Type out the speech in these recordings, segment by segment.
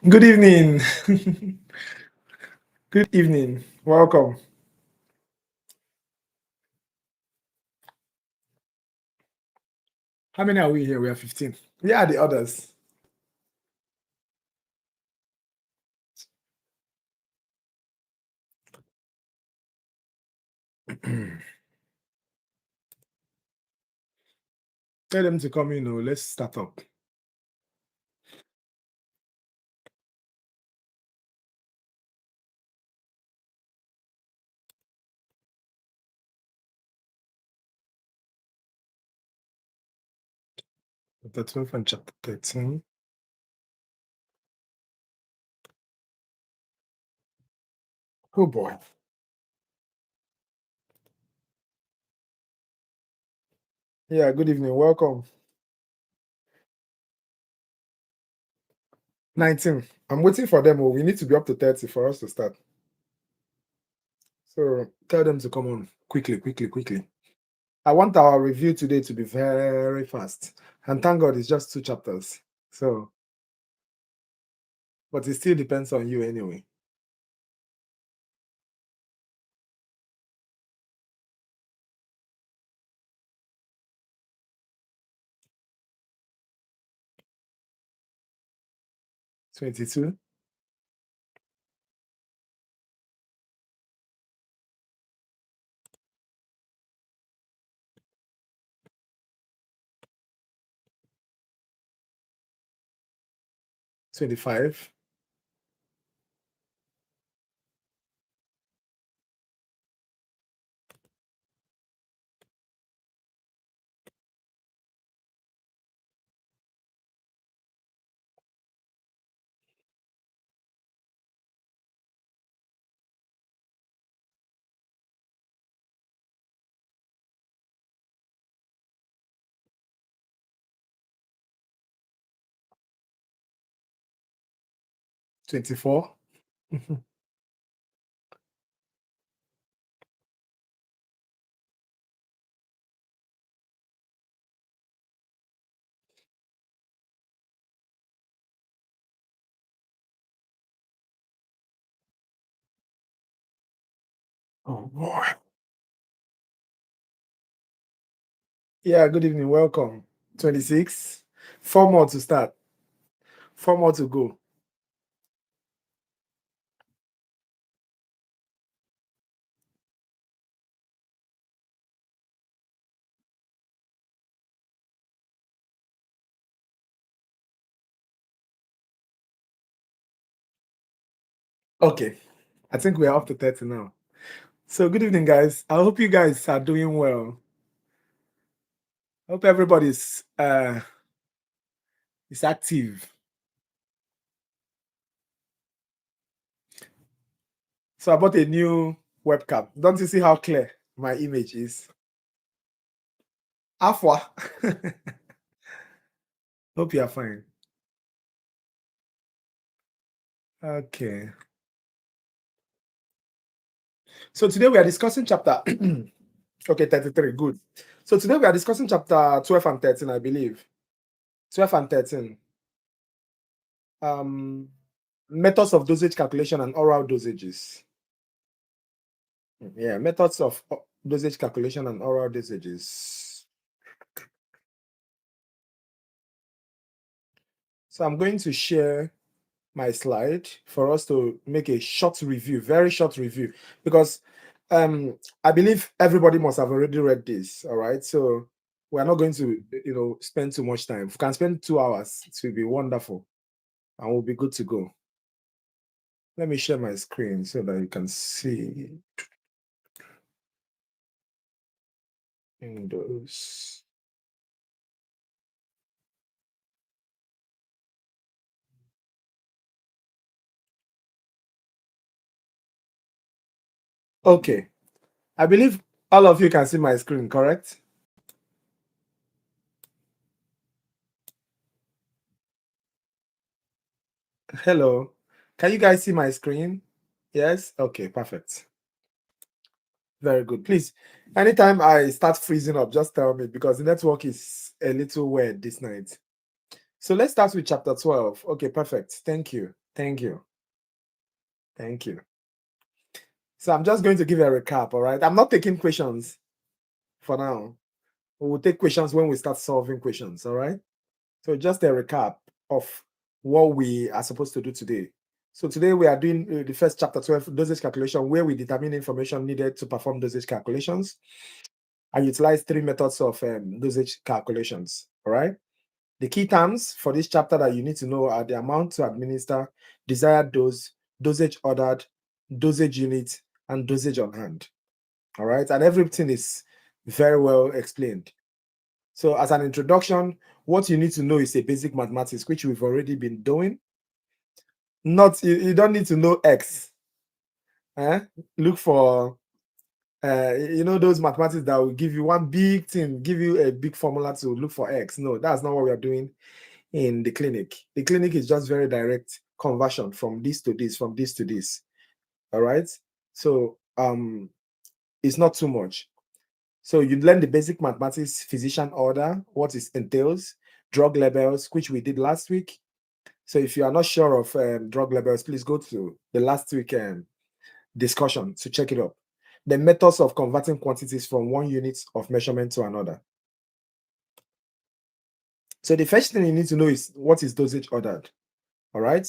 Good evening. Good evening. Welcome. How many are we here? We are 15. Where are the others? Tell them to come in. Let's start up. Chapter 12 and chapter 13. Oh boy. Yeah, good evening. Welcome. 19. I'm waiting for them. We need to be up to 30 for us to start. So tell them to come on quickly. I want our review today to be very fast. And thank God it's just 2 chapters. So, but it still depends on you anyway. $22. 25. 24. Oh boy. Yeah, good evening. Welcome. 26. 4 more to start. 4 more to go. Okay. I think we're up to 30 now. So good evening, guys. I hope you guys are doing well. Hope everybody's is active. So I bought a new webcam. Don't you see how clear my image is? Afwa. Hope you are fine. Okay. So today we are discussing chapter okay, 33. Good. So today we are discussing chapter 12 and 13, I believe. 12 and 13. Methods of dosage calculation and oral dosages. Yeah, methods of dosage calculation and oral dosages. So I'm going to share my slide for us to make a short review, very short review, because I believe everybody must have already read this. All right, so we're not going to, spend too much time. If we can spend 2 hours, it will be wonderful, and we'll be good to go. Let me share my screen so that you can see Windows. Okay, I believe all of you can see my screen, correct? Hello, can you guys see my screen? Yes? Okay, perfect. Very good. Please, anytime I start freezing up, just tell me because the network is a little weird this night. So let's start with chapter 12. Okay, perfect. Thank you. Thank you. Thank you. So I'm just going to give a recap, all right? I'm not taking questions for now. We will take questions when we start solving questions, all right? So just a recap of what we are supposed to do today. So today we are doing the first chapter 12, dosage calculation, where we determine information needed to perform dosage calculations and utilize three methods of dosage calculations, all right? The key terms for this chapter that you need to know are the amount to administer, desired dose, dosage ordered, dosage unit, and dosage on hand. All right, and everything is very well explained. So, as an introduction, what you need to know is a basic mathematics, which we've already been doing. Not you don't need to know X. Look for those mathematics that will give you one big thing, give you a big formula to look for X. No, that's not what we are doing in the clinic. The clinic is just very direct conversion from this to this, from this to this. All right. So it's not too much. So you learn the basic mathematics, physician order, what it entails, drug labels, which we did last week. So if you are not sure of drug labels, please go to the last week discussion to check it up. The methods of converting quantities from one unit of measurement to another. So the first thing you need to know is what is dosage ordered. All right.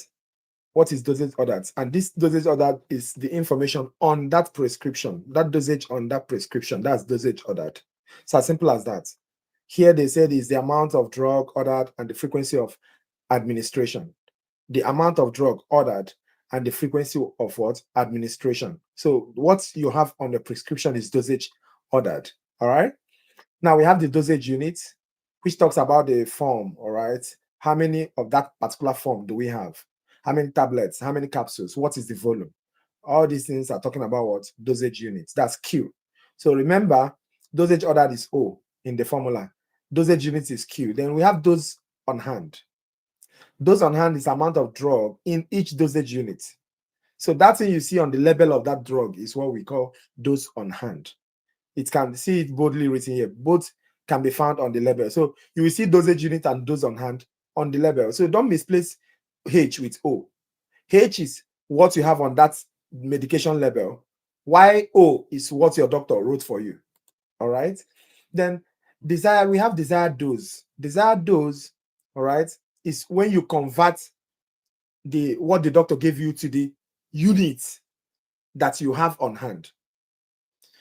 What is dosage ordered? And this dosage ordered is the information on that prescription, that dosage on that prescription. That's dosage ordered. It's as simple as that. Here they said is the amount of drug ordered and the frequency of administration. The amount of drug ordered and the frequency of what? Administration. So what you have on the prescription is dosage ordered. All right. Now we have the dosage unit, which talks about the form. All right. How many of that particular form do we have? How many tablets? How many capsules? What is the volume? All these things are talking about what? Dosage units. That's Q. So remember, dosage ordered is O in the formula. Dosage unit is Q. Then we have dose on hand. Dose on hand is amount of drug in each dosage unit. So that thing you see on the label of that drug is what we call dose on hand. It can see it boldly written here. Both can be found on the label. So you will see dosage unit and dose on hand on the label. So don't misplace H with O. H is what you have on that medication label. While O is what your doctor wrote for you. All right. Then we have desired dose. Desired dose, all right, is when you convert what the doctor gave you to the unit that you have on hand.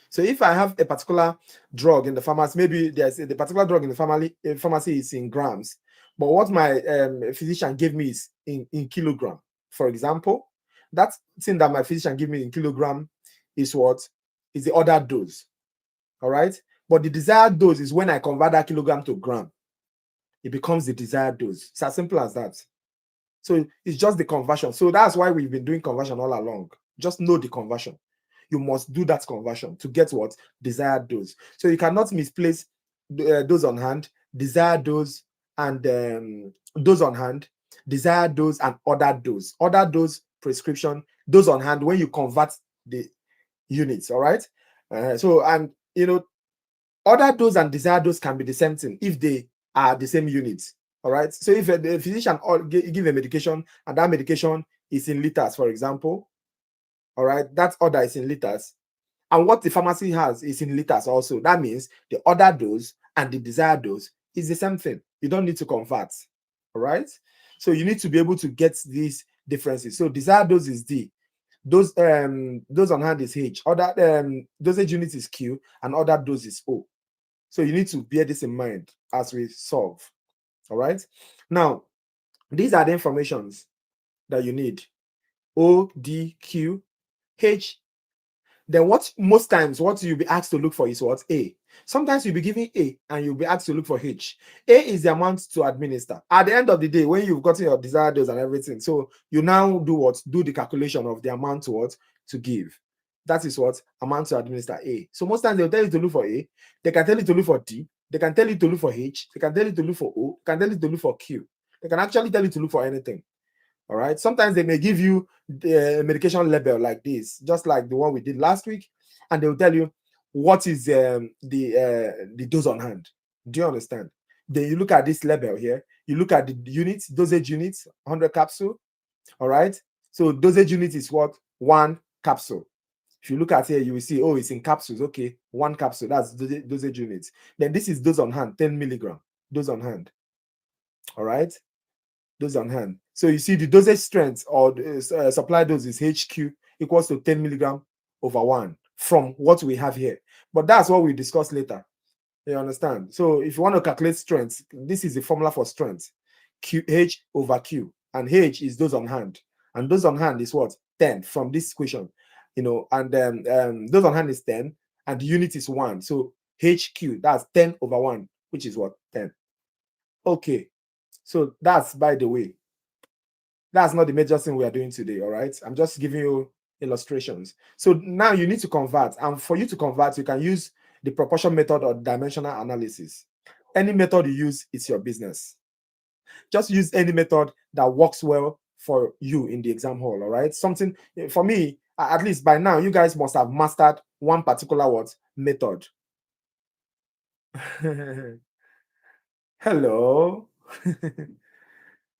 So if I have a particular drug in the pharmacy, maybe the particular drug in the pharmacy is in grams, but what my physician gave me is in kilogram. For example, that thing that my physician gave me in kilogram is what? Is the ordered dose. All right. But the desired dose is when I convert that kilogram to gram. It becomes the desired dose. It's as simple as that. So it's just the conversion. So that's why we've been doing conversion all along. Just know the conversion. You must do that conversion to get what? Desired dose. So you cannot misplace dose on hand, desired dose, and dose on hand, desired dose, and ordered dose. Ordered dose, prescription, dose on hand when you convert the units. All right. Ordered dose and desired dose can be the same thing if they are the same units. All right. So if a physician give a medication and that medication is in liters, for example, all right, that order is in liters, and what the pharmacy has is in liters also. That means the order dose and the desired dose is the same thing. You don't need to convert. All right. So you need to be able to get these differences. So desired dose is D. Dose on hand is H. Order dosage unit is Q, and order dose is O. So you need to bear this in mind as we solve. All right. Now, these are the informations that you need. O, D, Q, H. Then most times what you'll be asked to look for is what? A. Sometimes you'll be given A and you'll be asked to look for H. A is the amount to administer. At the end of the day, when you've gotten your desired dose and everything, so you now do what? Do the calculation of the amount to what? To give. That is what? Amount to administer A. So most times they'll tell you to look for A. They can tell you to look for D. They can tell you to look for H. They can tell you to look for O. They can tell you to look for Q. They can actually tell you to look for anything. All right. Sometimes they may give you the medication label like this, just like the one we did last week, and they will tell you what is the dose on hand. Do you understand? Then you look at this label here. You look at the units, dosage units, 100 capsule. All right. So dosage unit is what? 1 capsule. If you look at here, you will see, oh, it's in capsules. Okay, 1 capsule. That's dosage units. Then this is dose on hand, 10 milligram. Dose on hand. All right. Dose on hand. So you see the dosage strength or the supply dose is HQ equals to 10 milligram over 1 from what we have here. But that's what we discuss later. You understand? So if you want to calculate strength, this is the formula for strength. H over Q. And H is dose on hand. And dose on hand is what? 10 from this equation. You know, and dose on hand is 10 and the unit is 1. So HQ, that's 10 over 1, which is what? 10. Okay. So that's, by the way, that's not the major thing we are doing today, all right? I'm just giving you illustrations. So now you need to convert. And for you to convert, you can use the proportion method or dimensional analysis. Any method you use, it's your business. Just use any method that works well for you in the exam hall, all right? Something, for me, at least by now, you guys must have mastered one particular what? Method. Hello.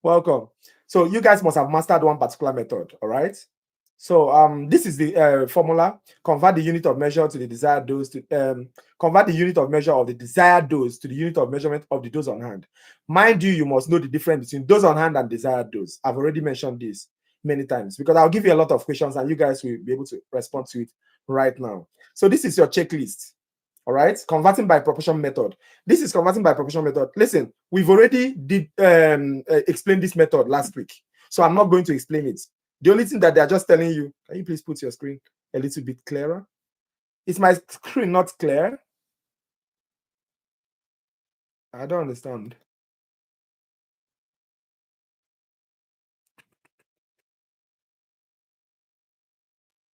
Welcome. So you guys must have mastered one particular method, all right? So this is the formula. Convert the unit of measure to the desired dose to convert the unit of measure of the desired dose to the unit of measurement of the dose on hand. Mind you, you must know the difference between dose on hand and desired dose. I've already mentioned this many times because I'll give you a lot of questions and you guys will be able to respond to it right now. So this is your checklist. All right, converting by proportion method. This is converting by proportion method. Listen, we've already did explain this method last week, so I'm not going to explain it. The only thing that they're just telling you, can you please put your screen a little bit clearer? Is my screen not clear? I don't understand.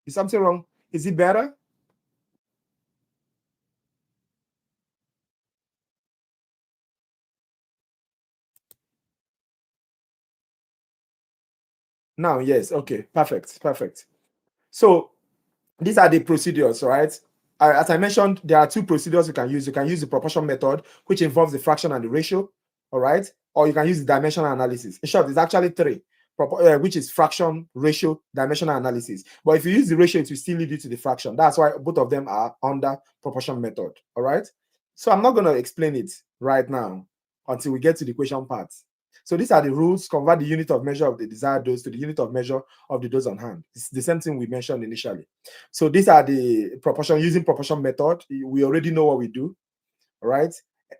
Is something wrong? Is it better? Now, yes. Okay, perfect, perfect. So these are the procedures, right? As I mentioned, there are 2 procedures you can use. You can use the proportion method, which involves the fraction and the ratio, all right? Or you can use the dimensional analysis. In short, it's actually 3, which is fraction, ratio, dimensional analysis. But if you use the ratio, it will still lead you to the fraction. That's why both of them are under proportion method, all right? So I'm not going to explain it right now until we get to the question part. So these are the rules. Convert the unit of measure of the desired dose to the unit of measure of the dose on hand. It's the same thing we mentioned initially. So these are the proportion, using proportion method. We already know what we do, all right?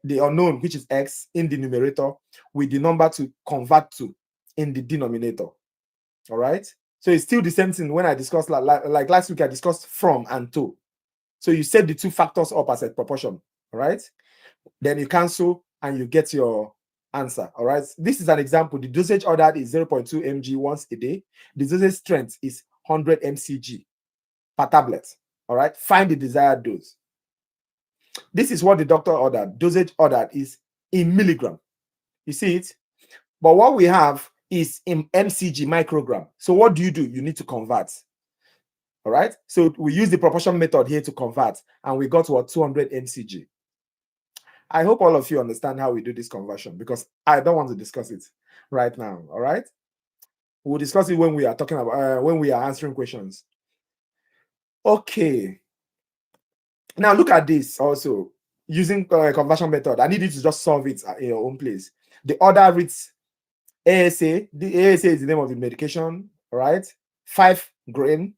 The unknown, which is x, in the numerator, with the number to convert to in the denominator, all right? So it's still the same thing when I discussed, like last week, I discussed from and to. So you set the 2 factors up as a proportion, all right? Then you cancel and you get your answer, all right? This is an example. The dosage ordered is 0.2 mg once a day. The dosage strength is 100 mcg per tablet, all right? Find the desired dose. This is what the doctor ordered. Dosage ordered is in milligram. You see it? But what we have is in mcg, microgram. So what do? You need to convert. All right? So we use the proportion method here to convert, and we got what? 200 mcg. I hope all of you understand how we do this conversion because I don't want to discuss it right now. All right? We'll discuss it when we are talking about when we are answering questions. Okay. Now look at this also using conversion method. I need you to just solve it in your own place. The order reads ASA. The ASA is the name of the medication, right? 5 grain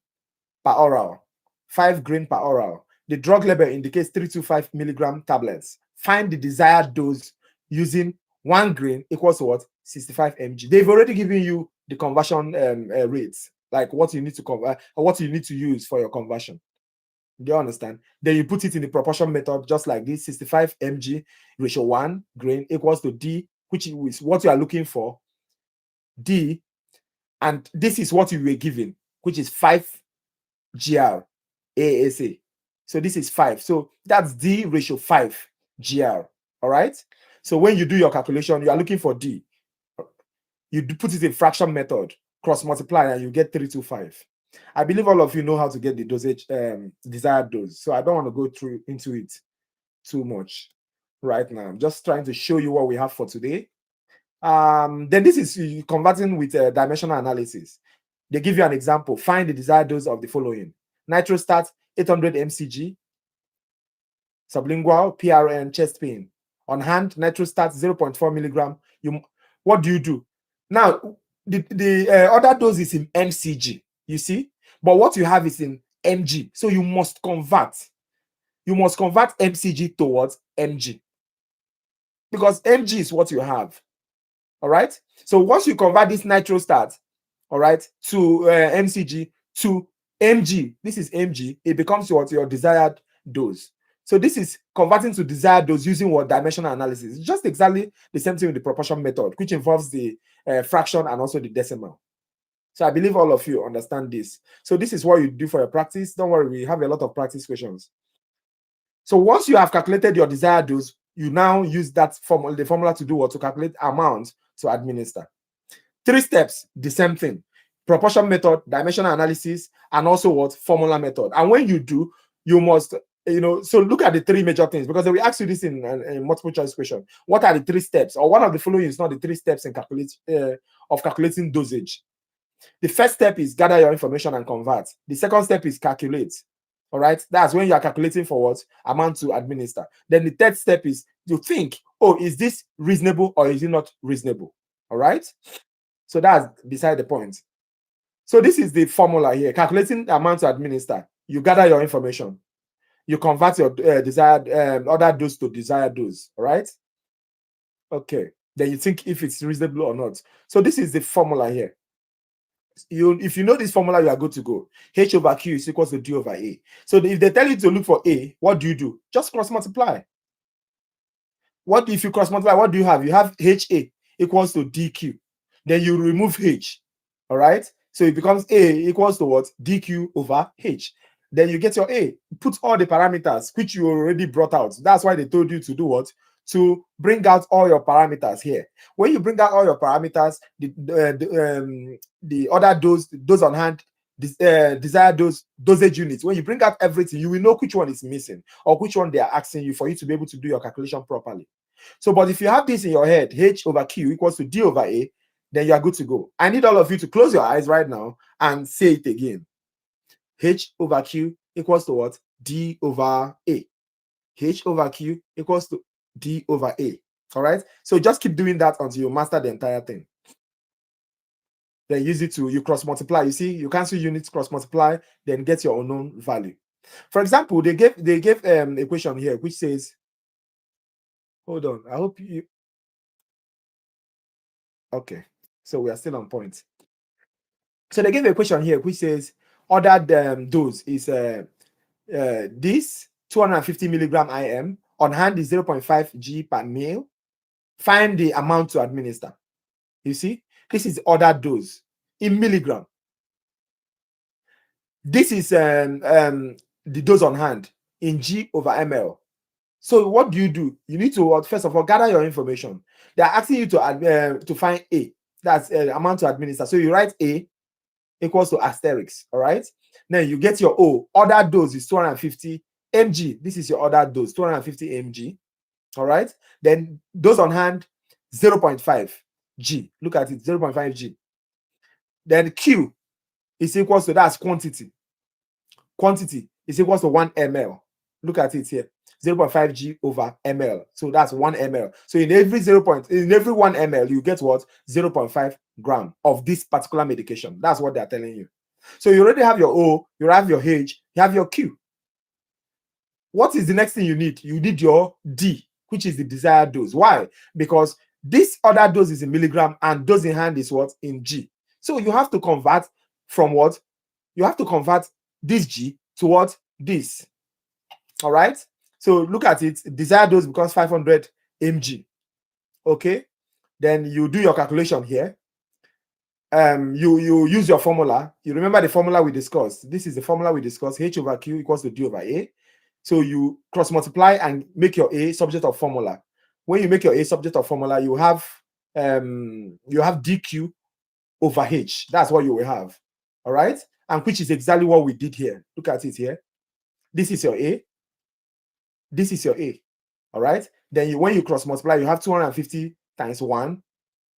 per oral. 5 grain per oral. The drug label indicates 325 milligram tablets. Find the desired dose using 1 grain equals to what? 65 mg. They've already given you the conversion rates, like what you need to convert, or what you need to use for your conversion. Do you understand? Then you put it in the proportion method, just like this: 65 mg ratio 1 grain equals to D, which is what you are looking for. D, and this is what you were given, which is 5 GR ASA. So this is 5. So that's D ratio 5 GR. All right. So when you do your calculation, you are looking for D. You put it in fraction method, cross multiply, and you get 325. I believe all of you know how to get the dosage, desired dose. So I don't want to go through into it too much right now. I'm just trying to show you what we have for today. Then this is converting with dimensional analysis. They give you an example. Find the desired dose of the following: nitrostat 800 mcg, sublingual PRN, chest pain. On hand, nitrostat 0.4 milligram. What do? Now, the other dose is in mcg, you see, but what you have is in mg. So you must convert. You must convert mcg towards mg, because mg is what you have. All right. So once you convert this nitrostat, all right, to mcg to mg, this is mg, it becomes what your desired dose. So this is converting to desired dose using what dimensional analysis. It's just exactly the same thing with the proportion method, which involves the fraction and also the decimal. So I believe all of you understand this. So this is what you do for your practice. Don't worry, we have a lot of practice questions. So once you have calculated your desired dose, you now use that formula, the formula to do what? To calculate amount to administer. 3 steps, the same thing: proportion method, dimensional analysis, and also what? Formula method. And when you do, you must, so look at the 3 major things, because they will ask you this in multiple choice question. What are the 3 steps, or one of the following is not the 3 steps in calculating dosage? The first step is gather your information and convert. The second step is calculate. All right, that's when you are calculating for what amount to administer. Then the third step is to think, oh, is this reasonable or is it not reasonable? All right, so that's beside the point. So this is the formula here: calculating the amount to administer. You gather your information, you convert your desired other dose to desired dose. All right, okay, then you think if it's reasonable or not. So this is the formula here. If you know this formula, you are good to go. H over Q is equals to D over A. So if they tell you to look for A, what do? Just cross multiply. What if you cross multiply? What do you have? You have HA equals to DQ. Then you remove H. All right. So it becomes A equals to what? DQ over H. Then you get your A. Put all the parameters which you already brought out. That's why they told you to do what? To bring out all your parameters here. When you bring out all your parameters, the other dose on hand, desired dosage units, when you bring out everything, you will know which one is missing or which one they are asking you for you to be able to do your calculation properly. So, but if you have this in your head, H over Q equals to D over A, then you are good to go. I need all of you to close your eyes right now and say it again. H over Q equals to what? D over A. H over Q equals to D over A. All right. So just keep doing that until you master the entire thing. Then use it to, you cross multiply. You see, you cancel units, cross multiply, then get your unknown value. For example, they gave a question here which says, hold on, I hope you, okay, so we are still on point. So they gave a question here which says ordered dose is this 250 milligram IM, on hand is 0.5 G per ml. Find the amount to administer. You see, this is ordered dose in milligram. This is the dose on hand in G over ml. So what do? You need to first of all gather your information. They are asking you to find A. That's amount to administer. So you write A equals to asterisk. All right. Then you get your O. Ordered dose is 250 mg. This is your ordered dose, 250 mg. All right. Then dose on hand 0.5 G. Look at it, 0.5 G. Then Q is equals to, that's quantity. Quantity is equals to 1 ml. Look at it here, 0.5 G over ml. So that's 1 ml. So in every 1 ml, you get what? 0.5 gram of this particular medication. That's what they're telling you. So you already have your O, you have your H, you have your Q. What is the next thing you need? You need your D, which is the desired dose. Why? Because this other dose is in milligram and dose in hand is what? In G. So you have to convert from what? You have to convert this G to what? This. All right. So look at it. Desired dose becomes 500 mg. Okay. Then you do your calculation here. You use your formula. You remember the formula we discussed. This is the formula we discussed. H over Q equals to D over A. So you cross multiply and make your A subject of formula. When you make your A subject of formula, you have DQ over H. That's what you will have. All right. And which is exactly what we did here. Look at it here. This is your A. This is your A. All right. Then when you cross multiply, you have 250 times 1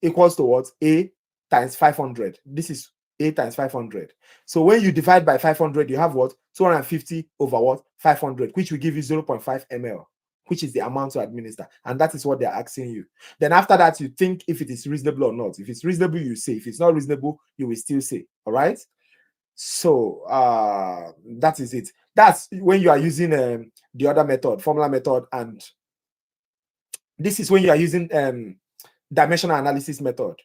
equals to what? A times 500. This is A times 500. So when you divide by 500, you have what? 250 over what? 500, which will give you 0.5 ml, which is the amount to administer. And that is what they're asking you. Then after that, you think if it is reasonable or not. If it's reasonable, you say. If it's not reasonable, you will still say. All right? So that is it. That's when you are using the other method, formula method, and this is when you are using dimensional analysis method.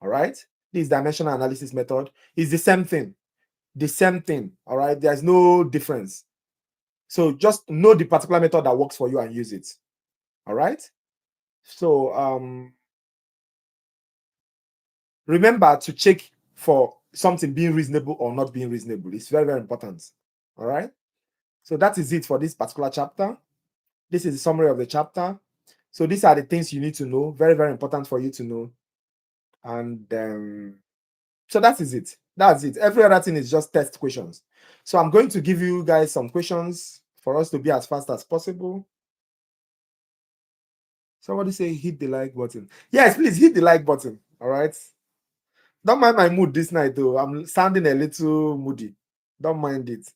All right, this dimensional analysis method is the same thing. All right, there's no difference. So just know the particular method that works for you and use it. All right. So remember to check for something being reasonable or not being reasonable. It's very, very important. All right. So that is it for this particular chapter. This is the summary of the chapter. So these are the things you need to know. Very, very important for you to know. And so that is it. That's it. Every other thing is just test questions. So I'm going to give you guys some questions for us to be as fast as possible. Somebody say hit the like button. Yes, please hit the like button. All right. Don't mind my mood this night though. I'm sounding a little moody. Don't mind it.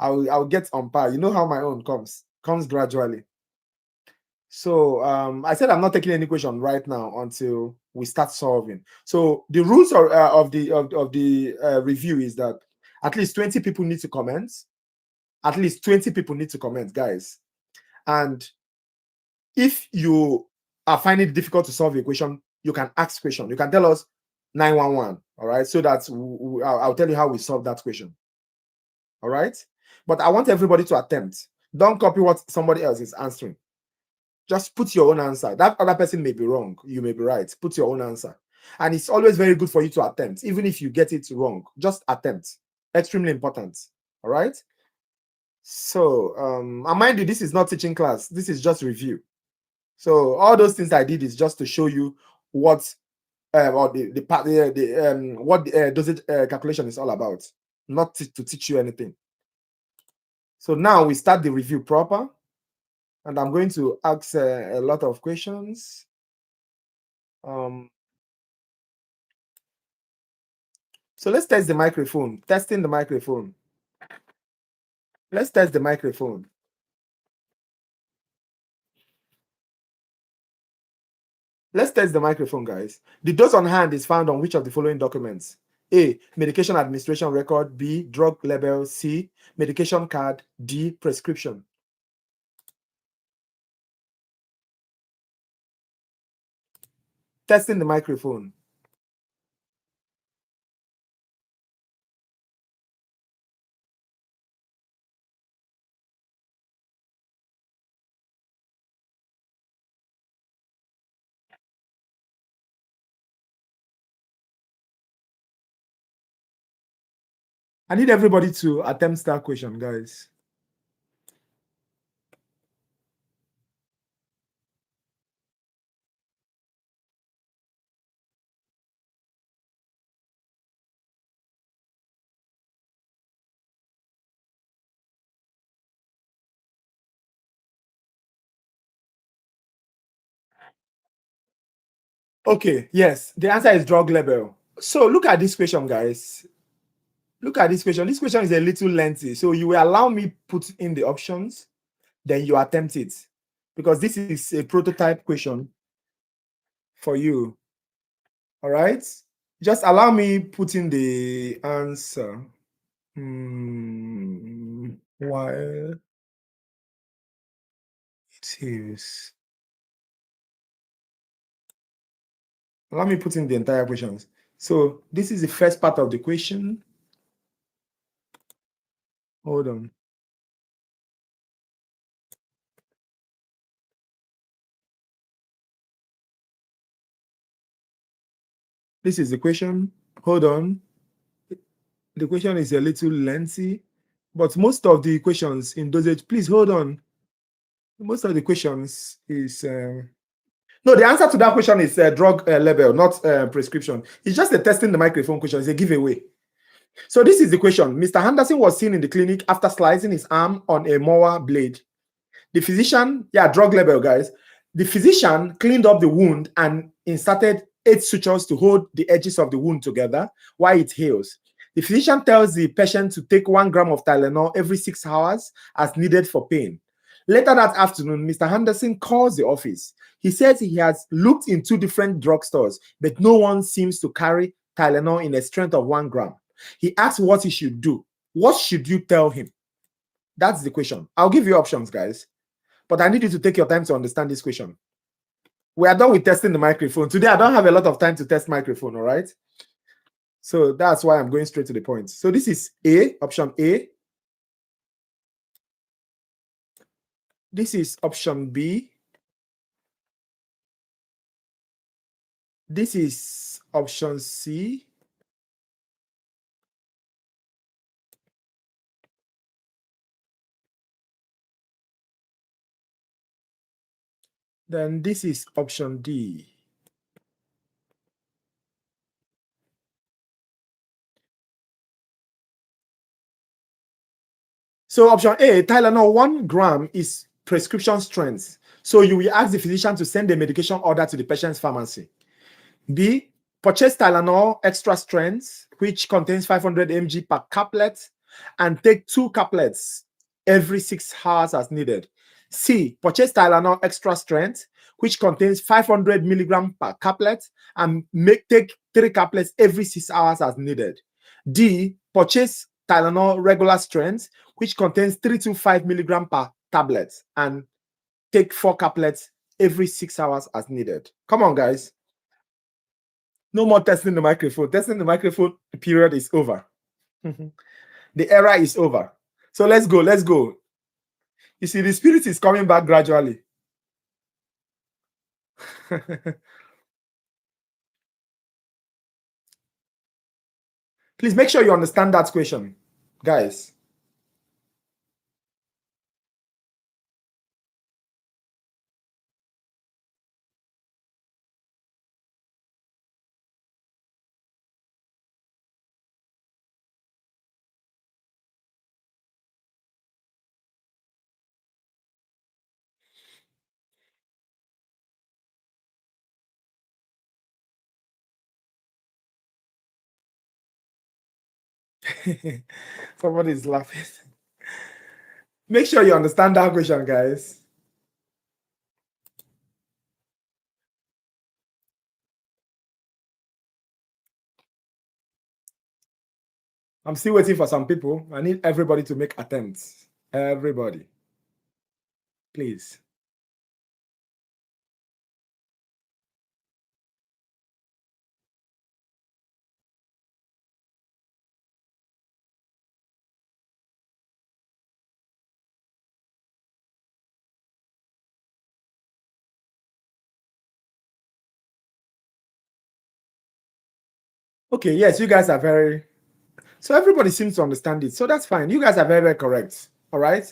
I'll get on par. You know how my own comes gradually. So I said I'm not taking any question right now until we start solving. So the rules of the review is that at least 20 people need to comment. At least 20 people need to comment, guys. And if you are finding it difficult to solve a question, you can ask question. You can tell us 911. All right, so that I'll tell you how we solve that question. All right, but I want everybody to attempt. Don't copy what somebody else is answering. Just put your own answer. That other person may be wrong. You may be right. Put your own answer. And it's always very good for you to attempt. Even if you get it wrong, just attempt. Extremely important. All right? So, and mind you, this is not teaching class. This is just review. So all those things I did is just to show you what or what the dosage calculation is all about. Not to teach you anything. So now we start the review proper. And I'm going to ask a lot of questions. So let's test the microphone. Testing the microphone. Let's test the microphone. Let's test the microphone, guys. The dose on hand is found on which of the following documents? A, medication administration record. B, drug label. C, medication card. D, prescription. Testing the microphone. I need everybody to attempt that question, guys. Okay, yes, the answer is drug label. So look at this question, guys. Look at this question. This question is a little lengthy. So you will allow me put in the options, then you attempt it. Because this is a prototype question for you. All right? Just allow me put in the answer. While it is. Allow me put in the entire questions. So this is the first part of the question. Hold on. This is the question. Hold on. The question is a little lengthy, but most of the questions in dosage, please hold on. Most of the questions is no, the answer to that question is drug label, not prescription. It's just a testing the microphone question. It's a giveaway. So this is the question. Mr. Henderson was seen in the clinic after slicing his arm on a mower blade. The physician, drug label, guys. The physician cleaned up the wound and inserted 8 sutures to hold the edges of the wound together while it heals. The physician tells the patient to take 1 gram of Tylenol every 6 hours as needed for pain. Later that afternoon, Mr. Henderson calls the office. He says he has looked in 2 different drugstores, but no one seems to carry Tylenol in a strength of 1 gram. He asks what he should do. What should you tell him? That's the question. I'll give you options, guys, but I need you to take your time to understand this question. We are done with testing the microphone. Today, I don't have a lot of time to test microphone, all right? So that's why I'm going straight to the point. So this is A, option A. This is option B. This is option C. Then this is option D. So option A, Tylenol 1 gram is prescription strength. So you will ask the physician to send the medication order to the patient's pharmacy. B, purchase Tylenol extra strength, which contains 500 mg per caplet, and take 2 caplets every 6 hours as needed. C, purchase Tylenol extra strength, which contains 500 milligram per caplet, and take 3 caplets every 6 hours as needed. D, purchase Tylenol regular strength, which contains 3 to 5 milligram per tablet, and take 4 caplets every 6 hours as needed. Come on, guys. No more testing the microphone. Testing the microphone period is over. The era is over. So let's go. Let's go. You see, the spirit is coming back gradually. Please make sure you understand that question, guys. Somebody is laughing. Make sure you understand that question, guys. I'm still waiting for some people. I need everybody to make attempts. Everybody. Please. Okay, yes, you guys are very... So everybody seems to understand it. So that's fine. You guys are very, very correct. All right?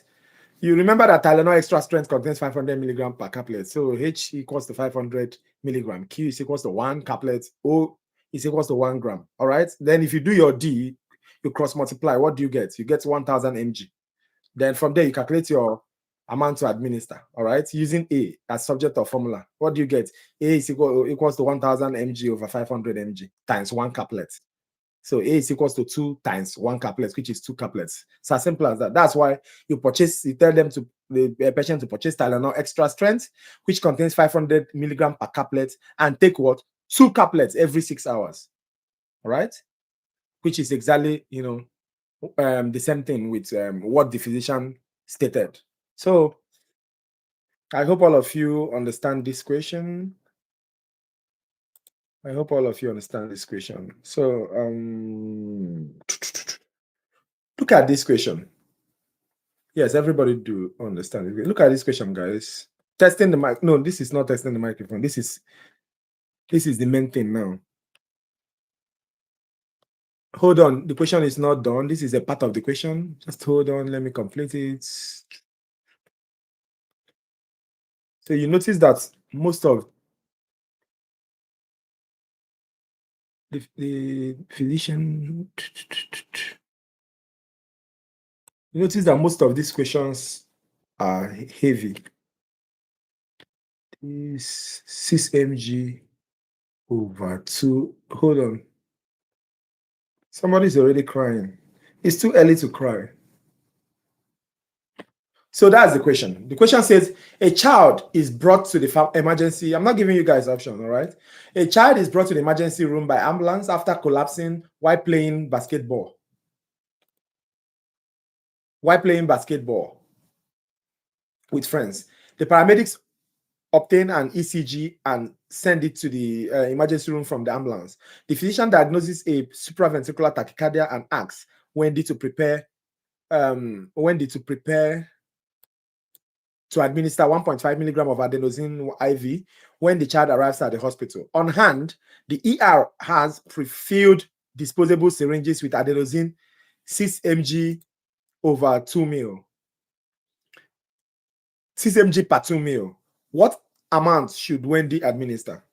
You remember that Tylenol extra strength contains 500 milligram per caplet. So H equals to 500 milligram. Q is equals to 1 caplet. O is equals to 1 gram. All right? Then if you do your D, you cross multiply. What do you get? You get 1000 mg. Then from there, you calculate your amount to administer. All right? Using A as subject of formula. What do you get? A is equals to 1000 mg over 500 mg times 1 caplet. So A is equals to 2 times 1 caplet, which is 2 caplets. It's as simple as that. That's why you tell them to the patient to purchase Tylenol extra strength, which contains 500 milligram per caplet, and take what? 2 caplets every 6 hours. All right? Which is exactly, the same thing with what the physician stated. So I hope all of you understand this question. I hope all of you understand this question. So look at this question. Yes, everybody do understand. Look at this question, guys. Testing the mic. No, this is not testing the microphone. This is the main thing now. Hold on. The question is not done. This is a part of the question. Just hold on. Let me complete it. So you notice that most of the physician, you notice that most of these questions are heavy. Is 6 mg over 2. Hold on. Somebody's already crying. It's too early to cry. So that's the question. The question says a child is brought to the emergency. I'm not giving you guys options, all right? A child is brought to the emergency room by ambulance after collapsing while playing basketball. While playing basketball with friends. The paramedics obtain an ECG and send it to the emergency room from the ambulance. The physician diagnoses a supraventricular tachycardia and asks Wendy to prepare to administer 1.5 milligram of adenosine IV when the child arrives at the hospital. On hand, the ER has pre-filled disposable syringes with adenosine 6 mg over 2 ml. 6 mg per 2 ml. What amount should Wendy administer?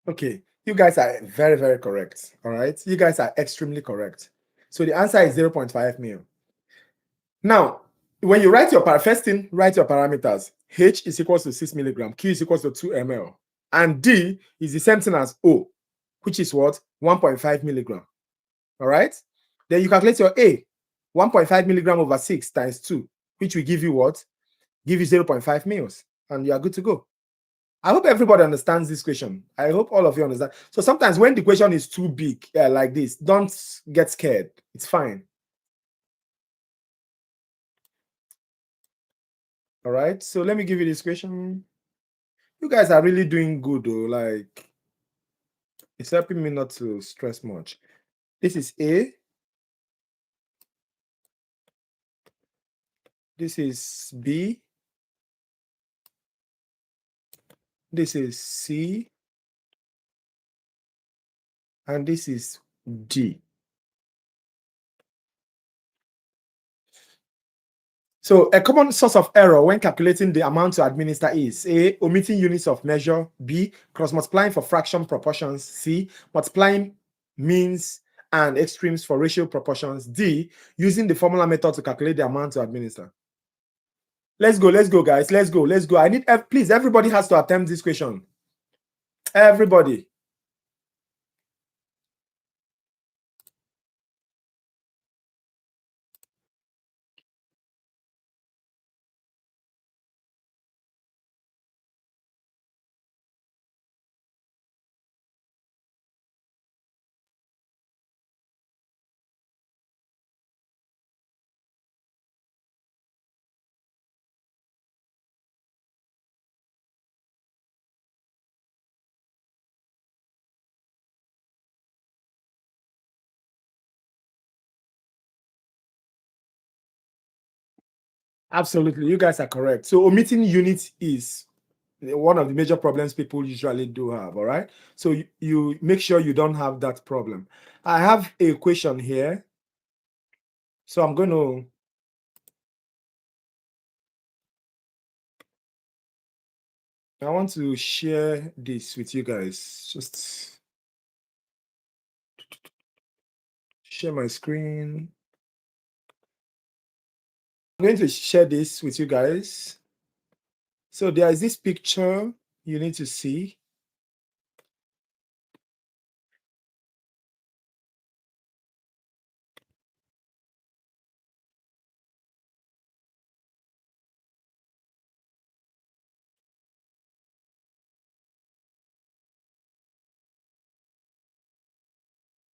Okay, you guys are very, very correct. All right, you guys are extremely correct. So the answer is 0.5 mil. Now, when you write your first thing, write your parameters. H is equals to 6 milligram, Q is equals to 2 ml, and D is the same thing as O, which is what? 1.5 milligram. All right. Then you calculate your A, 1.5 milligram over 6 times 2, which will give you what? Give you 0.5 mils, and you are good to go. I hope everybody understands this question. I hope all of you understand. So sometimes when the question is too big like this, don't get scared. It's fine. All right. So let me give you this question. You guys are really doing good, though. Like, it's helping me not to stress much. This is A. This is B. This is C. And this is D. So a common source of error when calculating the amount to administer is A, omitting units of measure, B, cross-multiplying for fraction proportions, C, multiplying means and extremes for ratio proportions, D, using the formula method to calculate the amount to administer. Let's go, guys. Let's go. I need, please, everybody has to attempt this question. Everybody. Absolutely, you guys are correct. So omitting units is one of the major problems people usually do have. All right, so you make sure you don't have that problem. I have a question here, so I'm going to I want to share this with you guys. Just share my screen. I'm going to share this with you guys. So there is this picture you need to see.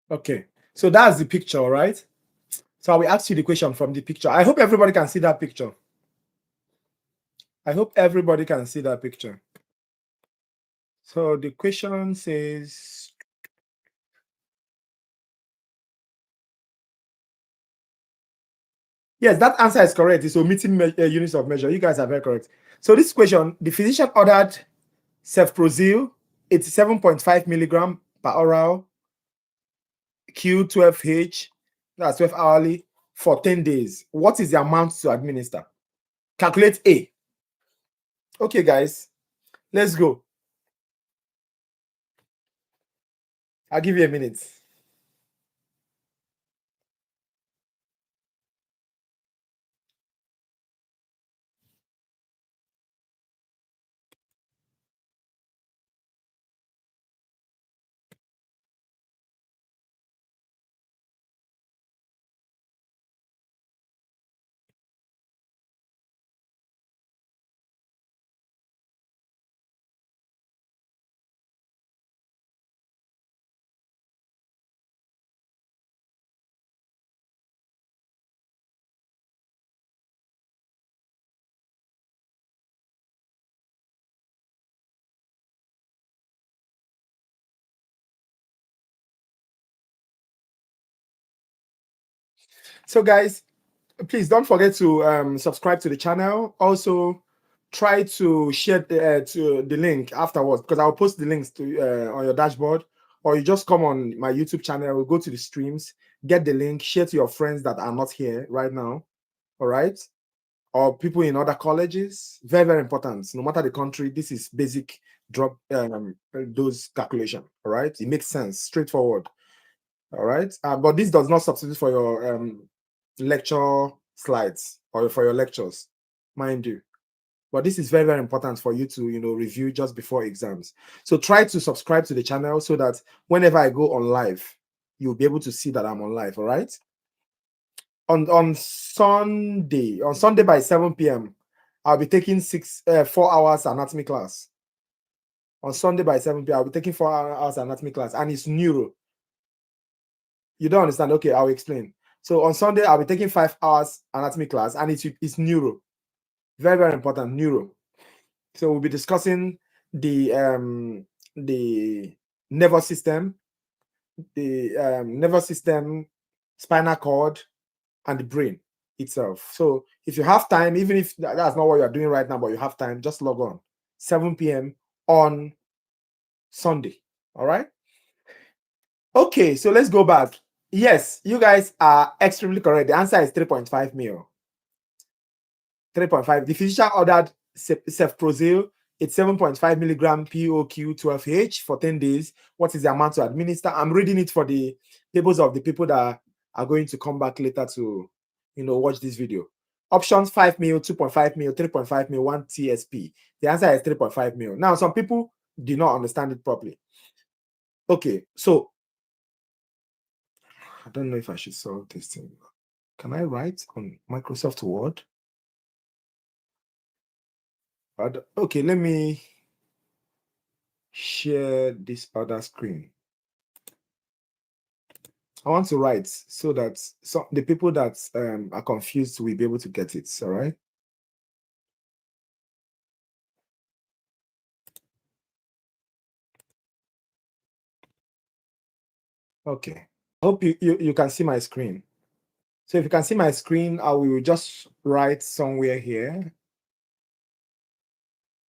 Okay, so that's the picture, right? So I will ask you the question from the picture. I hope everybody can see that picture. I hope everybody can see that picture. So the question says, yes, that answer is correct. It's omitting units of measure. You guys are very correct. So this question, the physician ordered cefprozil, 87.5 milligram per oral, Q12H, that's 12 hourly, for 10 days. What is the amount to administer? Calculate A. Okay, guys, let's go. I'll give you a minute. So, guys, please don't forget to subscribe to the channel. Also, try to share the link afterwards, because I'll post the links to on your dashboard, or you just come on my YouTube channel, go to the streams, get the link, share to your friends that are not here right now. All right, or people in other colleges. Very, very important. No matter the country, this is basic drug dose calculation. All right, it makes sense, straightforward. All right, but this does not substitute for your lecture slides or for your lectures, mind you. But this is very, very important for you to, review just before exams. So try to subscribe to the channel so that whenever I go on live, you'll be able to see that I'm on live. All right. On Sunday by 7 p.m., I'll be taking 4 hours anatomy class. On Sunday by 7 p.m., I'll be taking 4 hours anatomy class, and it's neuro. You don't understand? Okay, I'll explain. So on Sunday, I'll be taking 5 hours anatomy class, and it's neuro. Very, very important, neuro. So we'll be discussing the nervous system, spinal cord, and the brain itself. So if you have time, even if that's not what you're doing right now, but you have time, just log on 7 p.m. on Sunday. All right. Okay, so let's go back. Yes, you guys are extremely correct. The answer is 3.5 mil. 3.5. The physician ordered cefprozil. It's 7.5 milligram POQ12H for 10 days. What is the amount to administer? I'm reading it for the tables of the people that are going to come back later to, watch this video. Options: 5 mil, 2.5 mil, 3.5 mil, 1 TSP. The answer is 3.5 mil. Now, some people do not understand it properly. Okay, so I don't know if I should solve this thing. Can I write on Microsoft Word? Okay, let me share this other screen. I want to write so that the people that are confused will be able to get it. All right. Okay. I hope you can see my screen. So if you can see my screen, I will just write somewhere here.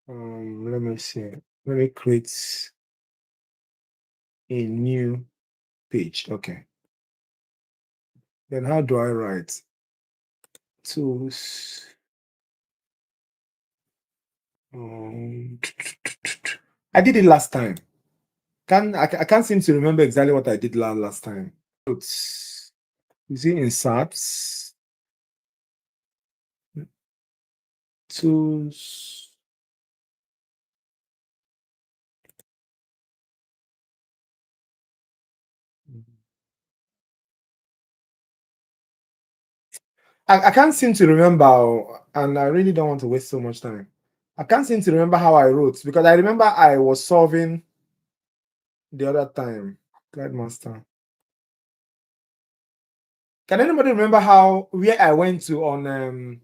Let me see. Let me create a new page. Okay. Then how do I write? Tools. I did it last time. I can't seem to remember exactly what I did last time. It's, you see, inserts, tools. I can't seem to remember, and I really don't want to waste so much time. I can't seem to remember how I wrote, because I remember I was solving the other time. Guide master. Can anybody remember where I went to on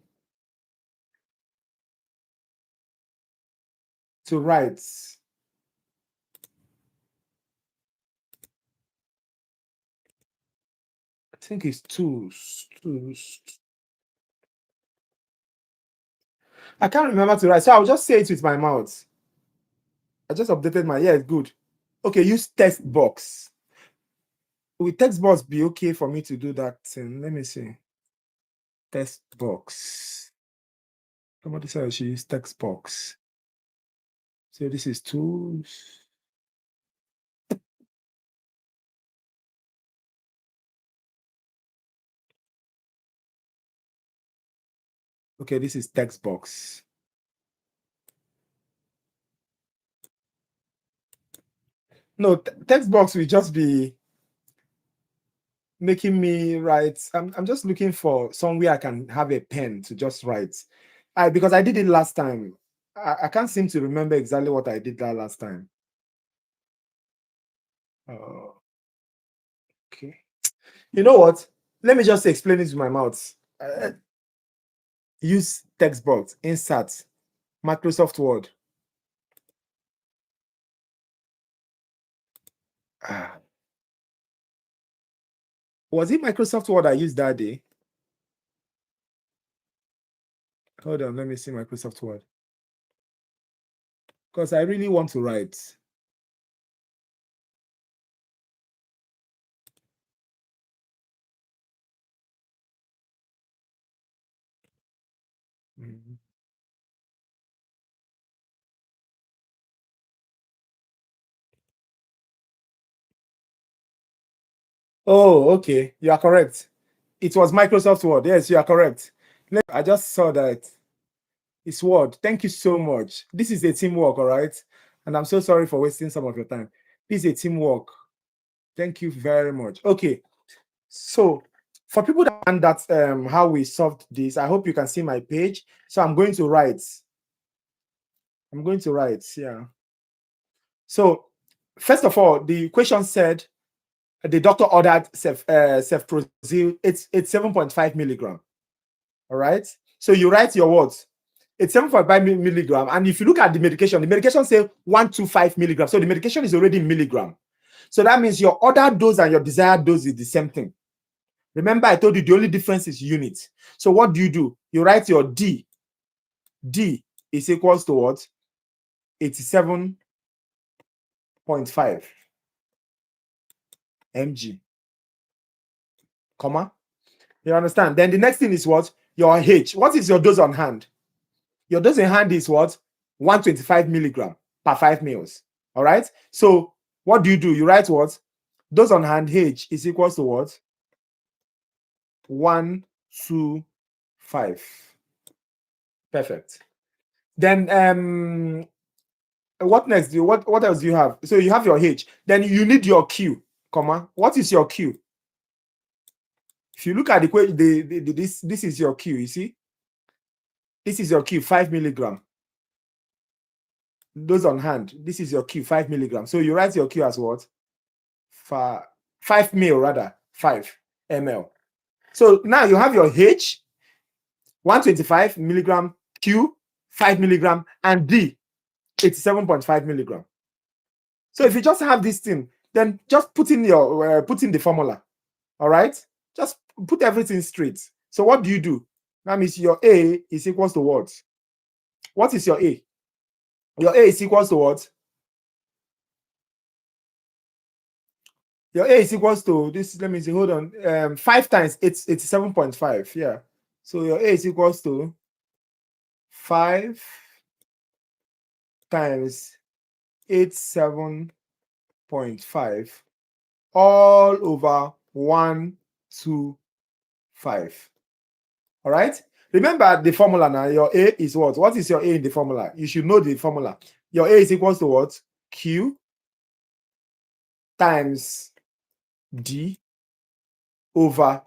to write? I think it's tools. I can't remember to write, so I'll just say it with my mouth. I just updated my, yeah, good. Okay, use text box. Will text box be okay for me to do that thing? Let me see. Text box. Somebody said I should use text box. So this is tools. Okay, this is text box. No, text box will just be making me write. I'm just looking for somewhere I can have a pen to just write. Because I did it last time. I can't seem to remember exactly what I did that last time. Okay. You know what? Let me just explain it with my mouth. Use text box, insert, Microsoft Word. Was it Microsoft Word I used that day? Hold on, let me see Microsoft Word. Because I really want to write. Mm-hmm. Oh, okay. You are correct. It was Microsoft Word. Yes, you are correct. I just saw that. It's Word. Thank you so much. This is a teamwork, all right? And I'm so sorry for wasting some of your time. This is a teamwork. Thank you very much. Okay. So for people that want that how we solved this, I hope you can see my page. So I'm going to write. Yeah. So first of all, the question said the doctor ordered cefprozil. It's 7.5 milligram. All right. So you write your words. It's 7.5 milligram. And if you look at the medication says 125 milligram. So the medication is already in milligram. So that means your order dose and your desired dose is the same thing. Remember, I told you the only difference is unit. So what do? You write your D. D is equals to what? 87.5 mg. Comma. You understand? Then the next thing is what? Your H. What is your dose on hand? Your dose in hand is what? 125 milligram per 5 mils. All right. So what do? You write what? Dose on hand H is equals to what? 125. Perfect. Then what next? What else do you have? So you have your H. Then you need your Q, comma. What is your Q? If you look at the equation, this is your Q. You see, this is your Q, 5 milligram. Those on hand, this is your Q, 5 milligram. So you write your Q as what? 5 mil rather, 5 ml. So now you have your H, 125 milligram, Q, 5 milligram, and D, 87.5 milligram. So if you just have this thing, then just put in the formula. All right, just put everything straight. So what do? That means your A is equals to what? What is your A? Your A is equals to what? Your A is equals to this. Let me see. Hold on. 5 times 87.5. Yeah. So your A is equals to 5 times 87.5 all over 125. All right. Remember the formula now. Your A is what? What is your A in the formula? You should know the formula. Your A is equals to what? Q times D over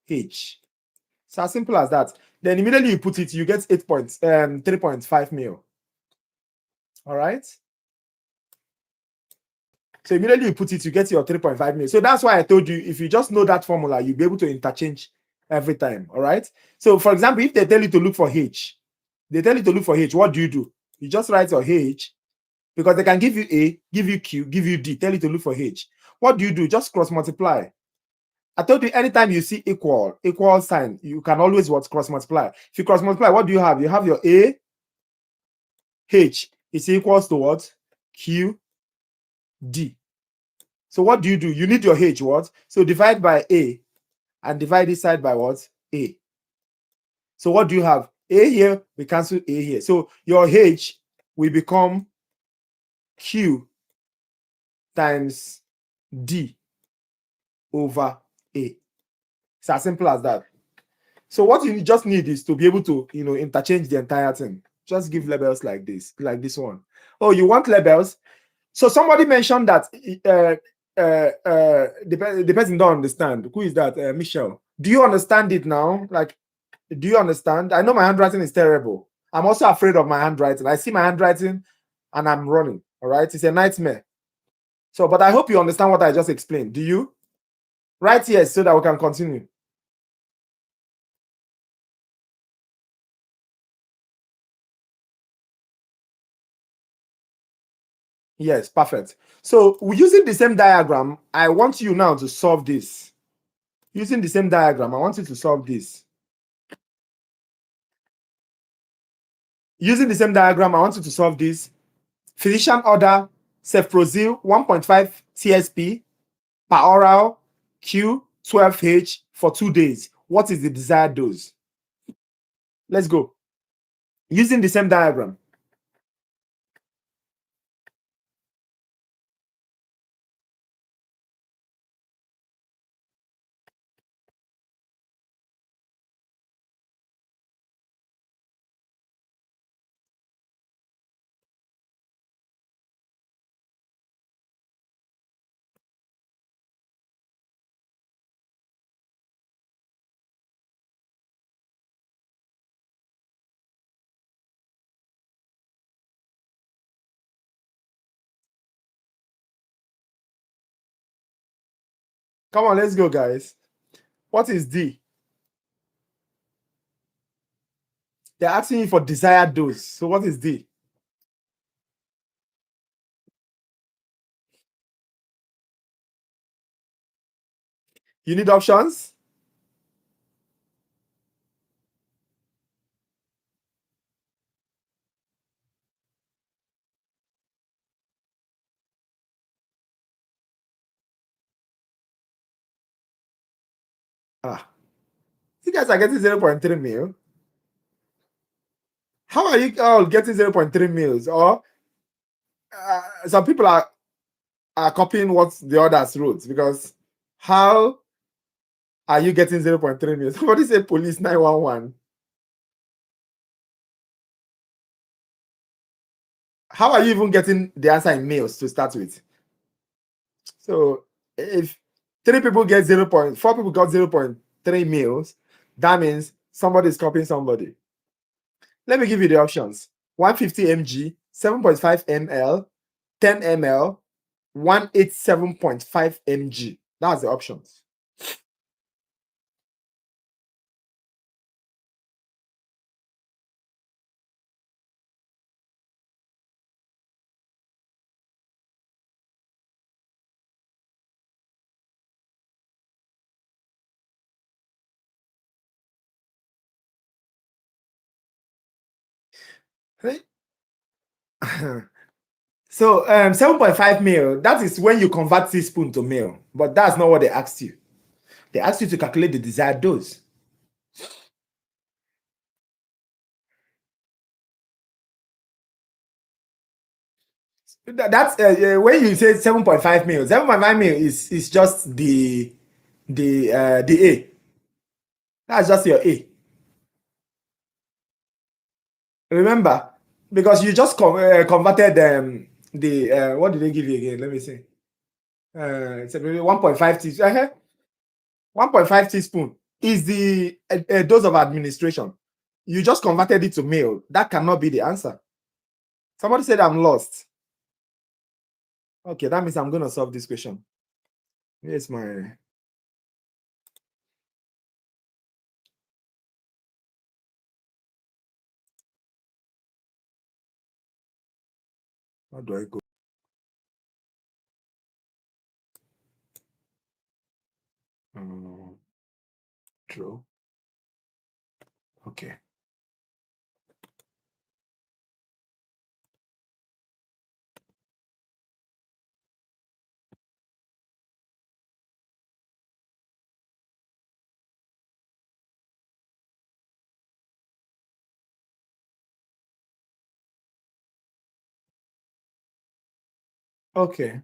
H. It's as simple as that. Then immediately you put it, you get 3.5 mil. All right. So immediately you put it, you get your 3.5 mil. So that's why I told you, if you just know that formula, you'll be able to interchange every time. All right. So for example, if they tell you to look for H, what do? You just write your H, because they can give you A, give you Q, give you D, tell you to look for H. What do? Just cross multiply. I told you, anytime you see equal sign, you can always what? Cross multiply. If you cross multiply, what do you have? You have your A, H is equals to what? Q, D. So what do? You need your H, what? So divide by A and divide this side by what? A. So what do you have? A here, we cancel A here. So your H will become Q times D over A. It's as simple as that. So what you just need is to be able to, interchange the entire thing. Just give labels like this one. Oh, you want labels? So somebody mentioned that the person don't understand. Who is that? Michelle. Do you understand it now? Like, do you understand? I know my handwriting is terrible. I'm also afraid of my handwriting. I see my handwriting and I'm running. All right. It's a nightmare. So, but I hope you understand what I just explained. Do you? Write yes so that we can continue. Yes, perfect. So using the same diagram, I want you now to solve this. Using the same diagram, I want you to solve this. Using the same diagram, I want you to solve this. Physician order cefprozil 1.5 TSP per oral Q12H for 2 days. What is the desired dose? Let's go. Using the same diagram. Come on, let's go, guys. What is D? They're asking you for desired dose. So what is D? You need options? You guys are getting 0.3 mil. How are you all getting 0.3 mils? Or some people are copying what the others wrote, because how are you getting 0.3 mils? Somebody say police 911. How are you even getting the answer in mils to start with? So if 3 people get 4 people got 0.3 mils, that means somebody is copying somebody. Let me give you the options: 150 mg, 7.5 ml, 10 ml, 187.5 mg. That's the options. So 7.5 mil, that is when you convert teaspoon to mil, but that's not what they asked you. They asked you to calculate the desired dose. That's when you say 7.5 mil. 7.5 mil is just the A. That's just your A. Remember, because you just converted the what did they give you again? Let me see. It's 1.5 teaspoon. 1.5 teaspoon is the dose of administration. You just converted it to mil. That cannot be the answer. Somebody said I'm lost. Okay, that means I'm going to solve this question. Here's my... How do I go? Draw. Okay. Okay.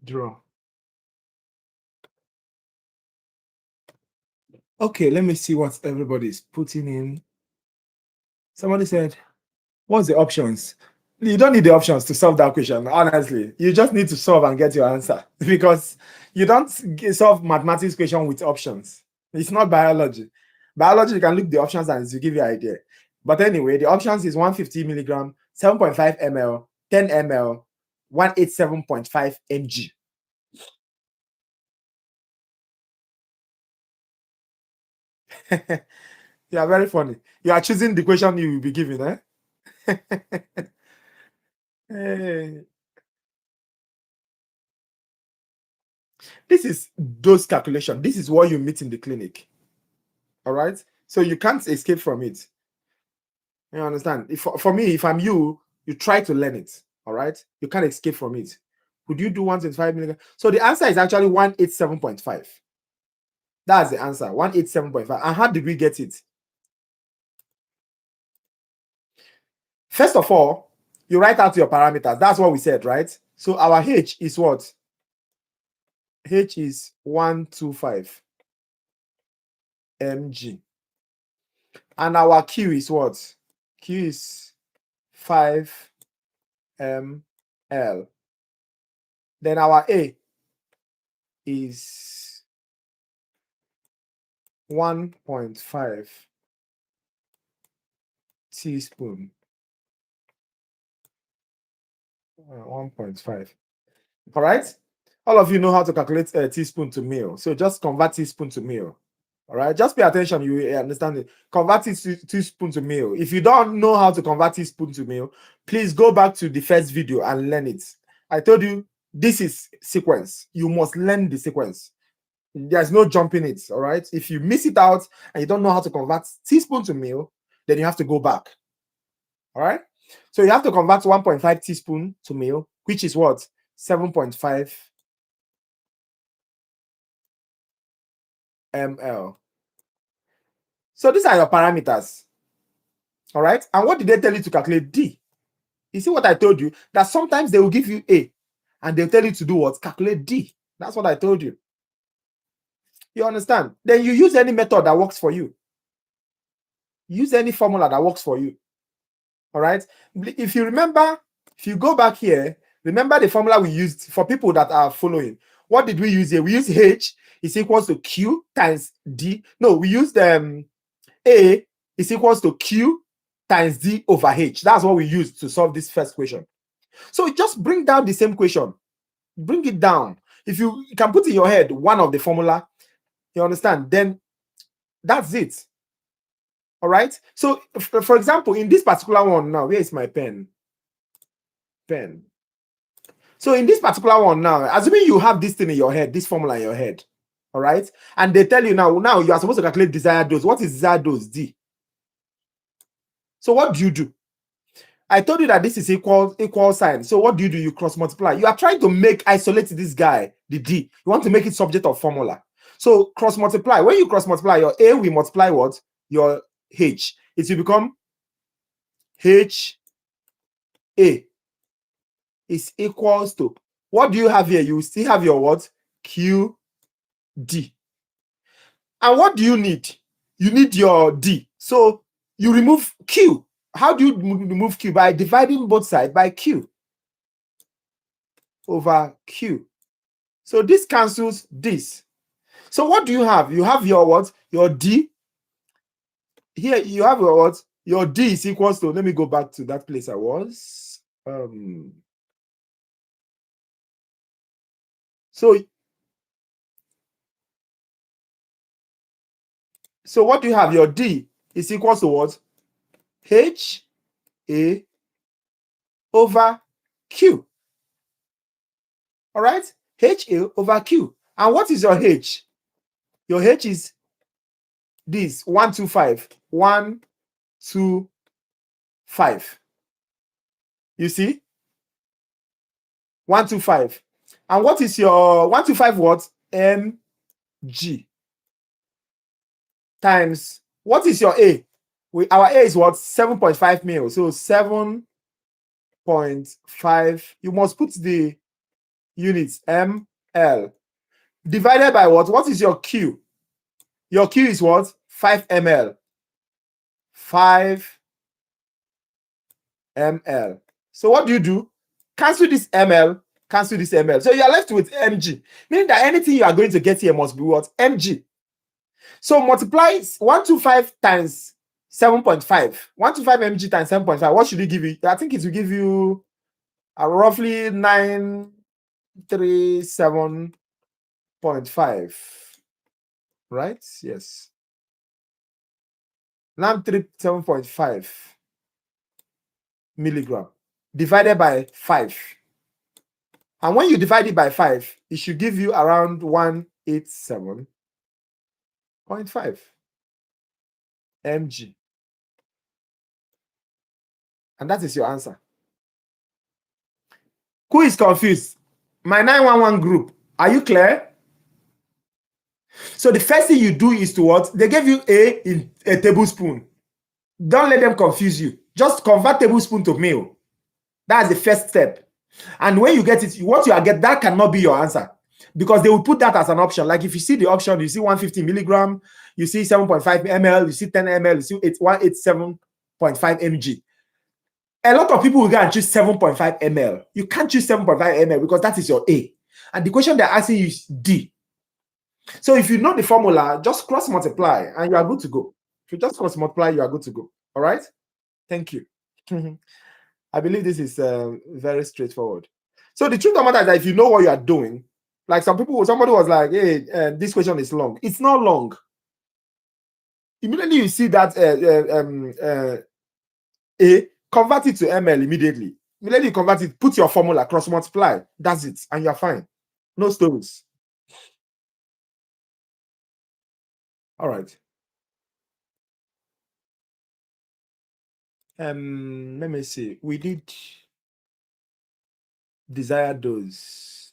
Draw. Okay, let me see what everybody's putting in. Somebody said, what's the options? You don't need the options to solve that question, honestly. You just need to solve and get your answer because you don't solve mathematics question with options. It's not biology. Biology, you can look the options and it will give you an idea. But anyway, the options is 150 milligram, 7.5 ml, 10 ml, 187.5 mg. You are very funny. You are choosing the question you will be given, eh? Hey. This is dose calculation. This is what you meet in the clinic. All right. So you can't escape from it. You understand? If for me, if I'm you, you try to learn it. All right. You can't escape from it. Would you do 125 milligram? So the answer is actually 187.5. That's the answer. 187.5. And how did we get it? First of all, you write out your parameters. That's what we said, right? So our H is what? H is 125 mg. And our Q is what? Q is 5 ml. Then our A is 1.5 teaspoon. 1.5. All right. All of you know how to calculate a teaspoon to mil. So just convert teaspoon to mil. All right. Just pay attention. You understand it. Convert teaspoon to mil. If you don't know how to convert teaspoon to mil, please go back to the first video and learn it. I told you this is sequence. You must learn the sequence. There's no jumping it. All right. If you miss it out and you don't know how to convert teaspoon to mil, then you have to go back. All right. So you have to convert 1.5 teaspoon to mil, which is what? 7.5 ml. So these are your parameters. All right. And what did they tell you to calculate? D. You see what I told you? That sometimes they will give you A and they'll tell you to do what? Calculate D. That's what I told you. You understand? Then you use any method that works for you. Use any formula that works for you. All right. If you remember, if you go back here, remember the formula we used for people that are following. What did we use here? We used H is equals to Q times D. No, we used A is equals to Q times D over H. That's what we used to solve this first question. So just bring down the same question. Bring it down. If you can put in your head one of the formula, you understand, then that's it. All right. So, for example, in this particular one now, where is my pen? Pen. So in this particular one now, assuming you have this thing in your head, this formula in your head, all right, and they tell you now you are supposed to calculate desired dose. What is desired dose? D. So what do? I told you that this is equal sign. So what do? You cross multiply. You are trying to isolate this guy, the D. You want to make it subject of formula. So cross multiply. When you cross multiply, your A will multiply what? Your H. It will become H A is equals to, what do you have here? You still have your what? Q D. And what do you need? You need your D. So you remove Q. How do you remove Q? By dividing both sides by Q over Q. So this cancels this. So what do you have? You have your what? Your D here you have what? Your D is equals to, let me go back to that place I was. So what do you have? Your D is equals to what? H A over Q. All right? H A over Q. And what is your H? Your H is this 125. 125. You see? 125. And what is your 125 what? Mg times what is your A? Our A is what? 7.5 mil. So 7.5. You must put the units ml divided by what? What is your Q? Your Q is what? 5 ml. 5 ml. So what do? Cancel this ml, cancel this ml. So you are left with mg, meaning that anything you are going to get here must be what? Mg. So multiply 125 times 7.5. 125 mg times 7.5. What should it give you? I think it will give you roughly 937.5. Right? Yes. 937.5 milligram divided by 5. And when you divide it by 5, it should give you around 187.5 mg. And that is your answer. Who is confused? My 911 group. Are you clear? So the first thing you do is to what? They gave you A in a tablespoon. Don't let them confuse you. Just convert tablespoon to mil. That's the first step. And when you get it, what you are get, that cannot be your answer. Because they will put that as an option. Like if you see the option, you see 150 milligram, you see 7.5 ml, you see 10 ml, you see 187.5 mg. A lot of people will go and choose 7.5 ml. You can't choose 7.5 ml because that is your A. And the question they're asking you is D. So if you know the formula, just cross multiply and you are good to go. If you just cross multiply, you are good to go. All right? Thank you. I believe this is very straightforward. So the truth of the matter is that if you know what you are doing, like somebody was like, hey, this question is long. It's not long. Immediately you see that A, convert it to ml immediately. Immediately you convert it, put your formula, cross multiply. That's it. And you're fine. No stories. All right. Let me see. We did desired dose.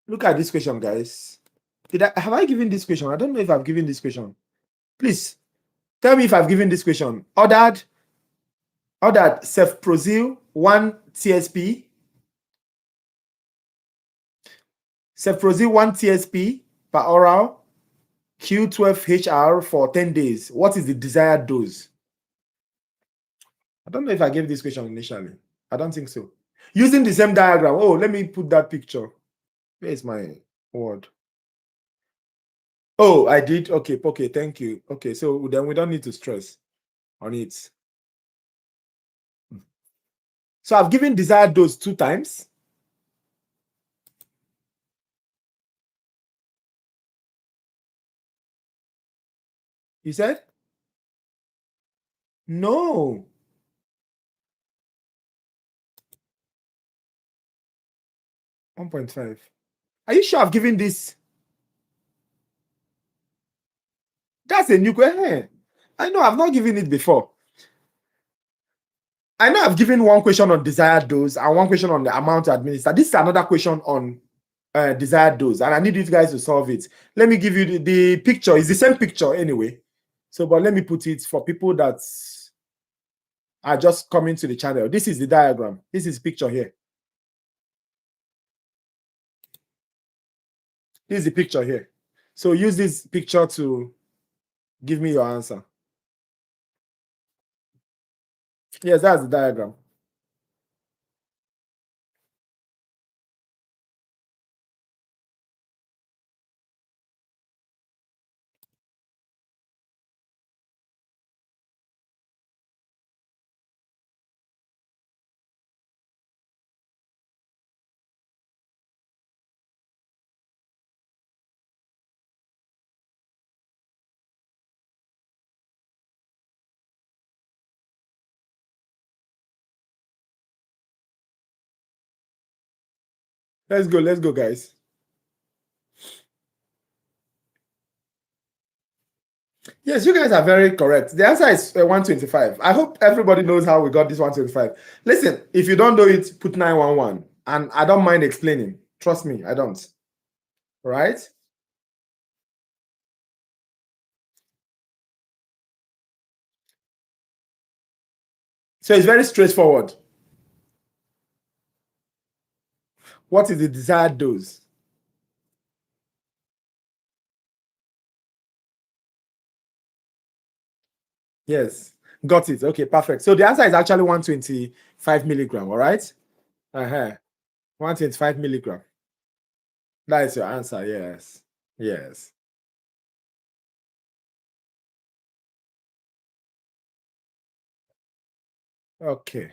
Look at this question, guys. Have I given this question? I don't know if I've given this question. Please tell me if I've given this question. Ordered cefprozil 1 TSP. Cefprozil 1 TSP per oral Q12HR for 10 days. What is the desired dose? I don't know if I gave this question initially. I don't think so. Using the same diagram. Oh, let me put that picture. Where is my word? Oh, I did. Okay, thank you. Okay, so then we don't need to stress on it. So I've given desired dose 2 times. You said? No. $1.5. Are you sure I've given this? That's a new question. I know I've not given it before. I know I've given one question on desired dose and one question on the amount to administer. This is another question on desired dose, and I need you guys to solve it. Let me give you the picture. It's the same picture anyway. So, but let me put it for people that are just coming to the channel. This is the diagram. This is picture here. This is the picture here. So use this picture to give me your answer. Yes, that's the diagram. Let's go, guys. Yes, you guys are very correct. The answer is 125. I hope everybody knows how we got this 125. Listen, if you don't know it, put 911. And I don't mind explaining. Trust me, I don't. Right? So it's very straightforward. What is the desired dose? Yes. Got it. Okay, perfect. So the answer is actually 125 milligram, all right? Uh-huh. 125 milligram. That is your answer. Yes. Yes. Okay.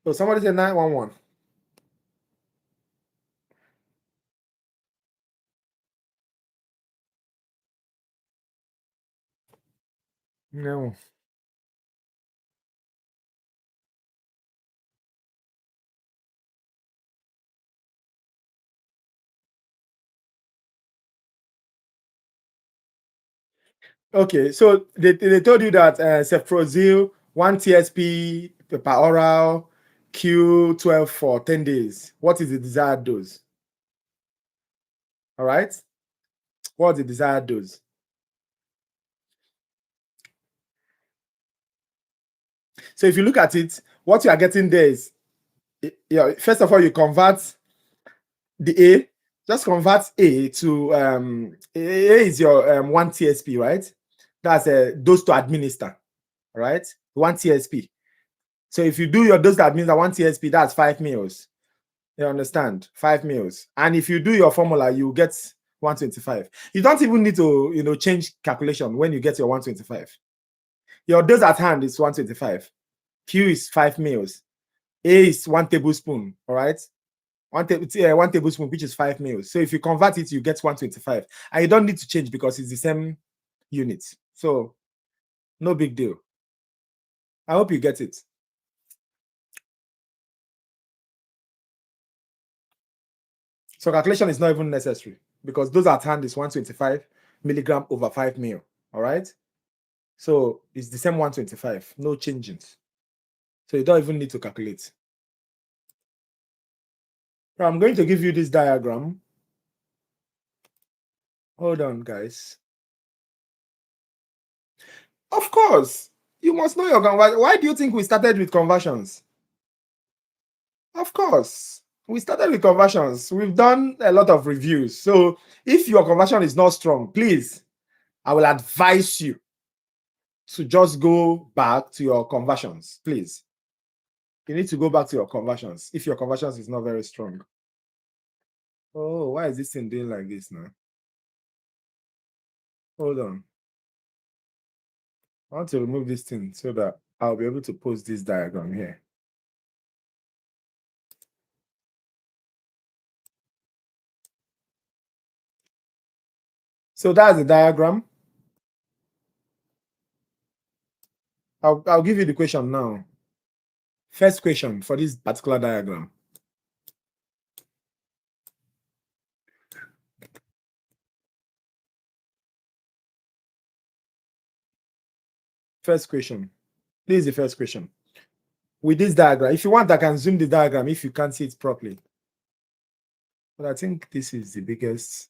So somebody said 911. No. Okay, so they told you that cefprozil, 1 TSP per oral, Q12 for 10 days. What is the desired dose? All right. What's the desired dose? So if you look at it, what you are getting there is, yeah, first of all, you convert the A, just convert A to A is your 1 TSP, right? That's a dose to administer, right? 1 TSP. So if you do your dose to administer 1 TSP, that's 5 meals. You understand? 5 meals. And if you do your formula, you get 125. You don't even need to, change calculation when you get your 125. Your dose at hand is 125. Q is 5 meals. A is 1 tablespoon. All right. 1 tablespoon, which is 5 meals. So if you convert it, you get 125. And you don't need to change because it's the same unit. So no big deal. I hope you get it. So calculation is not even necessary because those at hand is 125 milligram over 5 mil. All right. So it's the same 125, no changings. So you don't even need to calculate. Now I'm going to give you this diagram. Hold on, guys. Of course, you must know your conversion. Why do you think we started with conversions? Of course, we started with conversions. We've done a lot of reviews. So if your conversion is not strong, please, I will advise you to just go back to your conversions, please. You need to go back to your conversions if your conversions is not very strong. Oh, why is this thing doing like this now? Hold on. I want to remove this thing so that I'll be able to post this diagram here. So that's the diagram. I'll give you the question now. First question for this particular diagram. First question. This is the first question. With this diagram, if you want, I can zoom the diagram if you can't see it properly. But I think this is the biggest.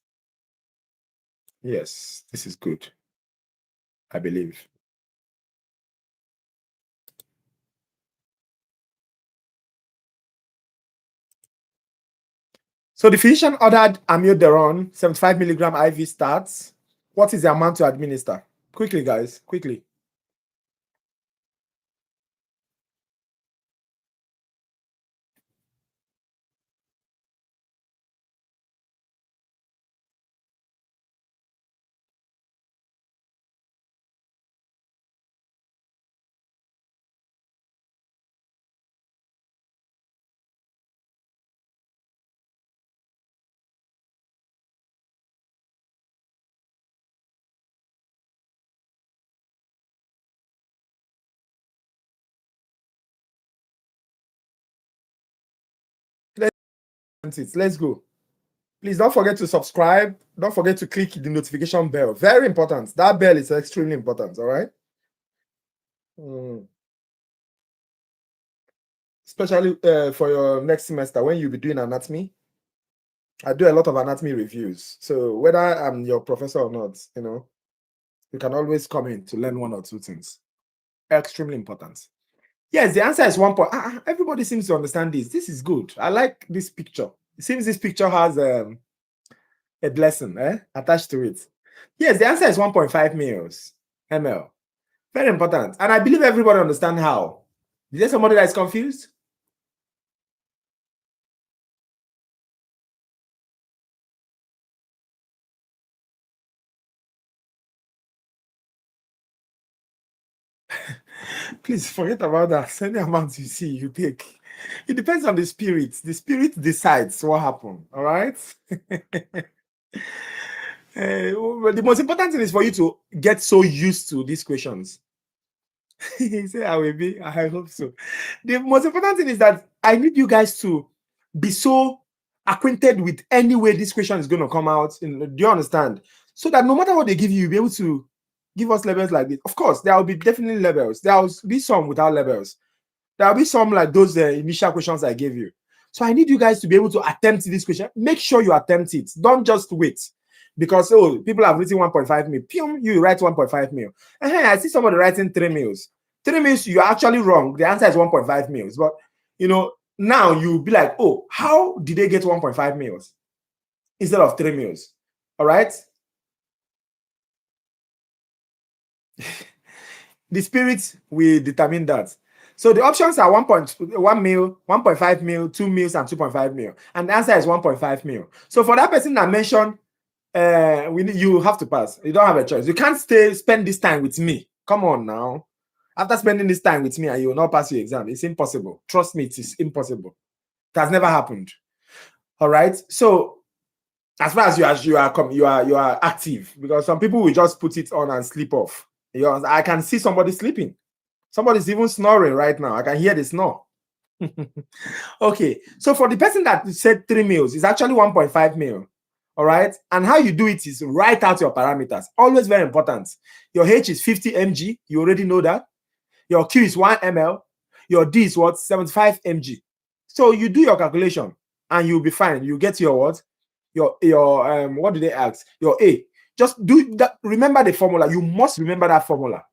Yes, this is good. I believe. So the physician ordered amiodarone, 75 milligram IV starts. What is the amount to administer? Quickly, guys, quickly. Let's go. Please don't forget to subscribe. Don't forget to click the notification bell. Very important. That bell is extremely important. All right. Especially for your next semester when you'll be doing anatomy. I do a lot of anatomy reviews. So whether I'm your professor or not, you can always come in to learn one or two things. Extremely important. Yes, the answer is 1 point. Everybody seems to understand this. This is good. I like this picture. It seems this picture has a blessing attached to it. Yes, the answer is 1.5 ml. Very important. And I believe everybody understand how. Is there somebody that is confused? Please forget about that. Any amount you see, you take. It depends on the spirit. The spirit decides what happened. All right. The most important thing is for you to get so used to these questions. He said, I will be. I hope so. The most important thing is that I need you guys to be so acquainted with any way this question is going to come out. Do you understand? So that no matter what they give you, you'll be able to give us labels like this. Of course, there will be definitely labels. There will be some without labels. There will be some like those initial questions I gave you. So I need you guys to be able to attempt this question. Make sure you attempt it. Don't just wait. Because people have written 1.5 mil. You write 1.5 mil. I see somebody writing 3 mils. 3 mils, you're actually wrong. The answer is 1.5 mils. But now you'll be like, oh, how did they get 1.5 mils instead of 3 mils? All right. The spirit will determine that. So the options are 1.1 mil, 1.5 mil, 2 mils, and 2.5 mil. And the answer is 1.5 mil. So for that person that mentioned, you have to pass. You don't have a choice. You can't spend this time with me. Come on now. After spending this time with me and you will not pass your exam, it's impossible. Trust me, it is impossible. It has never happened. All right. So as far as you are active, because some people will just put it on and sleep off. I can see somebody sleeping. Somebody's even snoring right now. I can hear the snore. Okay. So for the person that said 3 mils, it's actually 1.5 mil. All right. And how you do it is write out your parameters. Always very important. Your H is 50 mg. You already know that. Your Q is 1 ml. Your D is what? 75 mg. So you do your calculation and you'll be fine. You get your what? Your what do they ask? Your A. Just do that. Remember the formula. You must remember that formula.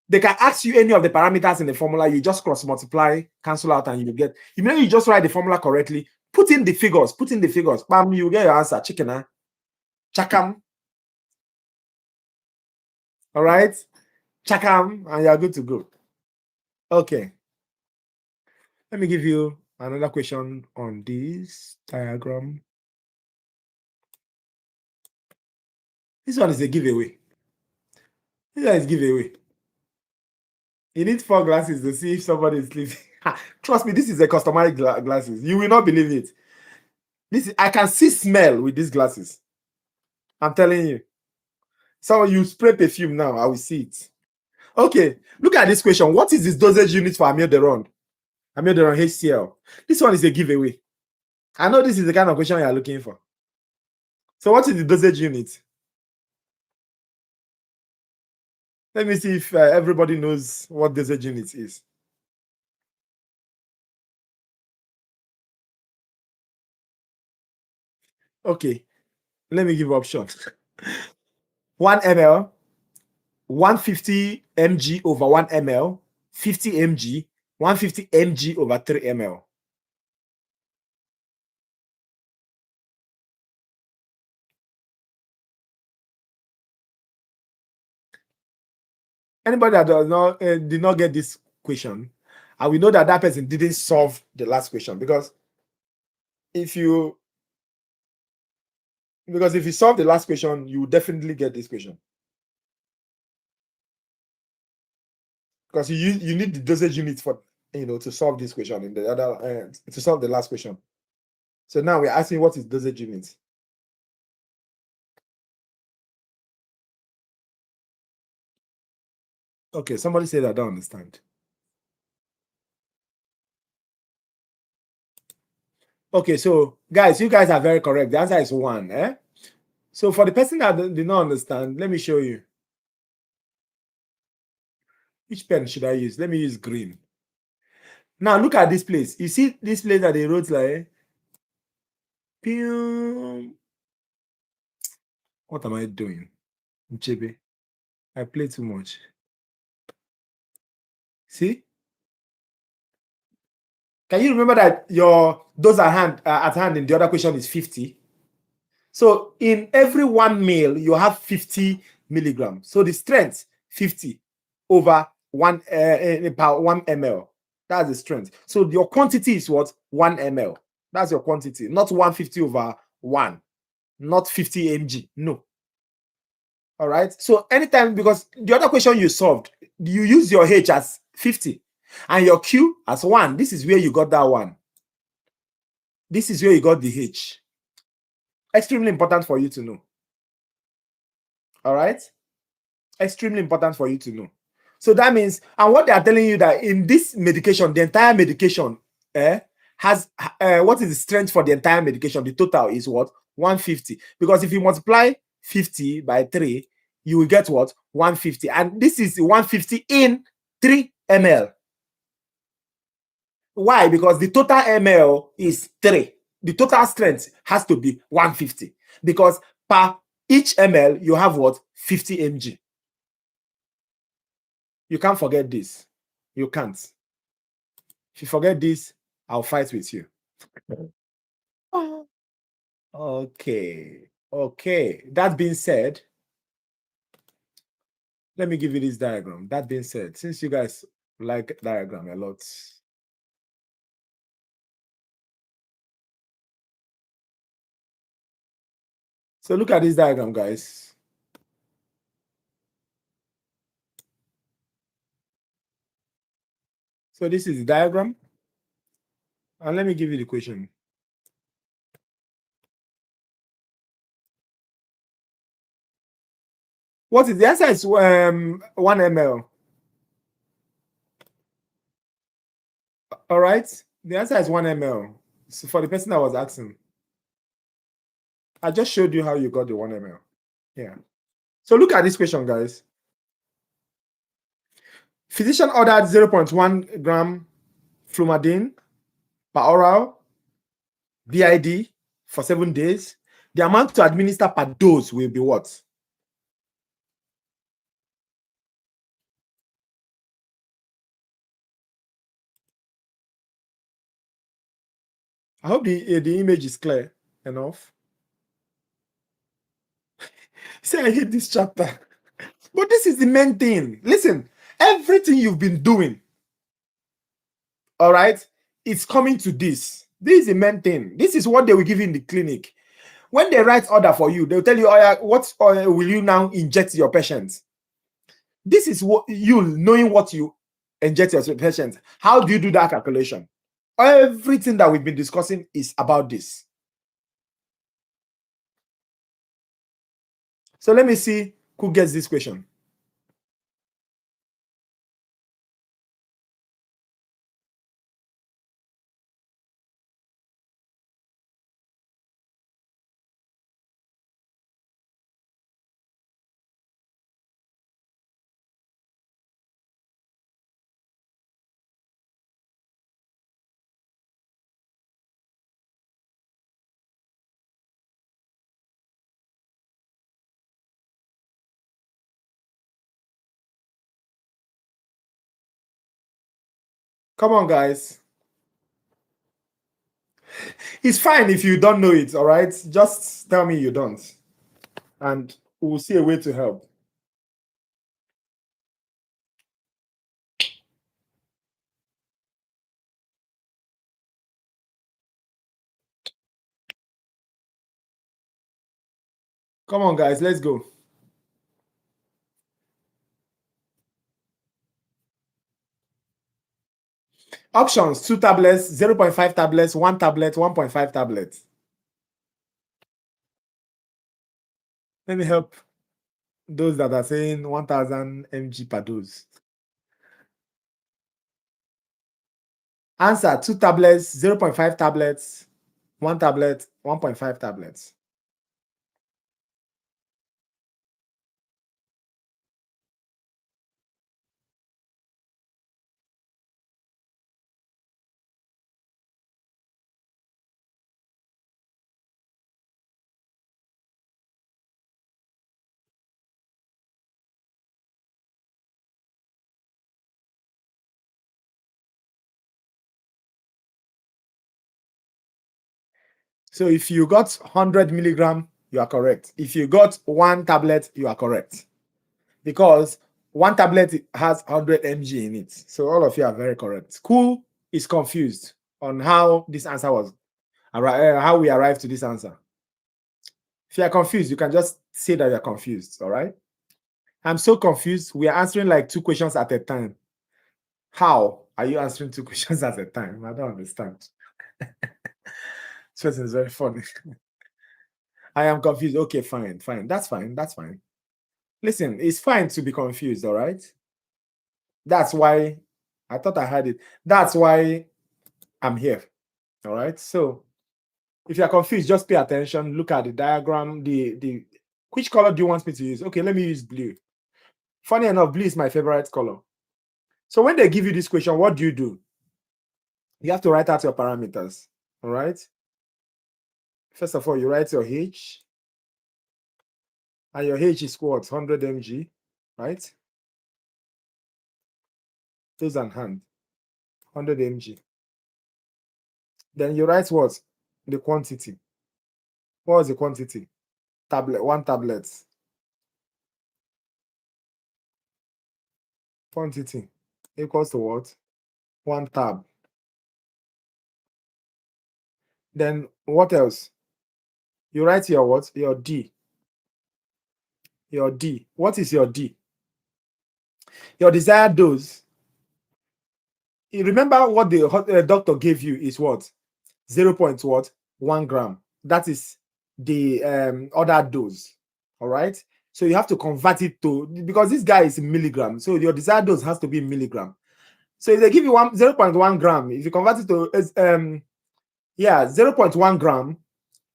They can ask you any of the parameters in the formula. You just cross multiply, cancel out, and you get. You just write the formula correctly. Put in the figures. Bam, you get your answer. Chicken, huh? Chakam. All right. Chakam, and you're good to go. Okay. Let me give you another question on this diagram. This one is a giveaway. This one is giveaway. You need 4 glasses to see if somebody is sleeping. Trust me, this is a customized glasses. You will not believe it. I can see smell with these glasses. I'm telling you. So you spray perfume now, I will see it. Okay, look at this question. What is this dosage unit for amiodarone? Amiodarone HCl. This one is a giveaway. I know this is the kind of question you are looking for. So what is the dosage unit? Let me see if everybody knows what dosage unit is. Okay, let me give options. 1 ml, 150 mg over 1 ml, 50 mg, 150 mg over 3 ml. Anybody that does not did not get this question, I will know that person didn't solve the last question, because if you solve the last question, you will definitely get this question, because you need the dosage unit for to solve this question in the other to solve the last question. So now we're asking what is dosage unit. Okay, somebody said I don't understand. Okay, so guys, you guys are very correct. The answer is 1. Eh? So for the person that did not understand, let me show you. Which pen should I use? Let me use green. Now look at this place. You see this place that they wrote like, what am I doing? Nchebe, I play too much. See? Can you remember that your dose at hand in the other question is 50? So in every 1 ml, you have 50 milligrams. So the strength 50 over 1 about 1 ml. That's the strength. So your quantity is what? 1 ml. That's your quantity, not 150 over 1, not 50 mg. No. All right. So anytime, because the other question you solved, you use your H as 50 and your Q as 1. This is where you got that 1. This is where you got the H. Extremely important for you to know. All right. Extremely important for you to know. So that means, and what they are telling you that in this medication, the entire medication has what is the strength for the entire medication? The total is what? 150. Because if you multiply 50 by 3, you will get what? 150. And this is 150 in 3 ml. Why? Because the total ml is 3. The total strength has to be 150. Because per each ml, you have what? 50 mg. You can't forget this. You can't. If you forget this, I'll fight with you. Okay. Okay. That being said, let me give you this diagram. That being said, since you guys like diagram a lot, so look at this diagram, guys. So this is the diagram. And let me give you the question. What is the answer? Is 1 ml. All right. The answer is 1 ml. So for the person that was asking, I just showed you how you got the 1 ml. Yeah. So look at this question, guys. Physician ordered 0.1 gram flumadine per oral BID for 7 days. The amount to administer per dose will be what? I hope the image is clear enough. See, I hate this chapter. But this is the main thing. Listen, everything you've been doing, all right, it's coming to this. This is the main thing. This is what they will give you in the clinic. When they write order for you, they'll tell you, oh, yeah, what oil will you now inject your patients? This is what you knowing what you inject your patients. How do you do that calculation? Everything that we've been discussing is about this. So let me see who gets this question. Come on, guys. It's fine if you don't know it, all right? Just tell me you don't. And we'll see a way to help. Come on, guys, let's go. Options: 2 tablets, 0.5 tablets, 1 tablet, 1.5 tablets. Let me help those that are saying 1000 mg per dose. Answer: 2 tablets, 0.5 tablets, 1 tablet, 1.5 tablets. So if you got 100 milligram, you are correct. If you got 1 tablet, you are correct. Because 1 tablet has 100 mg in it. So all of you are very correct. School is confused on how this answer was, how we arrived to this answer. If you are confused, you can just say that you're confused, all right? I'm so confused. We are answering like 2 questions at a time. How are you answering 2 questions at a time? I don't understand. This is very funny. I am confused. Okay, fine. That's fine. That's fine. Listen, it's fine to be confused, all right? That's why I thought I had it. That's why I'm here. All right. So if you're confused, just pay attention. Look at the diagram. The which color do you want me to use? Okay, let me use blue. Funny enough, blue is my favorite color. So when they give you this question, what do? You have to write out your parameters. All right. First of all, you write your H. And your H is what? 100 mg, right? Toes and hand. 100 mg. Then you write what? The quantity. What was the quantity? Tablet, 1 tablet. Quantity equals to what? 1 tab. Then what else? You write your what? Your D. Your D. What is your D? Your desired dose. You remember what the doctor gave you is what? 0.1 gram. That is the other dose. All right. So you have to convert it to, because this guy is in milligram. So your desired dose has to be in milligram. So if they give you 0.1 gram, if you convert it to 0.1 gram,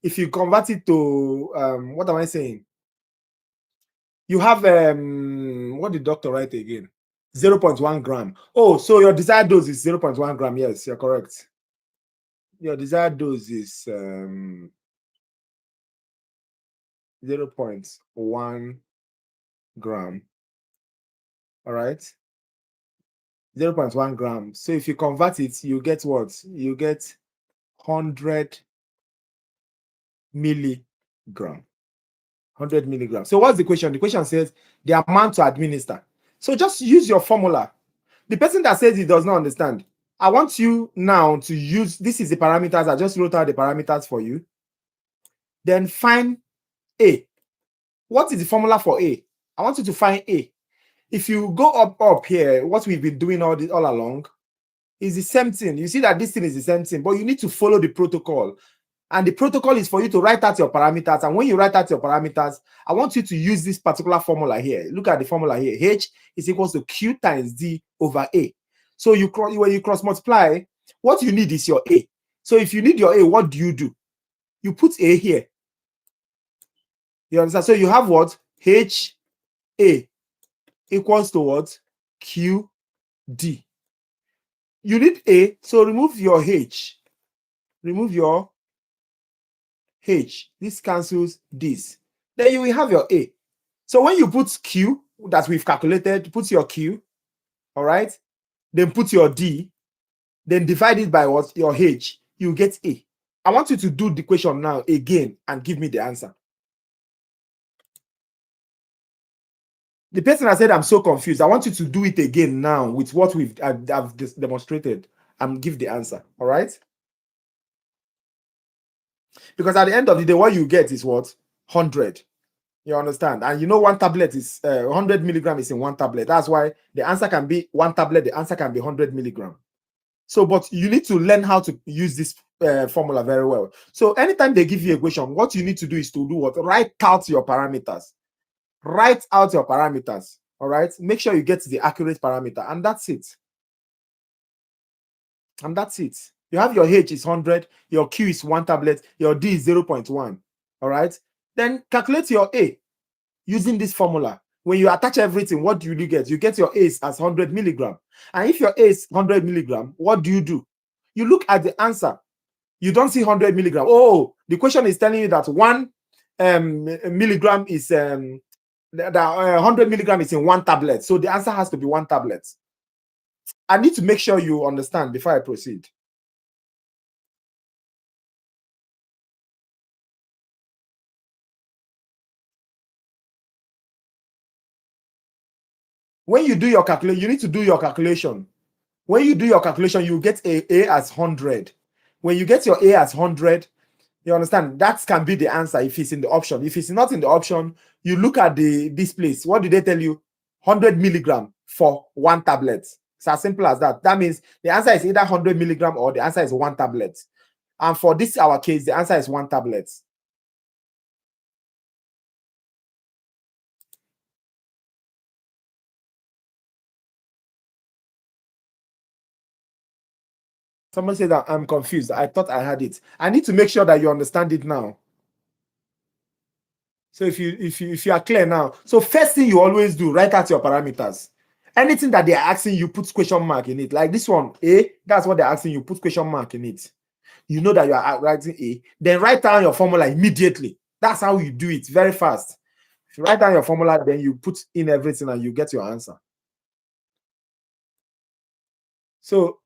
if you convert it to what am I saying? You have what did doctor write again? 0.1 gram. Oh, so your desired dose is 0.1 gram. Yes, you're correct. Your desired dose is 0.1 gram. All right. 0.1 gram. So if you convert it, you get what? You get 100 milligram. 100 milligrams. So what's the question? The question says the amount to administer. So just use your formula. The person that says he does not understand, I want you now to use, this is the parameters. I just wrote out the parameters for you. Then find A. What is the formula for A? I want you to find A. If you go up here, what we've been doing all along is the same thing. You see that this thing is the same thing, but you need to follow the protocol. And the protocol is for you to write out your parameters. And when you write out your parameters, I want you to use this particular formula here. Look at the formula here. H is equals to Q times D over A. So when you cross multiply, what you need is your A. So if you need your A, what do? You put A here. You understand? So you have what? H A equals to what? Q D. You need A, so remove your H. Remove your H. This cancels this. Then you will have your A. So when you put Q that we've calculated, put your Q, all right? Then put your D, then divide it by what? Your H, you get A. I want you to do the question now again and give me the answer. The person that said, I'm so confused, I want you to do it again now with what I've demonstrated and give the answer, all right? Because at the end of the day, what you get is what? 100. You understand? And you know, 1 tablet is 100 milligram is in 1 tablet. That's why the answer can be 1 tablet, the answer can be 100 milligram. So, but you need to learn how to use this formula very well. So anytime they give you a question, what you need to do is to do what? Write out your parameters. Write out your parameters. All right. Make sure you get the accurate parameter. And that's it. And that's it. You have your H is 100, your Q is 1 tablet, your D is 0.1. All right. Then calculate your A using this formula. When you attach everything, what do you get? You get your A as 100 milligram. And if your A is 100 milligram, what do? You look at the answer. You don't see 100 milligram. Oh, the question is telling you that 1 milligram is 100 milligram is in 1 tablet. So the answer has to be 1 tablet. I need to make sure you understand before I proceed. When you do your calculation, you need to do your calculation. When you do your calculation, you get A as 100. When you get your A as 100, you understand that can be the answer if it's in the option. If it's not in the option, you look at this place. What did they tell you? 100 milligram for 1 tablet. It's as simple as that. That means the answer is either 100 milligram or the answer is 1 tablet. And for this our case, the answer is 1 tablet. Someone said that I'm confused. I thought I had it. I need to make sure that you understand it now. So if you are clear now, so first thing you always do, write out your parameters. Anything that they are asking you, put question mark in it. Like this one, A, that's what they're asking you, put question mark in it. You know that you are writing A. Then write down your formula immediately. That's how you do it, very fast. If you write down your formula, then you put in everything and you get your answer. So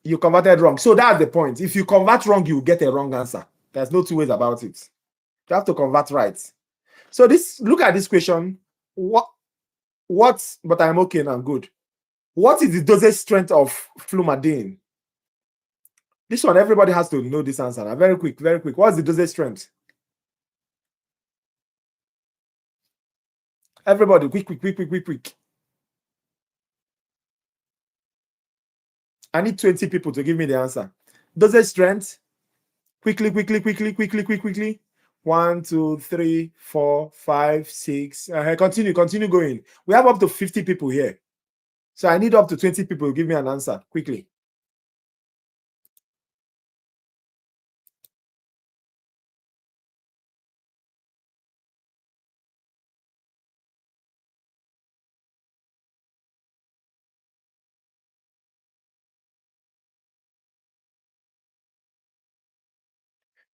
you converted wrong. So that's the point. If you convert wrong, you get a wrong answer. There's no two ways about it. You have to convert right. So look at this question. But I'm okay now, good. What is the dosage strength of flumadine? This one, everybody has to know this answer. Now. Very quick, very quick. What's the dosage strength? Everybody, quick. I need 20 people to give me the answer. Dosage strength. Quickly. 1, 2, 3, 4, 5, 6. Continue going. We have up to 50 people here. So I need up to 20 people to give me an answer quickly.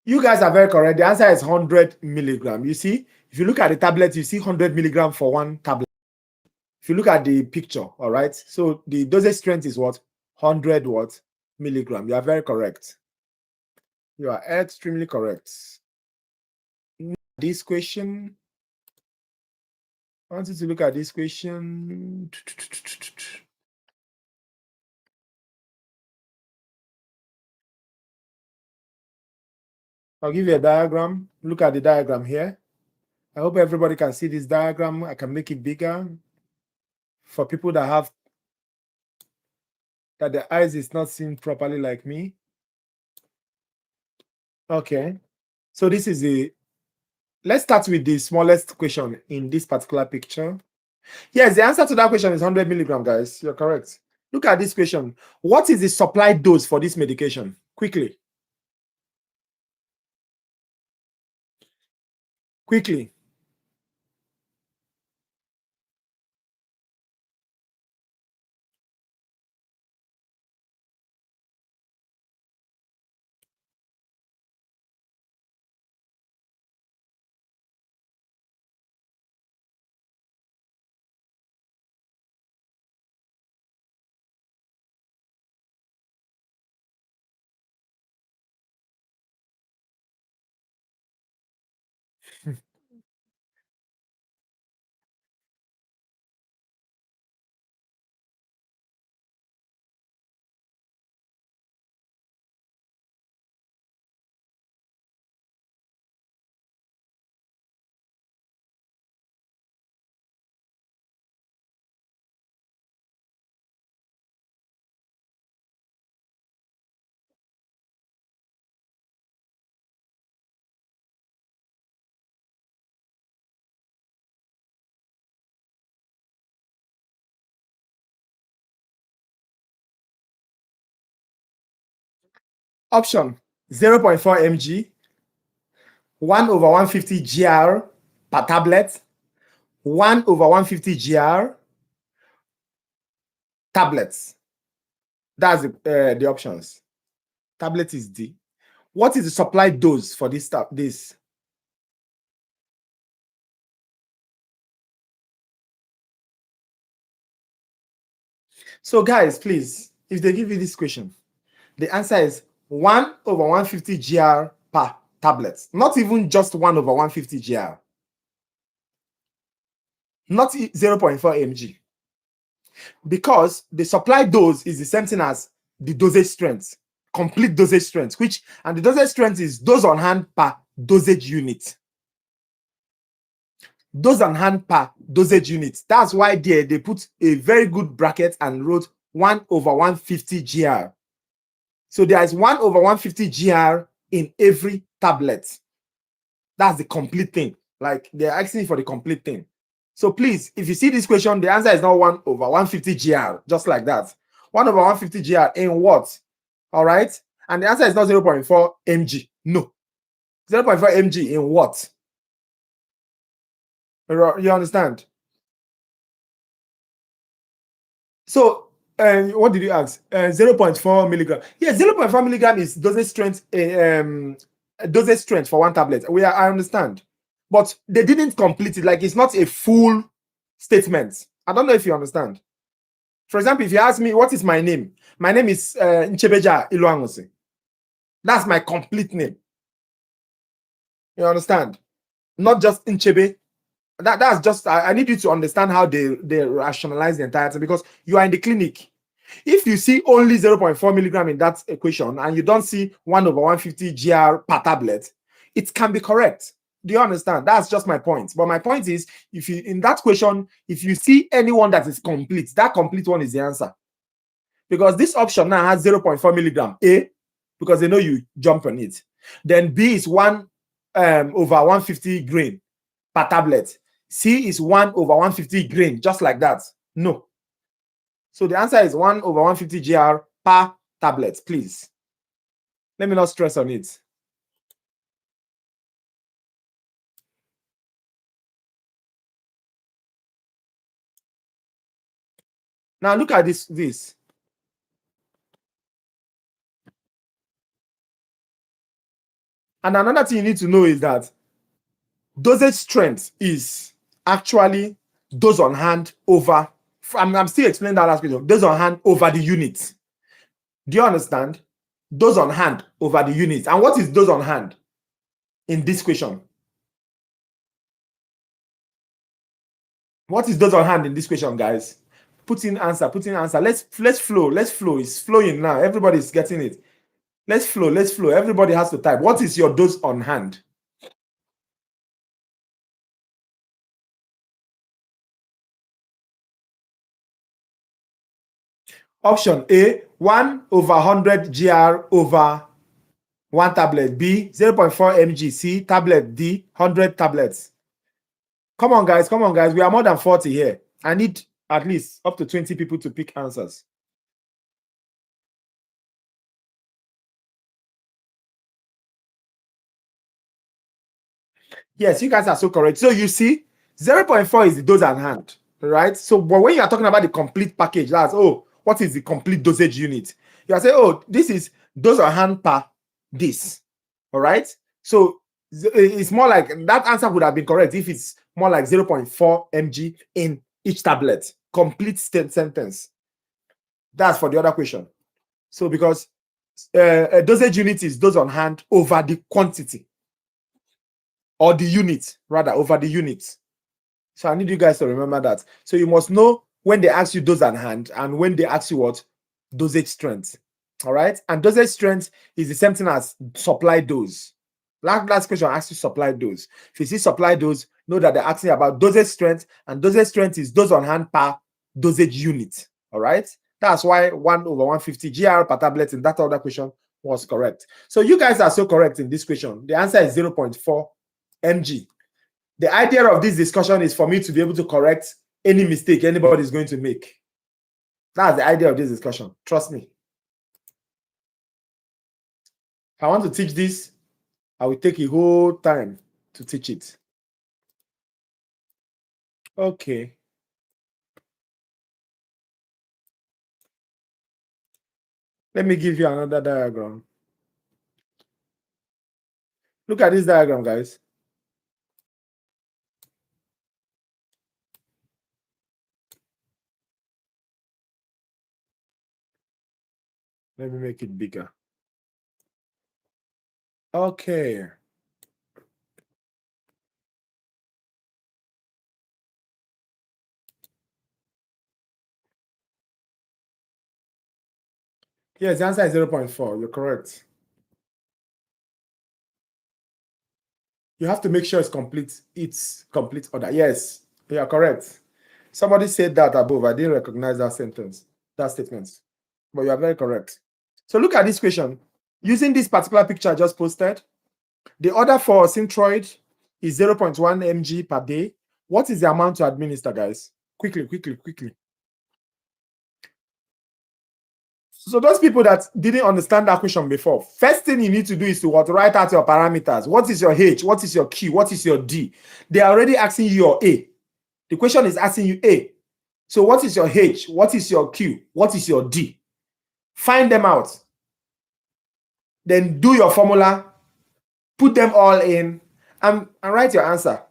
You guys are very correct. The answer is 100 milligram. You see, if you look at the tablet, you see 100 milligram for 1 tablet. If you look at the picture, all right. So the dosage strength is what? 100 what? Milligram. You are very correct. You are extremely correct. This question, I want you to look at this question. I'll give you a diagram. Look at the diagram here. I hope everybody can see this diagram. I can make it bigger for people that the eyes is not seen properly like me. Okay. So this is let's start with the smallest question in this particular picture. Yes, the answer to that question is 100 milligram, guys. You're correct. Look at this question. What is the supply dose for this medication? Quickly. Option 0.4 mg, 1 over 150 gr per tablet, 1 over 150 gr tablets. That's the options. Tablet is D. What is the supply dose for this? So guys, please, if they give you this question, the answer is 1 over 150 gr per tablet. Not even just 1 over 150 gr. Not 0.4 mg. Because the supply dose is the same thing as the dosage strength, complete dosage strength, and the dosage strength is dose on hand per dosage unit. Dose on hand per dosage unit. That's why they put a very good bracket and wrote 1 over 150 gr. So there is 1 over 150 gr in every tablet. That's the complete thing. Like they're asking for the complete thing. So please, if you see this question, the answer is not 1 over 150 gr, just like that. 1 over 150 gr in what? All right. And the answer is not 0.4 mg. No. 0.4 mg in what? You understand? So, what did you ask? 0.4 milligram. Yeah, 0.4 milligram is dosage strength. Dosage strength for one tablet. I understand, but they didn't complete it. Like it's not a full statement. I don't know if you understand. For example, if you ask me what is my name is Nchebe-jah Iluangusi. That's my complete name. You understand? Not just Nchebe. That's just I need you to understand how they rationalize the entire thing, because you are in the clinic. If you see only 0.4 milligram in that equation and you don't see 1 over 150 gr per tablet, it can be correct. Do you understand? That's just my point. But my point is, if you in that question, if you see anyone that is complete, that complete one is the answer. Because this option now has 0.4 milligram A, because they know you jump on it. Then B is 1 over 150 grain per tablet. C is 1 over 150 grain, just like that. No. So the answer is 1 over 150 gr per tablet, please. Let me not stress on it. Now look at this. And another thing you need to know is that dosage strength is actually dose on hand over, I'm still explaining that last question, dose on hand over the unit. Do you understand? Dose on hand over the unit. And what is dose on hand in this question? What is dose on hand in this question, guys? Put in answer. Let's flow. It's flowing now. Everybody's getting it. Let's flow. Everybody has to type. What is your dose on hand? Option A, 1 over 100 gr over 1 tablet. B, 0.4 mg. C, tablet. D, 100 tablets. Come on, guys. We are more than 40 here. I need at least up to 20 people to pick answers. Yes, you guys are so correct. So you see, 0.4 is the dose at hand, right? So, but when you are talking about the complete package, that's, oh, what is the complete dosage unit? You are saying, oh, this is dose at hand per this, all right? So it's more like, that answer would have been correct if it's more like 0.4 mg in each tablet. Complete sentence. That's for the other question. So because a dosage unit is dose on hand over the quantity, or the unit, rather, over the unit. So I need you guys to remember that. So you must know when they ask you dose on hand and when they ask you what? Dosage strength. All right? And dosage strength is the same thing as supply dose. Last question asks you supply dose. If you see supply dose, know that they're asking about dosage strength, and dosage strength is dose on hand per dosage unit. All right? That's why 1 over 150 gr per tablet in that other question was correct. So you guys are so correct in this question. The answer is 0.4 mg. The idea of this discussion is for me to be able to correct any mistake anybody is going to make. That's the idea of this discussion. Trust me. I want to teach this, I will take a whole time to teach it. Okay. Let me give you another diagram. Look at this diagram, guys. Let me make it bigger. Okay. Yes, the answer is 0.4. You're correct. You have to make sure it's complete. It's complete order. Yes, you are correct. Somebody said that above. I didn't recognize that sentence, that statement. But you are very correct. So look at this question. Using this particular picture I just posted, the order for Synthroid is 0.1 mg per day. What is the amount to administer, guys? Quickly, quickly, quickly. So those people that didn't understand that question before, first thing you need to do is to what? Write out your parameters. What is your H? What is your Q? What is your D? They are already asking you your A. The question is asking you A. So what is your H? What is your Q? What is your D? Find them out. Then do your formula, put them all in, and write your answer.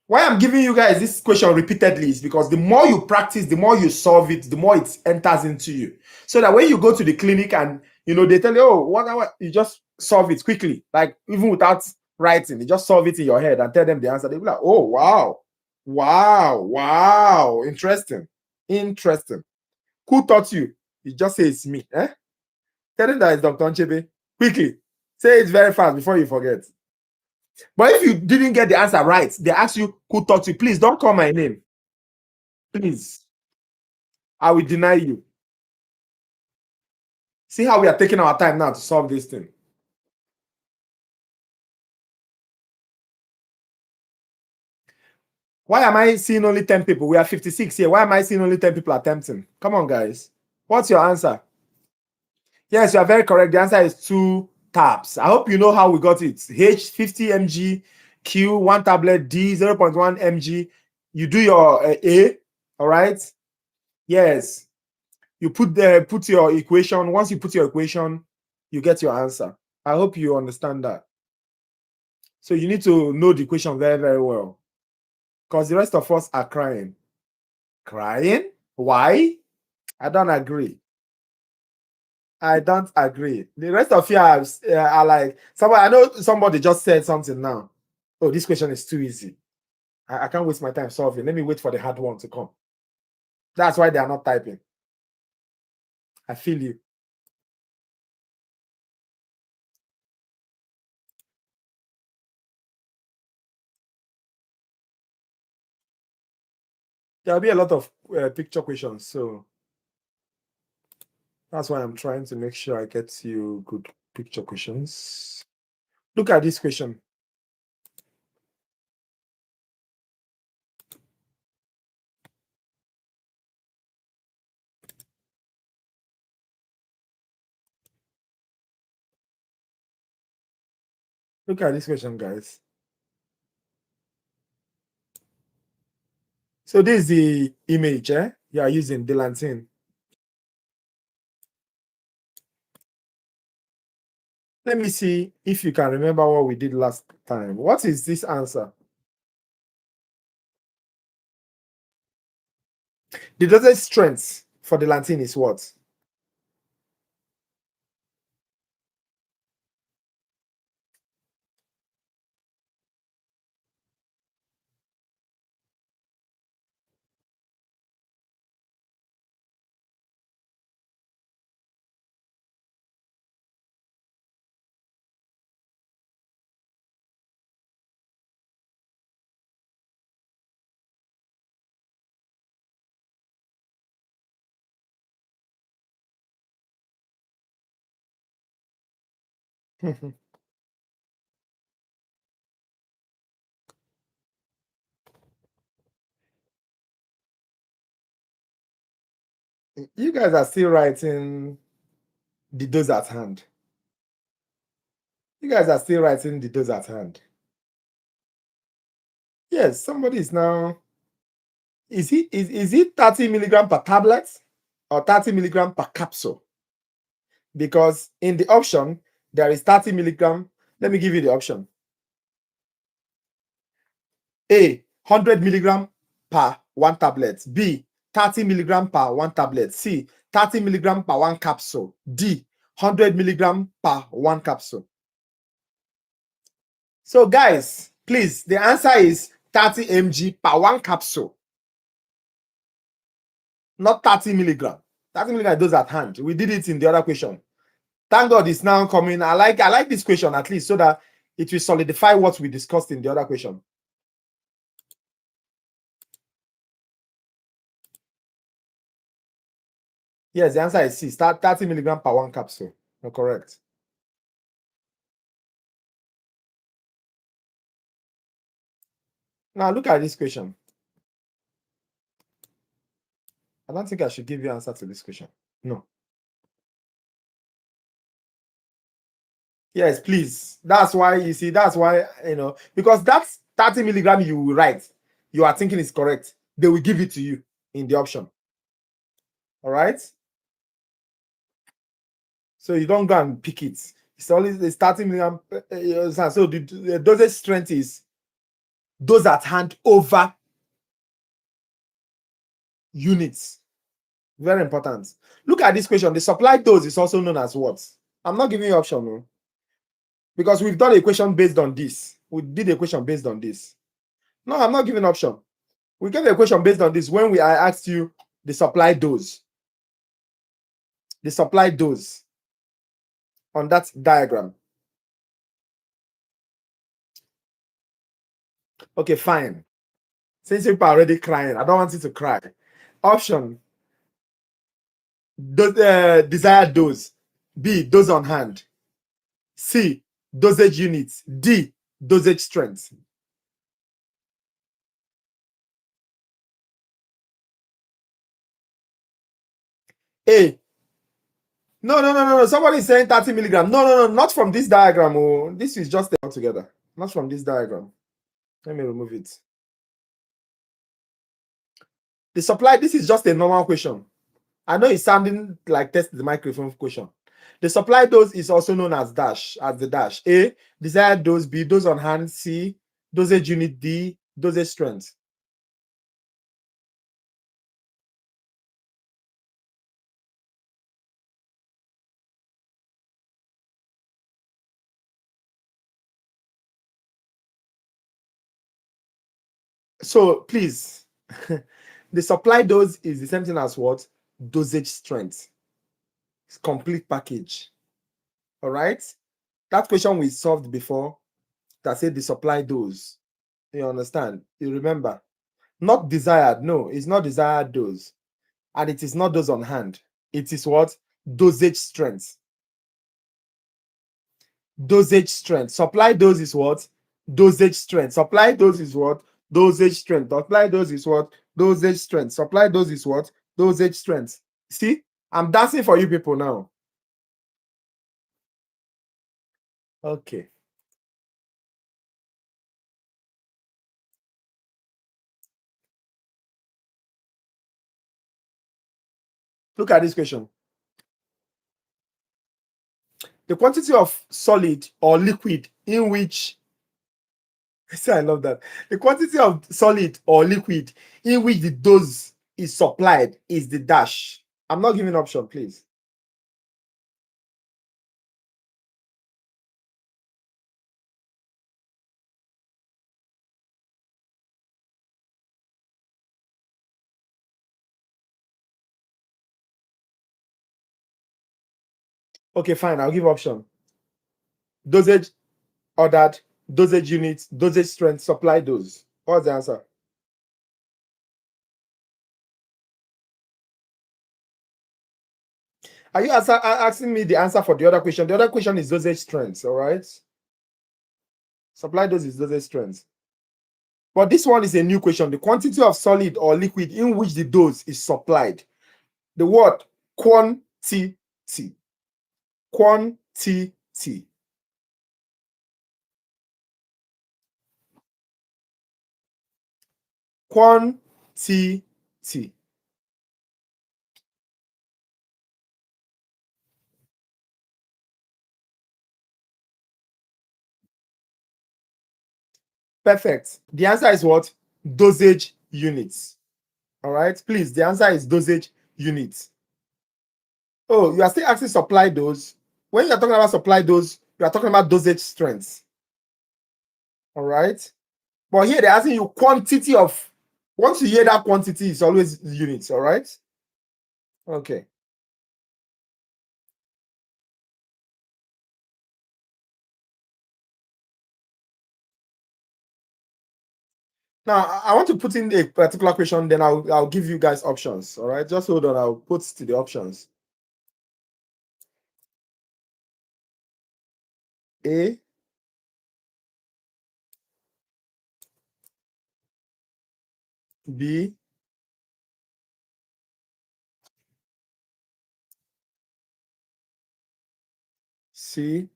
Why I'm giving you guys this question repeatedly is because the more you practice, the more you solve it, the more it enters into you. So that when you go to the clinic and they tell you, oh, what you just solve it quickly, like even without writing, you just solve it in your head and tell them the answer. They'll be like, oh, wow, wow, wow, interesting, interesting. Who taught you? You just say it's me. Tell them that it's Dr. Nchebe. Quickly. Say it very fast before you forget. But if you didn't get the answer right, they ask you who taught you. Please don't call my name. Please. I will deny you. See how we are taking our time now to solve this thing. Why am I seeing only 10 people? We are 56 here. Why am I seeing only 10 people attempting? Come on, guys. What's your answer? Yes, you are very correct. The answer is 2 tabs. I hope you know how we got it. H, 50 mg, Q, 1 tablet, D, 0.1 mg. You do your A, all right? Yes. You put your equation. Once you put your equation, you get your answer. I hope you understand that. So you need to know the equation very, very well. Because the rest of us are crying. Crying? Why? I don't agree. I don't agree. The rest of you are like, I know somebody just said something now. Oh, this question is too easy. I can't waste my time solving. Let me wait for the hard one to come. That's why they are not typing. I feel you. There'll be a lot of picture questions. So that's why I'm trying to make sure I get you good picture questions. Look at this question. Look at this question, guys. So this is the image you are using, Dilantin. Let me see if you can remember what we did last time. What is this answer? The dosage strength for Dilantin is what? You guys are still writing the dose at hand. You guys are still writing the dose at hand. Yes, somebody is now. Is it 30 milligram per tablet or 30 milligram per capsule? Because in the option, there is 30 milligram. Let me give you the option. A, 100 milligram per one tablet. B, 30 milligram per one tablet. C, 30 milligram per one capsule. D, 100 milligram per one capsule. So guys, please, the answer is 30 mg per one capsule. Not 30 milligram. 30 milligram dose at hand. We did it in the other question. Thank God it's now coming. I like this question at least so that it will solidify what we discussed in the other question. Yes, the answer is C. Start 30 milligram per one capsule. You're correct. Now look at this question. I don't think I should give you an answer to this question. No. Yes, please. That's why you see, that's why, because that's 30 milligram you will write. You are thinking is correct. They will give it to you in the option. All right. So you don't go and pick it. It's always the 30 milligram. So the dosage strength is dose at hand over units. Very important. Look at this question. The supply dose is also known as what? I'm not giving you option, no? Because we've done a question based on this. We did a question based on this. No, I'm not giving option. We gave a question based on this when I asked you the supply dose. The supply dose on that diagram. Okay, fine. Since people are already crying, I don't want you to cry. Option. Desired dose. B, dose on hand. C, dosage units. D, dosage strength. A. No. Somebody is saying 30 milligram. No. Not from this diagram. Oh, this is just all together. Not from this diagram. Let me remove it. The supply, this is just a normal question. I know it's sounding like test the microphone question. The supply dose is also known as dash, as the dash. A, desired dose. B, dose on hand. C, dosage unit. D, dosage strength. So please, the supply dose is the same thing as what? Dosage strength. It's complete package. All right. That question we solved before that said the supply dose. You understand? You remember? Not desired. No, it's not desired dose. And it is not dose on hand. It is what? Dosage strength. Dosage strength. Supply dose is what? Dosage strength. Supply dose is what? Dosage strength. Supply dose is what? Dosage strength. Supply dose is what? Dosage strength. See, I'm dancing for you people now. Okay. Look at this question. The quantity of solid or liquid in which, see, I love that. The quantity of solid or liquid in which the dose is supplied is the dash. I'm not giving option, please. Okay, fine. I'll give option. Dosage ordered, dosage units, dosage strength, supply dose. What's the answer? Are you asking me the answer for the other question? The other question is dosage strength, all right? Supply dose is dosage strength. But this one is a new question. The quantity of solid or liquid in which the dose is supplied. The word quantity. Quantity. Quantity. Perfect. The answer is what? Dosage units. All right, please. The answer is dosage units. Oh, you are still asking supply dose. When you're talking about supply dose, you are talking about dosage strength. All right. But here they're asking you quantity of. Once you hear that quantity, it's always units. All right. Okay. Now I want to put in a particular question, then I'll give you guys options. All right. Just hold on. I'll put to the options. A, B, C,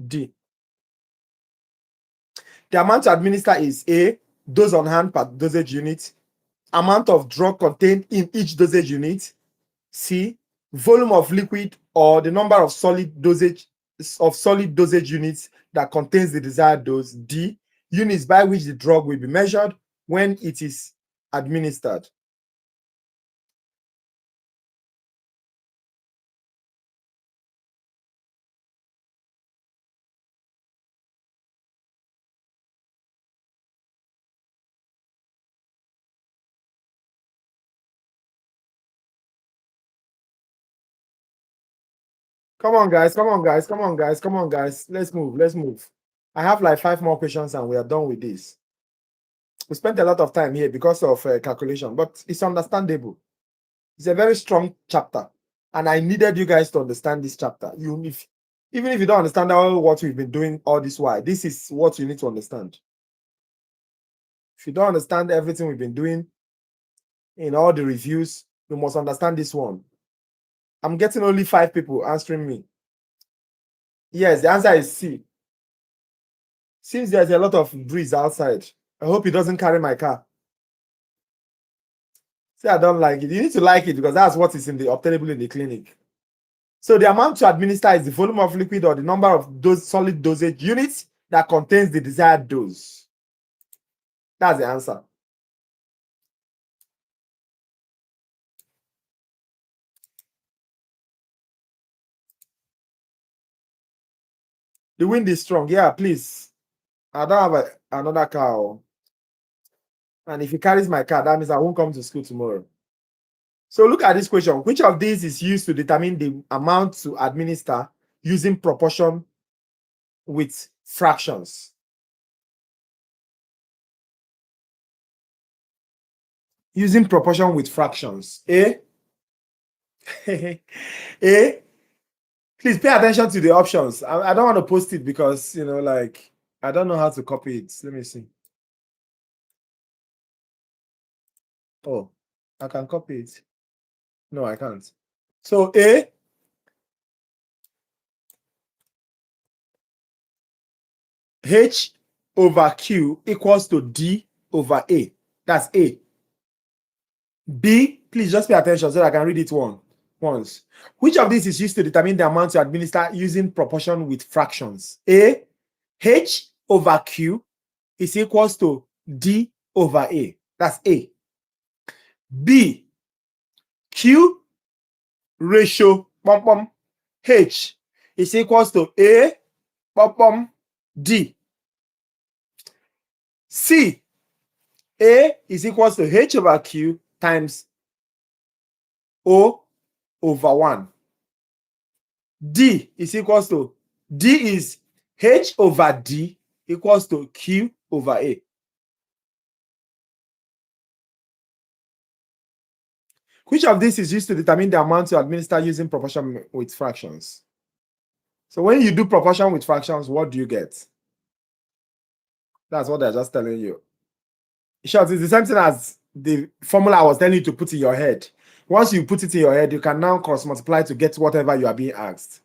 D. The amount to administer is A, dose on hand per dosage unit, amount of drug contained in each dosage unit, C, volume of liquid or the number of solid dosage units that contains the desired dose, D, units by which the drug will be measured when it is administered. Come on, guys. Come on, guys. Come on, guys. Come on, guys. Let's move. Let's move. I have like 5 more questions and we are done with this. We spent a lot of time here because of calculation, but it's understandable. It's a very strong chapter, and I needed you guys to understand this chapter. Even if you don't understand what we've been doing all this while, this is what you need to understand. If you don't understand everything we've been doing in all the reviews, you must understand this one. I'm getting only 5 people answering me. Yes, the answer is C. Since there's a lot of breeze outside, I hope it doesn't carry my car. See, I don't like it. You need to like it because that's what is in the obtainable in the clinic. So the amount to administer is the volume of liquid or the number of those solid dosage units that contains the desired dose. That's the answer. The wind is strong. Yeah, please. I don't have another car. And if he carries my car, that means I won't come to school tomorrow. So look at this question. Which of these is used to determine the amount to administer using proportion with fractions? Using proportion with fractions. A. A. Please pay attention to the options. I don't want to post it because, like, I don't know how to copy it. Let me see. Oh, I can copy it. No, I can't. So A, H over Q equals to D over A. That's A. B, please just pay attention so that I can read it once. Which of these is used to determine the amount to administer using proportion with fractions? A, H over Q is equals to D over A. That's A. B, Q ratio H is equals to A D. C, A is equals to H over Q times O over 1. D is equals to, D is H over D equals to Q over A. Which of these is used to determine the amount to administer using proportion with fractions? So when you do proportion with fractions, what do you get? That's what they're just telling you. In short, it's the same thing as the formula I was telling you to put in your head. Once you put it in your head, you can now cross multiply to get whatever you are being asked.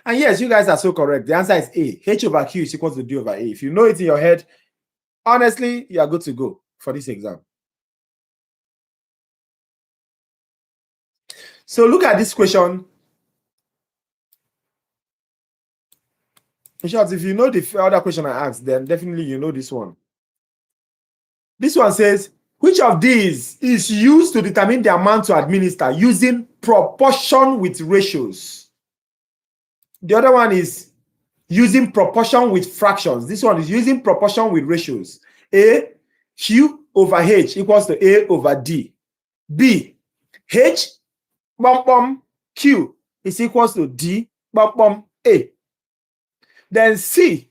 And yes, you guys are so correct. The answer is A. H over Q is equal to D over A. If you know it in your head, honestly, you are good to go for this exam. So look at this question. In short, if you know the other question I asked, then definitely you know this one. This one says, which of these is used to determine the amount to administer using proportion with ratios? The other one is using proportion with fractions. This one is using proportion with ratios. A, Q over H equals to A over D. B, H Q is equals to D A. Then C,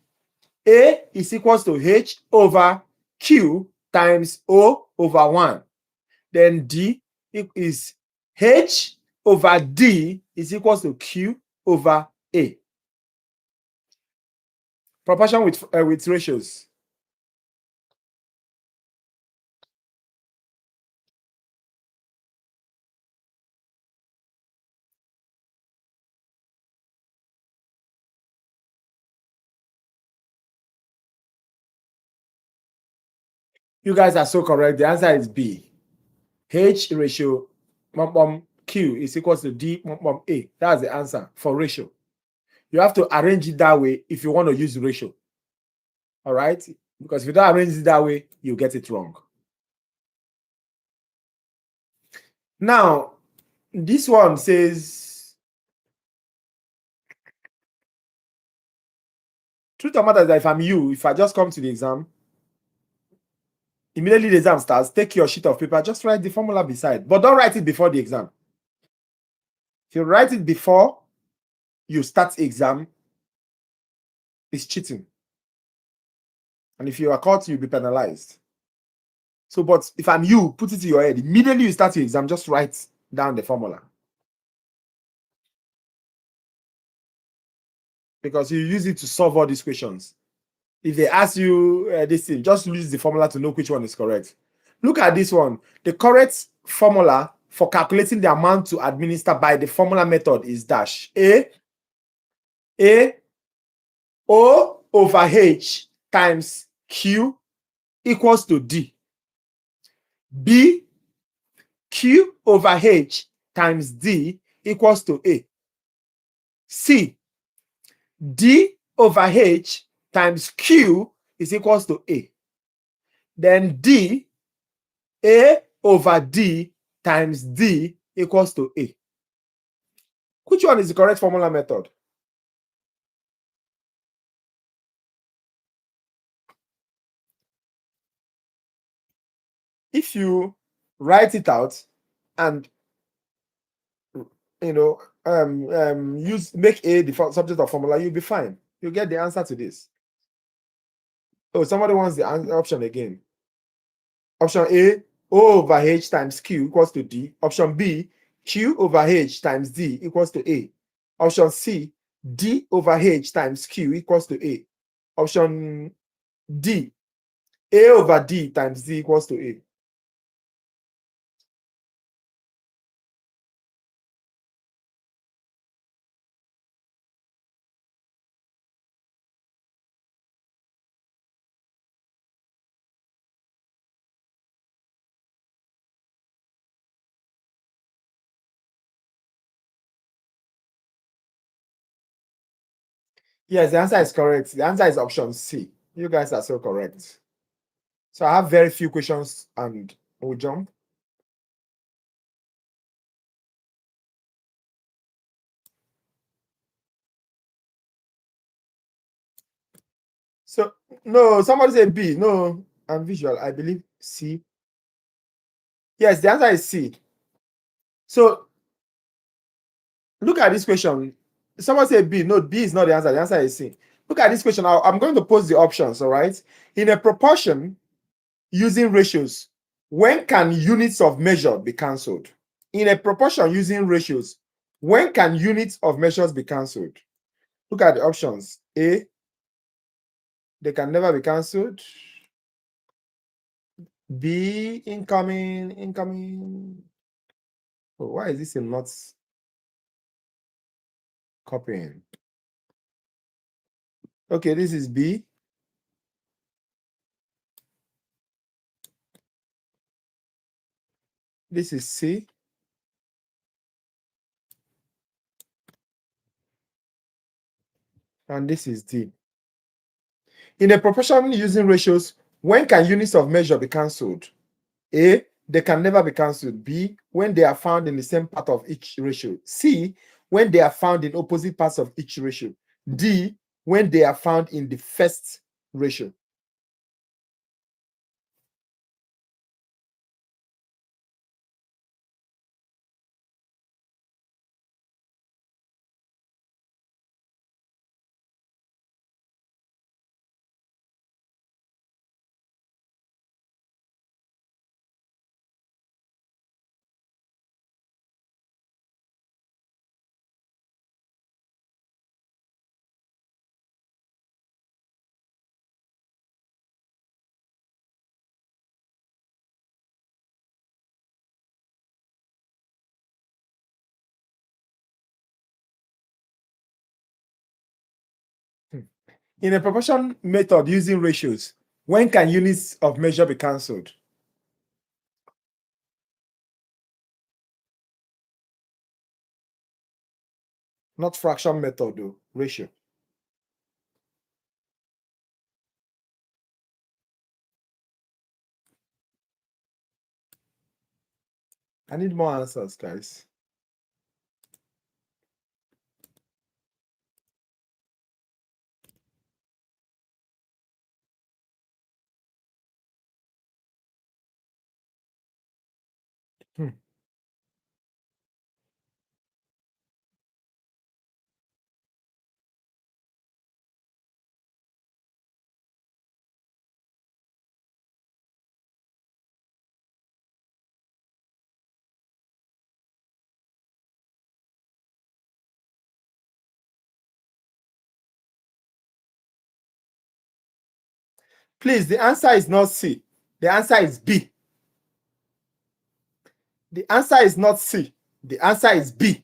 A is equals to H over Q times O over 1. Then D is H over D is equals to Q over A. Proportion with ratios. You guys are so correct. The answer is B. H ratio Q is equals to D A. That's the answer for ratio. You have to arrange it that way if you want to use ratio. All right? Because if you don't arrange it that way, you get it wrong. Now, this one says, truth of matter is that if I'm you, if I just come to the exam, immediately the exam starts, take your sheet of paper, just write the formula beside. But don't write it before the exam. If you write it before you start the exam, it's cheating. And if you are caught, you'll be penalized. So, but if I'm you, put it in your head. Immediately you start your exam, just write down the formula. Because you use it to solve all these questions. If they ask you this thing, just use the formula to know which one is correct. Look at this one. The correct formula for calculating the amount to administer by the formula method is dash. A O over H times Q equals to D. B Q over H times D equals to A. C D over H times Q is equals to A. Then D, A over D times D equals to A. Which one is the correct formula method? If you write it out and make A the subject of formula, you'll be fine. You'll get the answer to this. Oh, somebody wants the option again. Option A, O over H times Q equals to D. Option B, Q over H times D equals to A. Option C, D over H times Q equals to A. Option D, A over D times D equals to A. Yes, the answer is correct. The answer is option C. You guys are so correct. So I have very few questions and we'll jump. So, no, somebody said B. No, I'm visual. I believe C. Yes, the answer is C. So, look at this question. Someone said B. No, B is not the answer. The answer is C. Look at this question. I'm going to post the options, all right? In a proportion using ratios, when can units of measure be cancelled? In a proportion using ratios, when can units of measures be cancelled? Look at the options. A, they can never be cancelled. B incoming. Oh, why is this not copying? Okay, this is B. This is C. And this is D. In a proportion using ratios, when can units of measure be cancelled? A, they can never be cancelled. B, when they are found in the same part of each ratio. C, when they are found in opposite parts of each ratio. D, when they are found in the first ratio. In a proportion method using ratios, when can units of measure be cancelled? Not fraction method though, ratio. I need more answers, guys. Hmm. Please, the answer is not C. The answer is B. The answer is not C. The answer is B.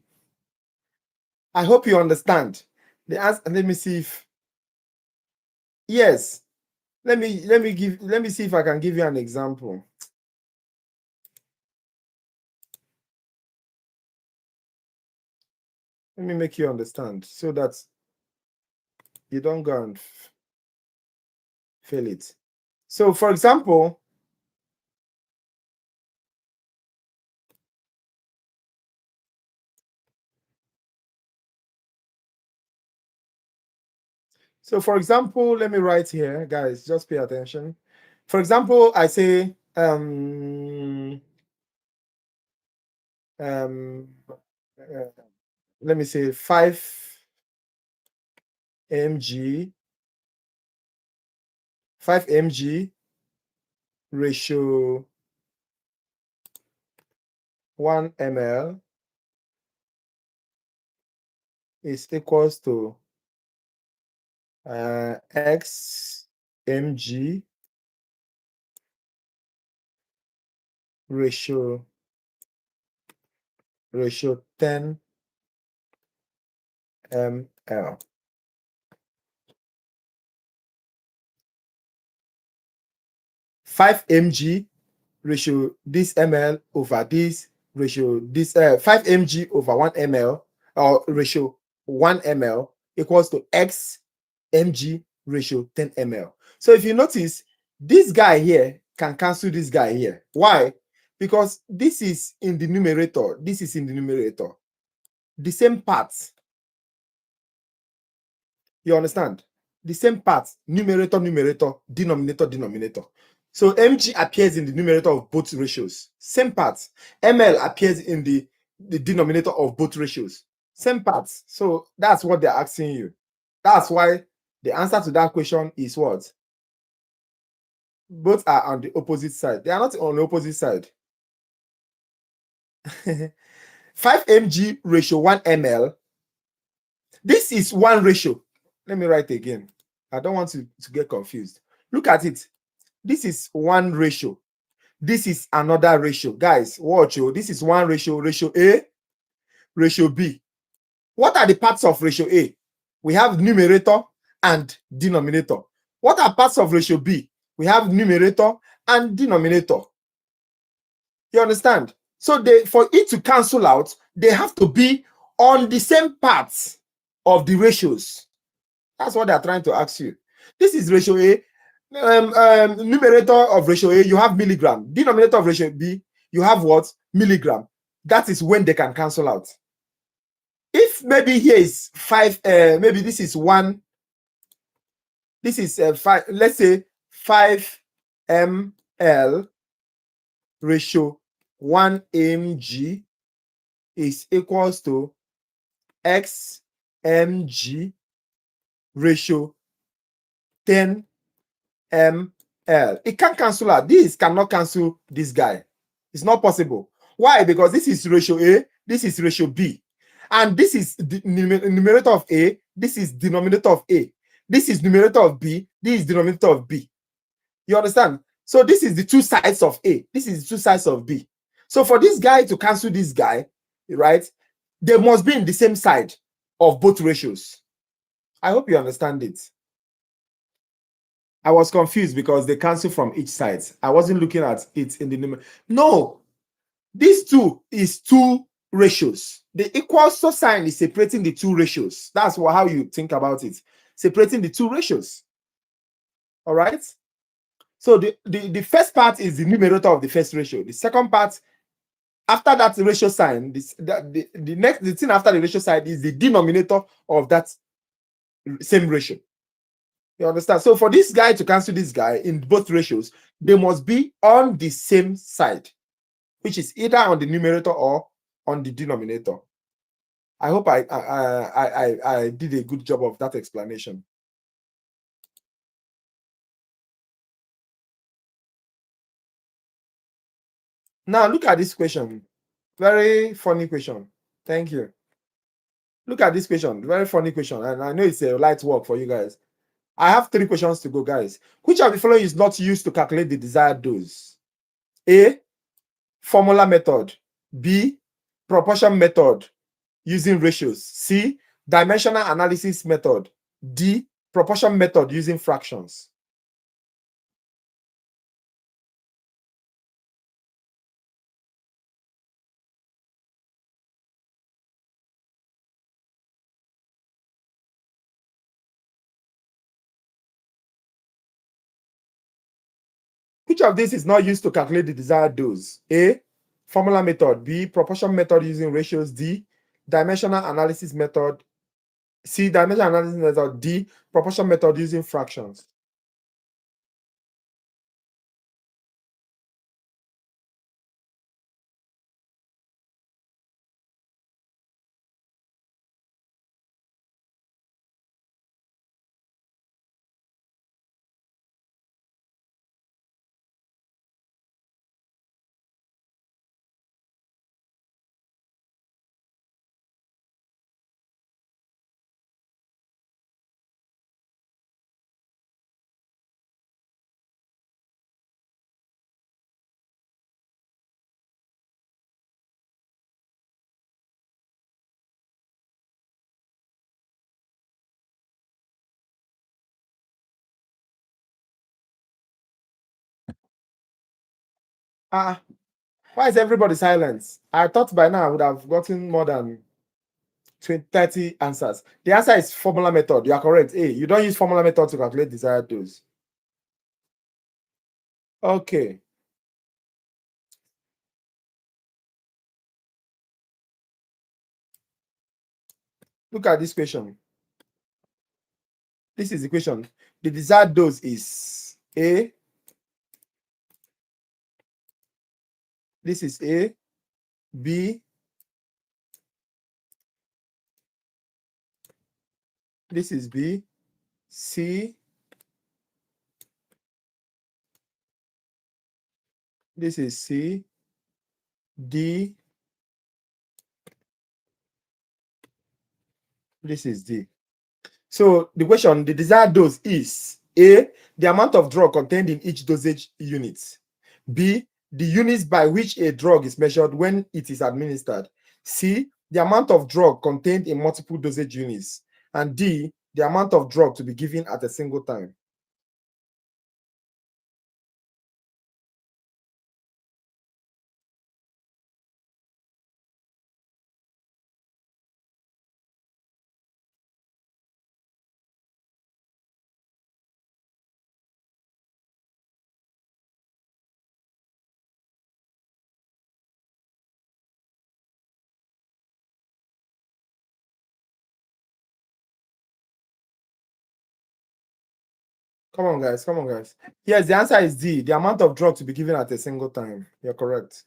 I hope you understand. The answer, let me see if yes. Let me see if I can give you an example. Let me make you understand so that you don't go and fail it. So, for example, let me write here, guys, just pay attention. For example, I say let me say 5 mg 5 mg ratio 1 ml is equals to x mg ratio 10 ml. 5 mg ratio this ml over this ratio this 5 mg over 1 ml or ratio 1 ml equals to x mg ratio 10 ml. So if you notice, this guy here can cancel this guy here. Why? Because this is in the numerator, this is in the numerator. The same parts. You understand? The same parts, numerator, denominator, denominator. So mg appears in the numerator of both ratios. Same parts. ml appears in the denominator of both ratios. Same parts. So that's what they're asking you. That's why the answer to that question is what? Both are on the opposite side. They are not on the opposite side. 5 mg ratio 1 ml. This is one ratio. Let me write again. I don't want to get confused. Look at it. This is one ratio. This is another ratio. Guys, watch. This is one ratio, ratio A, ratio B. What are the parts of ratio A? We have numerator and denominator. What are parts of ratio B? We have numerator and denominator. You understand? So for it to cancel out, they have to be on the same parts of the ratios. That's what they're trying to ask you. This is ratio A. Numerator of ratio A, you have milligram. Denominator of ratio B, you have what? Milligram. That is when they can cancel out. If maybe here is 5, maybe this is 1, this is 5, let's say 5 ml ratio 1 mg is equals to x mg ratio 10 ml. It can cancel out. This cannot cancel this guy. It's not possible. Why? Because this is ratio A, this is ratio B. And this is the numerator of A, this is denominator of A. This is numerator of B, this is denominator of B. You understand? So this is the two sides of A. This is the two sides of B. So for this guy to cancel this guy, right, they must be in the same side of both ratios. I hope you understand it. I was confused because they cancel from each side. I wasn't looking at it in the numerator. No, these two is two ratios. The equal sign is separating the two ratios. That's how you think about it. Separating the two ratios. All right. So the first part is the numerator of the first ratio. The second part, after that ratio sign, the thing after the ratio sign is the denominator of that same ratio. You understand? So for this guy to cancel this guy in both ratios, they must be on the same side, which is either on the numerator or on the denominator. I hope I did a good job of that explanation. Now look at this question. Very funny question. Thank you. Look at this question. Very funny question. And I know it's a light work for you guys. I have 3 questions to go, guys. Which of the following is not used to calculate the desired dose? A, formula method. B, proportion method using ratios. C, dimensional analysis method. D, proportion method using fractions. Which of these is not used to calculate the desired dose? A, formula method. B, proportion method using ratios. D, dimensional analysis method. C, dimensional analysis method. D, proportion method using fractions. Why is everybody silent? I thought by now I would have gotten more than 20, 30 answers. The answer is formula method. You are correct. A, you don't use formula method to calculate desired dose. Okay. Look at this question. This is the question. The desired dose is A. This is A. B. This is B. C. This is C. D. This is D. So the question, the desired dose is A, the amount of drug contained in each dosage unit. B, the units by which a drug is measured when it is administered. C, the amount of drug contained in multiple dosage units. And D, the amount of drug to be given at a single time. Come on, guys. Come on, guys. Yes, the answer is D, the amount of drug to be given at a single time. You're correct.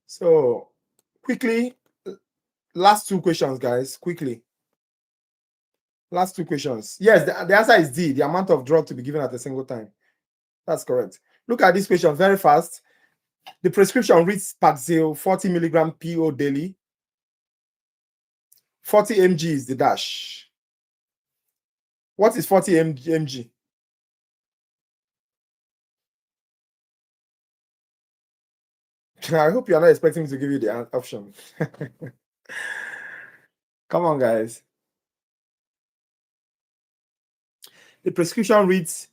So, quickly, last two questions, guys. Quickly. Last two questions. Yes, the answer is D, the amount of drug to be given at a single time. That's correct. Look at this question very fast. The prescription reads Paxil 40 milligram PO daily. 40 mg is the dash. What is 40 mg? I hope you're not expecting me to give you the option. Come on, guys. The prescription reads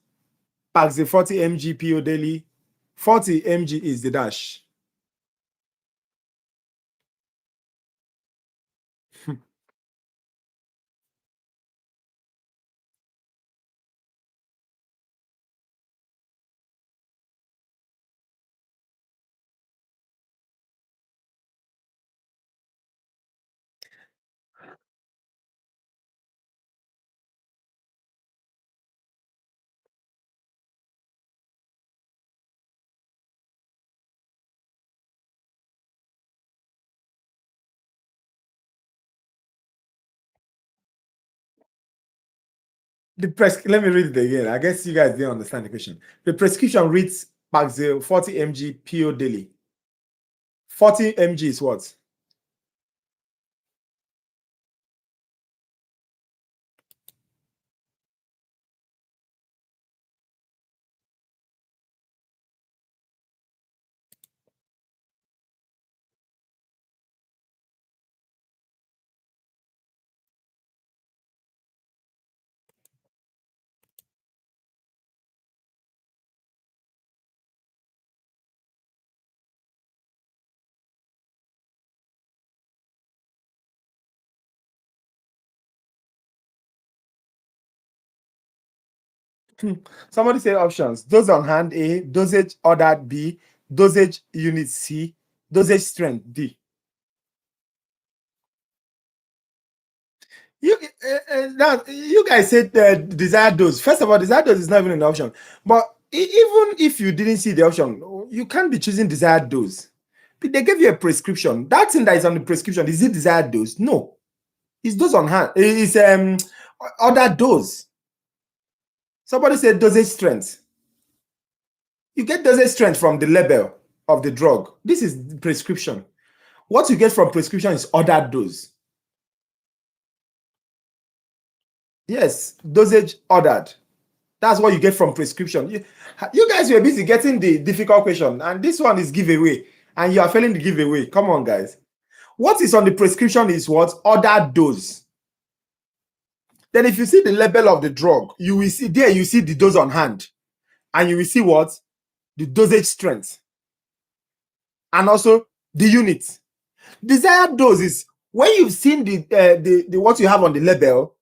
Paxil 40 mg PO daily. 40 mg is the dash. Let me read it again. I guess you guys didn't understand the question. The prescription reads Paxil 40 mg PO daily. 40 mg is what? Somebody say options. Dose on hand A, dosage ordered B, dosage unit C, dosage strength D. Now you guys said desired dose. First of all, desired dose is not even an option. But even if you didn't see the option, you can't be choosing desired dose. They gave you a prescription. That thing that is on the prescription, is it desired dose? No. It's dose on hand. It's ordered dose. Somebody said dosage strength. You get dosage strength from the label of the drug. This is prescription. What you get from prescription is ordered dose. Yes, dosage ordered. That's what you get from prescription. You guys were busy getting the difficult question, and this one is giveaway, and you are failing the giveaway. Come on, guys. What is on the prescription is what? Ordered dose. Then if you see the label of the drug, you will see there, you see the dose on hand, and you will see what? The dosage strength, and also the unit. Desired dose is when you've seen the what you have on the label,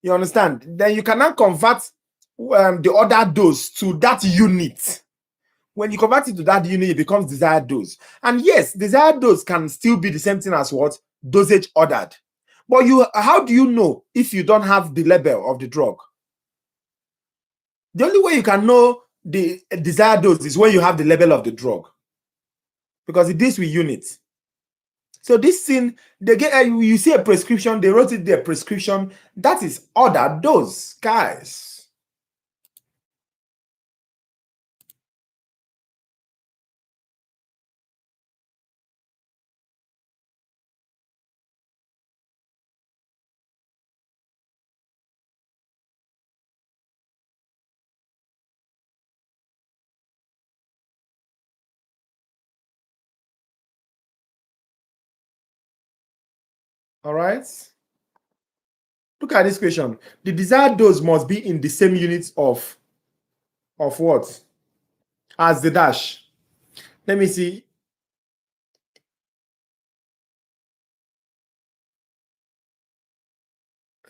you understand, then you cannot convert the ordered dose to that unit. When you convert it to that unit, it becomes desired dose. And yes, desired dose can still be the same thing as what? Dosage ordered. But how do you know if you don't have the label of the drug? The only way you can know the desired dose is when you have the label of the drug, because it deals with units. So this thing, they get you see a prescription, they wrote it there, prescription, that is ordered dose, guys. All right. Look at this question. The desired dose must be in the same units of what? As the dash. Let me see.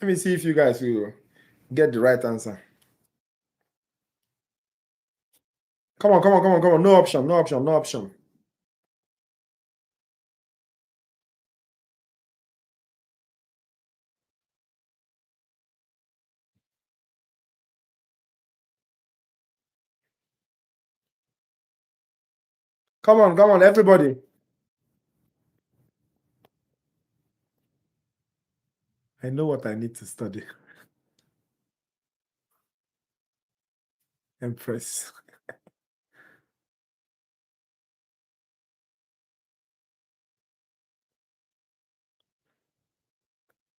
Let me see if you guys will get the right answer. Come on, come on, come on, come on. No option, no option, no option. Come on, everybody. I know what I need to study. Empress.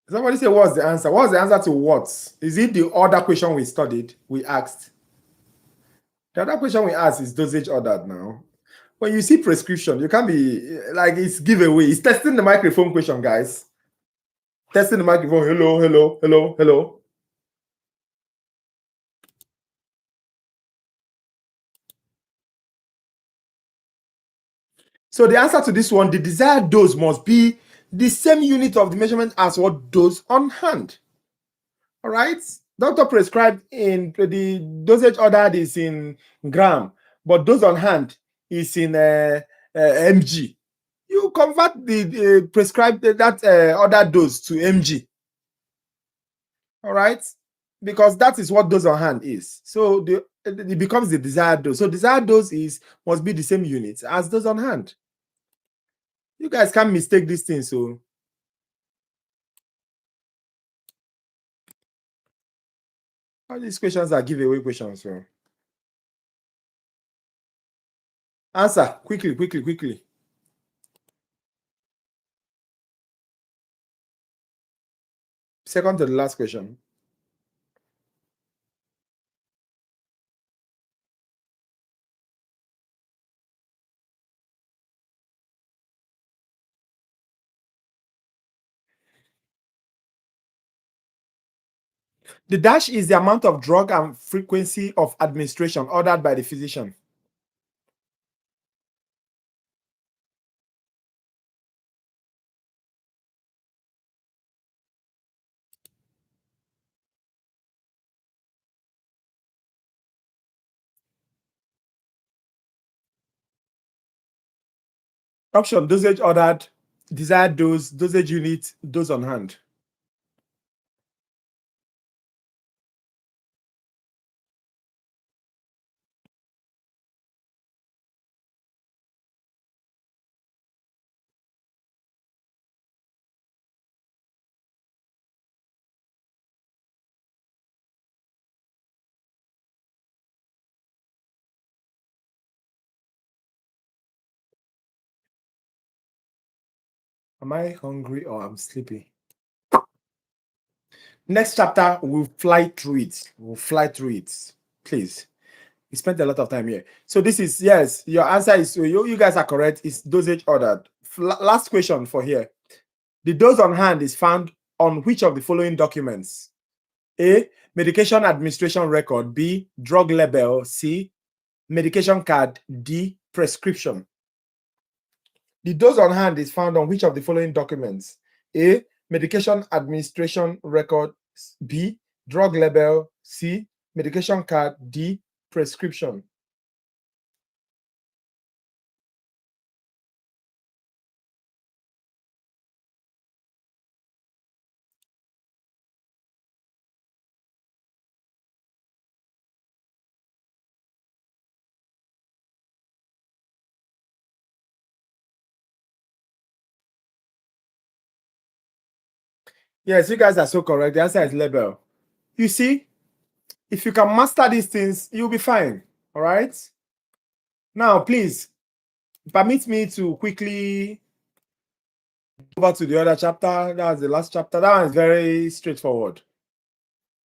Somebody say, what's the answer? What's the answer to what? Is it the other question we studied? We asked. The other question we asked is dosage ordered now. When you see prescription, you can't be like it's giveaway. It's testing the microphone question, guys. Testing the microphone. Hello, hello, hello, hello. So the answer to this one, the desired dose must be the same unit of the measurement as what dose on hand. All right. Doctor prescribed in the dosage ordered is in gram, but dose on hand is in mg. You convert the prescribed that ordered dose to mg. All right, because that is what dose on hand is. So it becomes the desired dose. So desired dose must be the same unit as dose on hand. You guys can't mistake this thing. So all these questions are giveaway questions. So answer quickly, quickly, quickly. Second to the last question. The dash is the amount of drug and frequency of administration ordered by the physician. Option: dosage ordered, desired dose, dosage unit, dose on hand. Am I hungry or I'm sleepy? Next chapter, we'll fly through it. We'll fly through it. Please. We spent a lot of time here. So this is, yes, your answer is, you guys are correct. It's dosage ordered. Last question for here. The dose on hand is found on which of the following documents? A, medication administration record. B, drug label. C, medication card. D, prescription. The dose on hand is found on which of the following documents? A, medication administration record. B, drug label. C, medication card. D, prescription. Yes, you guys are so correct. The answer is label. You see, if you can master these things, you'll be fine. All right. Now, please permit me to quickly over to the other chapter. That's the last chapter. That one is very straightforward.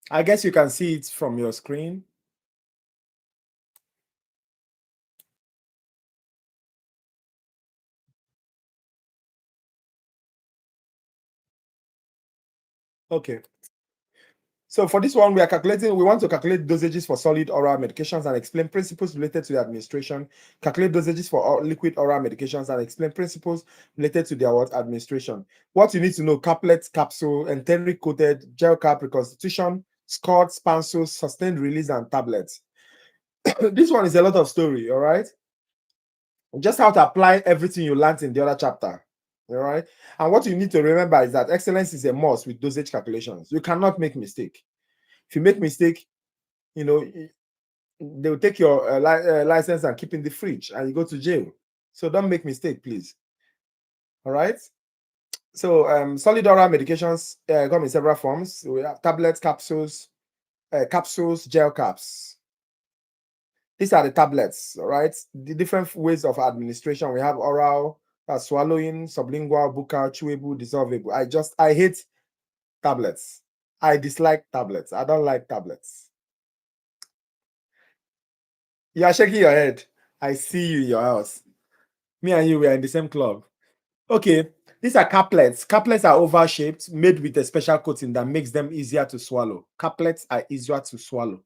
I guess you can see it from your screen. Okay. So for this one, we want to calculate dosages for solid oral medications and explain principles related to the administration. Calculate dosages for liquid oral medications and explain principles related to their administration. What you need to know: caplet, capsule, enteric coated, gel cap, reconstitution, scored, spansels, sustained release, and tablets. This one is a lot of story, all right? Just how to apply everything you learned in the other chapter, all right? And what you need to remember is that excellence is a must with dosage calculations. You cannot make mistake. If you make mistake, you know, they'll take your license and keep in the fridge and you go to jail. So don't make mistake, please. All right. So solid oral medications come in several forms. We have tablets, capsules, gel caps. These are the tablets, all right? The different ways of administration. We have oral, swallowing, sublingual, buccal, chewable, dissolvable. I hate tablets. I dislike tablets. I don't like tablets. You are shaking your head. I see you in your house. Me and you were in the same club. Okay, these are caplets. Caplets are oval shaped, made with a special coating that makes them easier to swallow. Caplets are easier to swallow.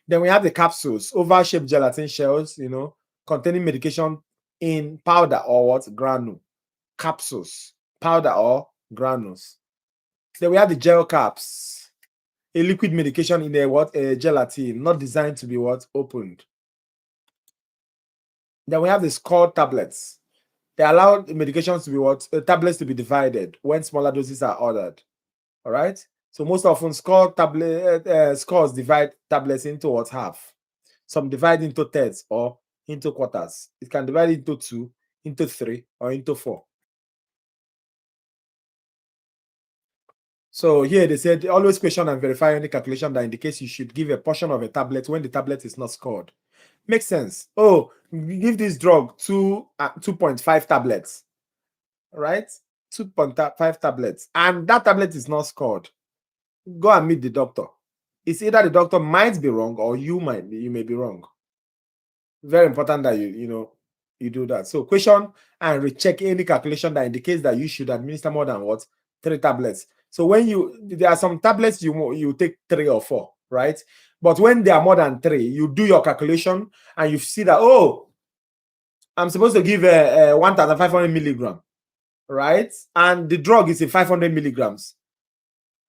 Then we have the capsules, oval shaped gelatin shells, containing medication in powder or what? Granule. Capsules, powder or granules. Then we have the gel caps, a liquid medication in a what? A gelatin, not designed to be what? Opened. Then we have the scored tablets. They allow the medications to be what? Tablets to be divided when smaller doses are ordered. All right. So most often scores divide tablets into what? Half. Some divide into thirds or into quarters. It can divide into 2, into 3, or into 4. So here they said always question and verify any calculation that indicates you should give a portion of a tablet when the tablet is not scored. Makes sense. Oh, give this drug 2.5 tablets, right? 2.5 tablets, and that tablet is not scored. Go and meet the doctor. It's either the doctor might be wrong or you may be wrong. Very important that you do that. So question and recheck any calculation that indicates that you should administer more than what? 3 tablets. So when there are some tablets you take 3 or 4, right? But when there are more than 3, you do your calculation and you see that, oh, I'm supposed to give 1,500 milligram, right? And the drug is in 500 milligrams.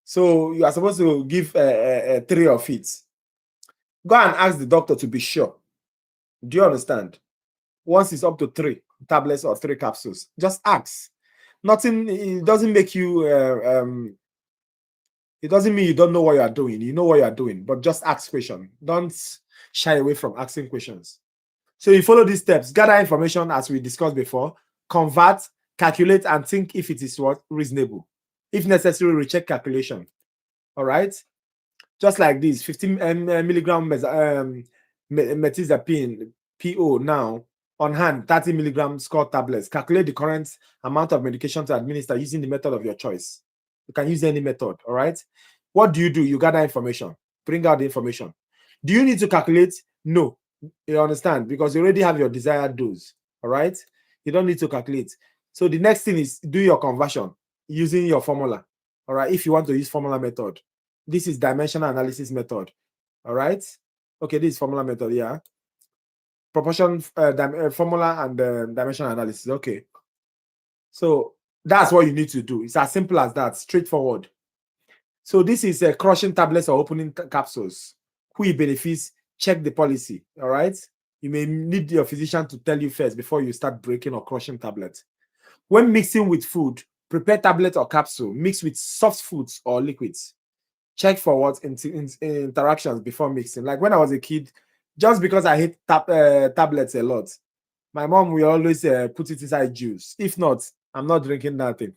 So you are supposed to give 3 of it. Go and ask the doctor to be sure. Do you understand? Once it's up to 3 tablets or 3 capsules, just ask. Nothing, it doesn't make you, it doesn't mean you don't know what you are doing. You know what you are doing, but just ask questions. Don't shy away from asking questions. So you follow these steps, gather information as we discussed before, convert, calculate, and think if it is what? Reasonable. If necessary, recheck calculation. All right? Just like this, 15 milligram metizapine, PO now, on hand, 30 milligram score tablets. Calculate the current amount of medication to administer using the method of your choice. You can use any method, all right? What do? You gather information. Bring out the information. Do you need to calculate? No. You understand? Because you already have your desired dose, all right? You don't need to calculate. So the next thing is do your conversion using your formula, all right? If you want to use formula method. This is dimensional analysis method, all right? Okay, this is formula method, yeah. Proportion formula and dimensional analysis. Okay, so that's what you need to do. It's as simple as that, straightforward. So this is crushing tablets or opening capsules. Who benefits? Check the policy. All right, you may need your physician to tell you first before you start breaking or crushing tablets. When mixing with food, prepare tablet or capsule. Mix with soft foods or liquids. Check for what interactions before mixing. Like when I was a kid, just because I hate tablets a lot, my mom will always put it inside juice. If not, I'm not drinking that thing.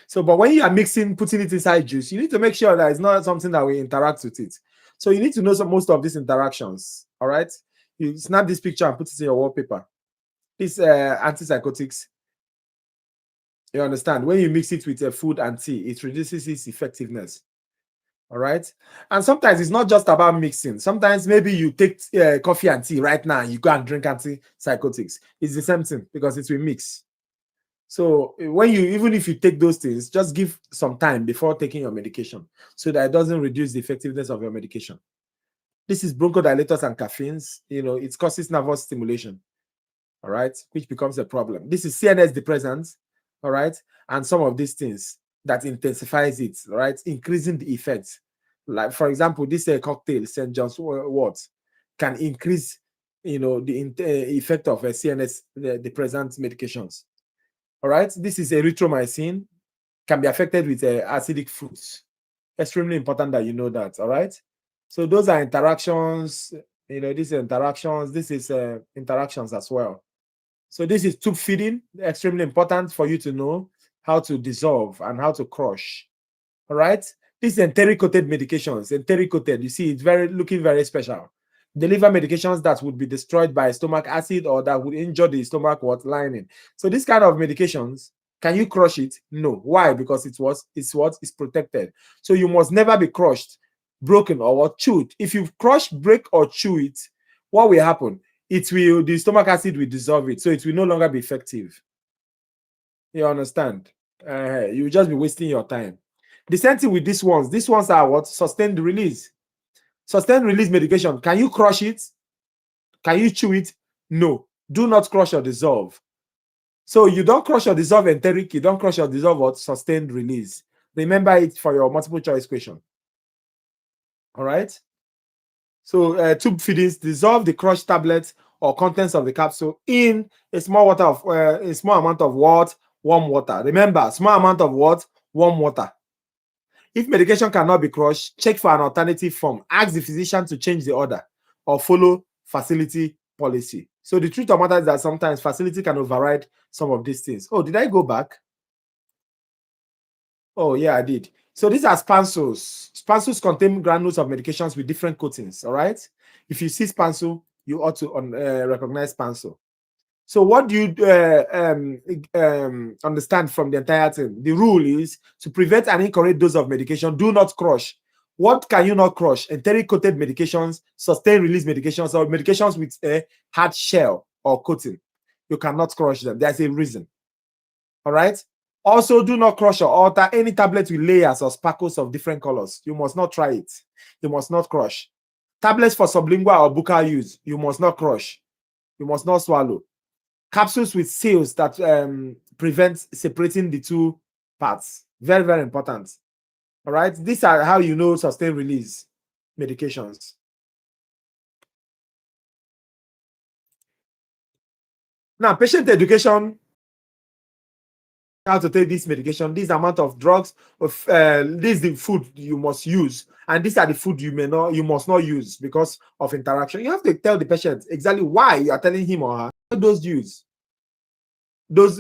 So, but when you are putting it inside juice, you need to make sure that it's not something that will interact with it. So you need to know most of these interactions. All right. You snap this picture and put it in your wallpaper. These antipsychotics, you understand, when you mix it with food and tea, it reduces its effectiveness. All right. And sometimes it's not just about mixing. Sometimes maybe you take coffee and tea right now and you go and drink antipsychotics. It's the same thing because it will mix. So when you, even if you take those things, just give some time before taking your medication so that it doesn't reduce the effectiveness of your medication. This is bronchodilators and caffeines. It causes nervous stimulation, all right, which becomes a problem. This is CNS depressants, all right, and some of these things that intensifies it, right, increasing the effects. Like, for example, this cocktail, St. John's wort, can increase, the effect of CNS depressant medications. All right, this is erythromycin, can be affected with acidic foods. Extremely important that you know that. All right. So those are interactions. These interactions. This is interactions as well. So this is tube feeding. Extremely important for you to know how to dissolve and how to crush. All right. These enteric-coated medications. Enteric-coated. You see, it's looking very special. Deliver medications that would be destroyed by stomach acid or that would injure the stomach lining. So this kind of medications, can you crush it? No. Why? Because it's protected. So you must never be crushed, broken, or what, chewed. If you crush, break, or chew it, what will happen? The stomach acid will dissolve it, so it will no longer be effective. You understand? You will just be wasting your time. The same thing with these ones. These ones are what? Sustained release. Sustained release medication. Can you crush it? Can you chew it? No. Do not crush or dissolve. So you don't crush or dissolve enteric, you don't crush or dissolve what? Sustained release. Remember it for your multiple choice question. All right. So tube feedings, dissolve the crushed tablets or contents of the capsule in a small amount of what? Warm water. Remember, small amount of what? Warm water. If medication cannot be crushed, check for an alternative form. Ask the physician to change the order or follow facility policy. So the truth of the matter is that sometimes facility can override some of these things. Oh, did I go back? Oh, yeah, I did. So these are spansules. Spansules contain granules of medications with different coatings, all right? If you see spansule, you ought to recognize spansule. So what do you understand from the entire thing? The rule is to prevent an incorrect dose of medication, do not crush. What can you not crush? Enteric-coated medications, sustained release medications, or medications with a hard shell or coating. You cannot crush them. There's a reason. All right? Also, do not crush or alter any tablet with layers or sparkles of different colors. You must not try it. You must not crush. Tablets for sublingual or buccal use, you must not crush. You must not swallow. Capsules with seals that prevent separating the two parts. Very, very important. All right. These are how you know sustained release medications. Now, patient education, how to take this medication, this amount of drugs, of this is the food you must use, and these are the food you must not use because of interaction. You have to tell the patient exactly why you are telling him or her those use. Those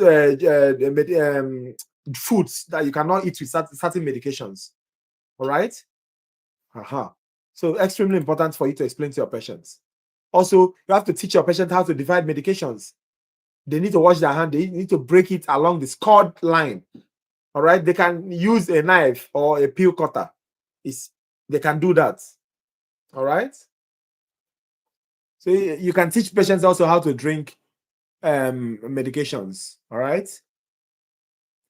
foods that you cannot eat with certain medications. All right. So extremely important for you to explain to your patients. Also, you have to teach your patient how to divide medications. They need to wash their hand. They need to break it along the scored line. All right. They can use a knife or a pill cutter. They can do that. All right. So you can teach patients also how to drink medications. All right.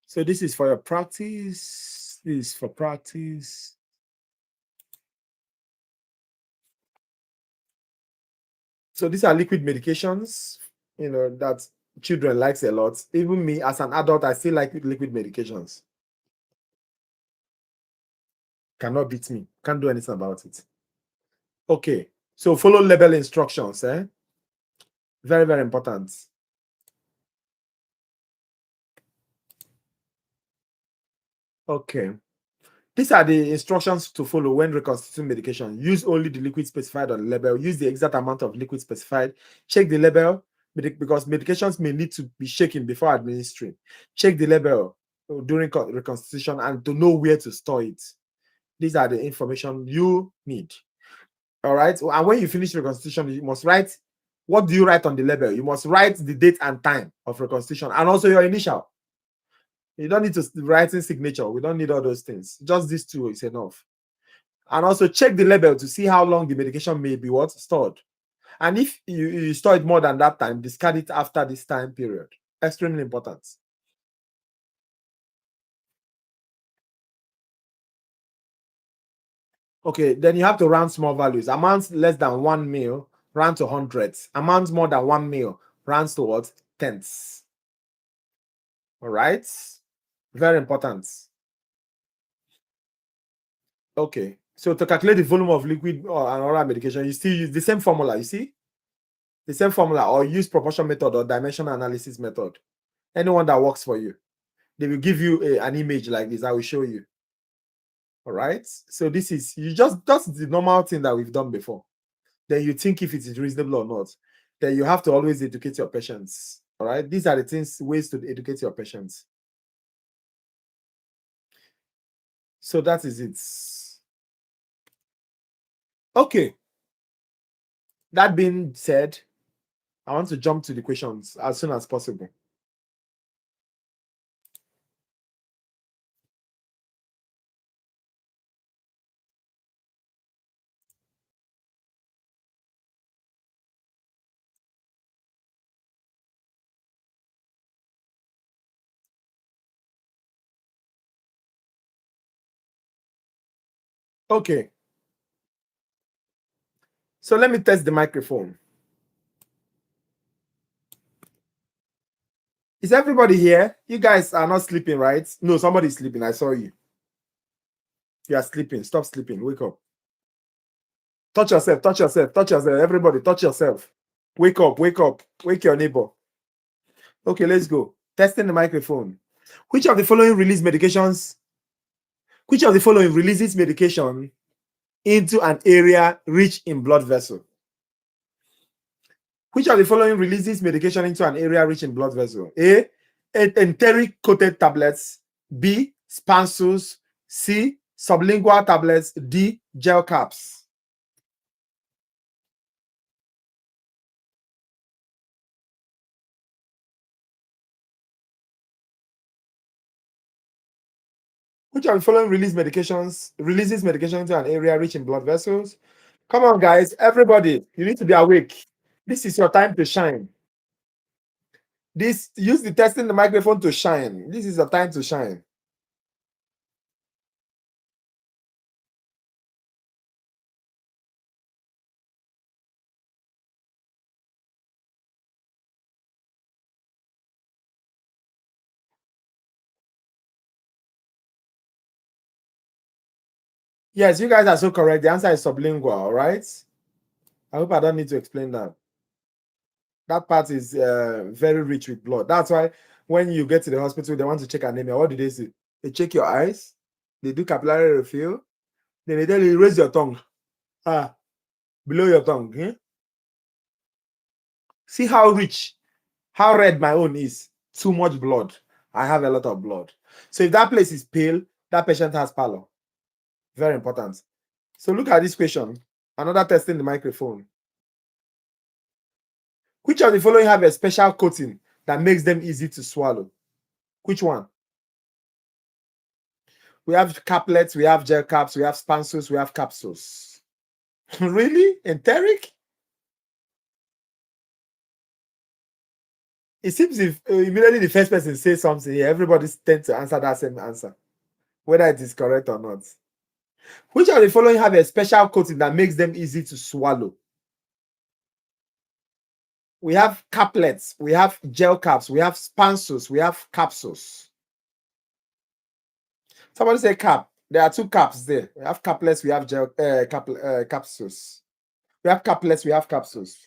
So this is for your practice. This is for practice. So these are liquid medications, that children likes a lot. Even me as an adult, I still like liquid medications. Cannot beat me. Can't do anything about it. Okay. So follow label instructions. Very, very important. Okay. These are the instructions to follow when reconstituting medication. Use only the liquid specified on the label. Use the exact amount of liquid specified. Check the label because medications may need to be shaken before administering. Check the label during reconstitution and to know where to store it. These are the information you need. All right. And when you finish reconstitution, you must write. What do you write on the label? You must write the date and time of reconstitution and also your initial. You don't need to write in signature. We don't need all those things. Just these two is enough. And also check the label to see how long the medication may be stored. And if you store it more than that time, discard it after this time period. Extremely important. Okay, then you have to round small values. Amounts less than 1 mil, round to hundreds. Amounts more than 1 mil, rounds to what? Tenths. All right. Very important. Okay. So to calculate the volume of liquid or an oral medication, you still use the same formula, you see? The same formula, or use proportion method or dimensional analysis method. Anyone that works for you. They will give you an image like this. I will show you. All right. So this is, you just, that's the normal thing that we've done before. Then you think if it is reasonable or not. Then you have to always educate your patients. All right. These are the things, ways to educate your patients. So that is it. Okay. That being said, I want to jump to the questions as soon as possible. Okay. So let me test the microphone. Is everybody here? You guys are not sleeping, right? No, somebody's sleeping. I saw you. You are sleeping. Stop sleeping. Wake up. Touch yourself. Touch yourself. Touch yourself. Everybody, touch yourself. Wake up. Wake up. Wake your neighbor. Okay, let's go. Testing the microphone. Which of the following release medications? Which of the following releases medication into an area rich in blood vessel? Which of the following releases medication into an area rich in blood vessel? A. Enteric coated tablets. B. Spansules. C. Sublingual tablets. D. Gel caps. Which of the following releases medication into an area rich in blood vessels? Come on, guys. Everybody, you need to be awake. This is your time to shine. Use the testing the microphone to shine. This is your time to shine. Yes, you guys are so correct. The answer is sublingual, all right? I hope I don't need to explain that. That part is very rich with blood. That's why when you get to the hospital, they want to check anemia. What do they say? They check your eyes. They do capillary refill. Then they tell you, raise your tongue. Below your tongue. Eh? See how rich, how red my own is. Too much blood. I have a lot of blood. So if that place is pale, that patient has pallor. Very important. So look at this question. Another testing the microphone. Which of the following have a special coating that makes them easy to swallow? Which one? We have caplets, we have gel caps, we have spansules, we have capsules. Really? Enteric? It seems if immediately the first person says something here, everybody tends to answer that same answer, whether it is correct or not. Which of the following have a special coating that makes them easy to swallow? We have caplets, we have gel caps, we have spansules, we have capsules. Somebody say cap. There are two caps there. We have caplets, we have gel capsules. We have caplets, we have capsules.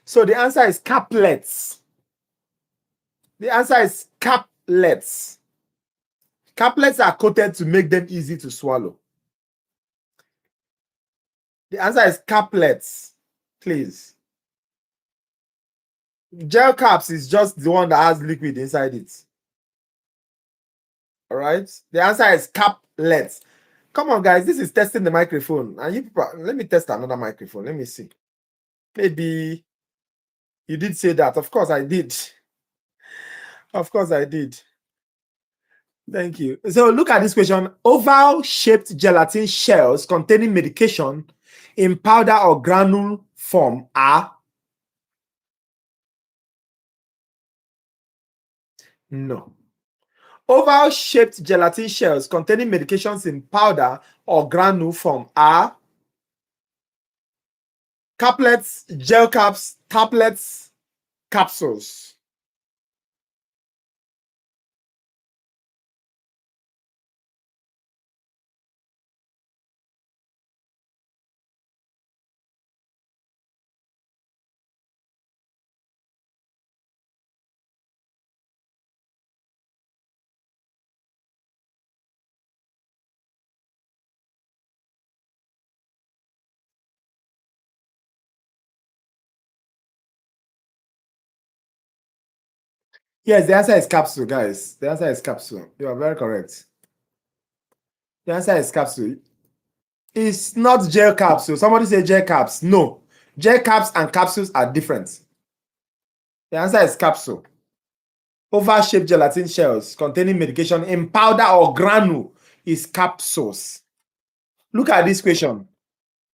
So the answer is caplets. The answer is caplets. Caplets are coated to make them easy to swallow. The answer is caplets, please. Gel caps is just the one that has liquid inside it. All right. The answer is caplets. Come on, guys. This is testing the microphone. And you people, let me test another microphone. Let me see. Maybe You did say that. Of course I did. Of course I did. Thank you. So look at this question. Oval-shaped gelatin shells containing medication in powder or granule form are? No. Oval-shaped gelatin shells containing medications in powder or granule form are caplets, gel caps, tablets, capsules. Yes, the answer is capsule, guys. The answer is capsule. You are very correct. The answer is capsule. It's not gel capsule. Somebody say gel caps. No. Gel caps and capsules are different. The answer is capsule. Oval-shaped gelatin shells containing medication in powder or granule is capsules. Look at this question.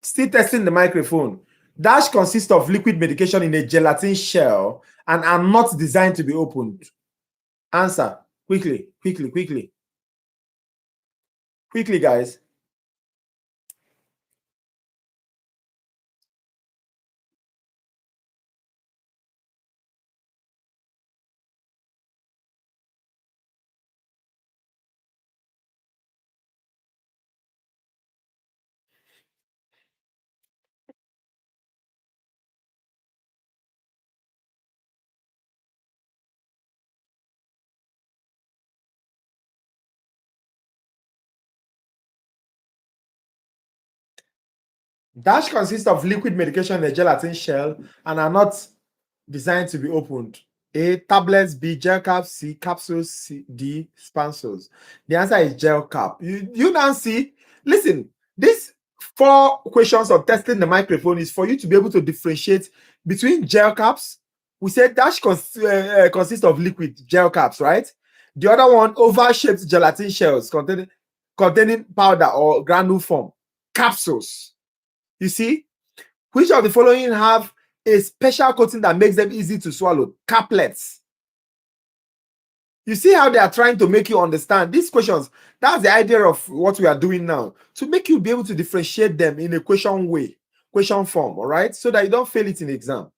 Still testing the microphone. Dash consists of liquid medication in a gelatin shell and are not designed to be opened. Answer. Quickly, quickly, quickly. Quickly, guys. Dash consists of liquid medication in a gelatin shell and are not designed to be opened. A. Tablets. B. Gel caps. C. Capsules. C. D. Spansels. The answer is gel cap. You now see, listen, these 4 questions of testing the microphone is for you to be able to differentiate between gel caps. We said dash consists of liquid gel caps, right? The other one, oval-shaped gelatin shells containing powder or granule form, capsules. You see, which of the following have a special coating that makes them easy to swallow? Caplets. You see how they are trying to make you understand these questions. That's the idea of what we are doing now, to make you be able to differentiate them in a question way, question form, all right? So that you don't fail it in exam.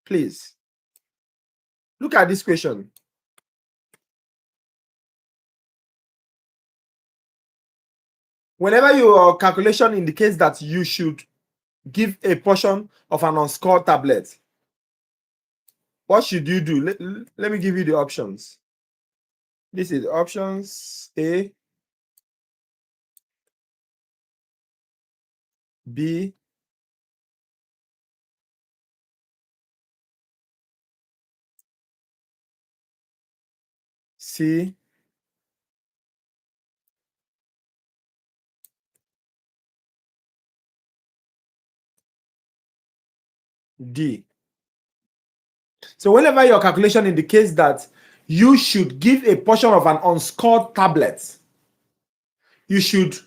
Please. Look at this question. Whenever your calculation indicates that you should give a portion of an unscored tablet, what should you do? Let me give you the options. This is options A, B, C, D. So whenever your calculation indicates that you should give a portion of an unscored tablet, you should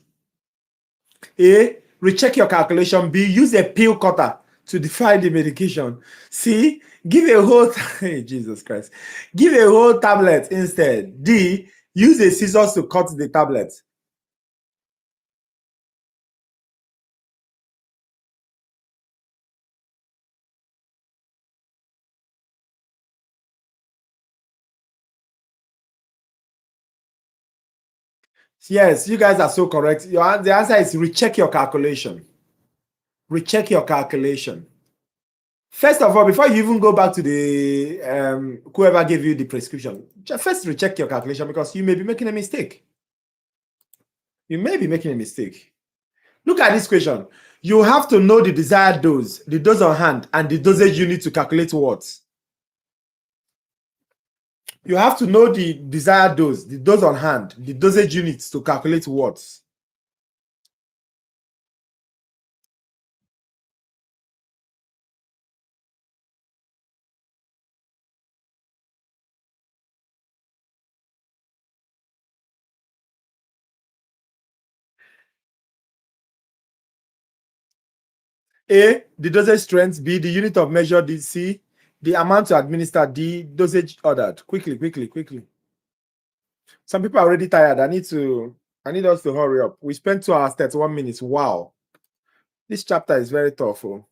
A, recheck your calculation. B, use a pill cutter to divide the medication. C, give a whole Jesus Christ. Give a whole tablet instead. D, use a scissors to cut the tablet. Yes, you guys are so correct. The answer is recheck your calculation. Recheck your calculation. First of all, before you even go back to the whoever gave you the prescription, first recheck your calculation, because you may be making a mistake. You may be making a mistake. Look at this question. You have to know the desired dose, the dose on hand, and the dosage unit to calculate what? You have to know the desired dose, the dose on hand, the dosage units to calculate what? A, the dosage strength. B, the unit of measure. D, C, the amount to administer. D, dosage ordered. Quickly, quickly, quickly. Some people are already tired. I need us to hurry up. We spent 2 hours, 31 minutes. Wow. This chapter is very tough. Oh.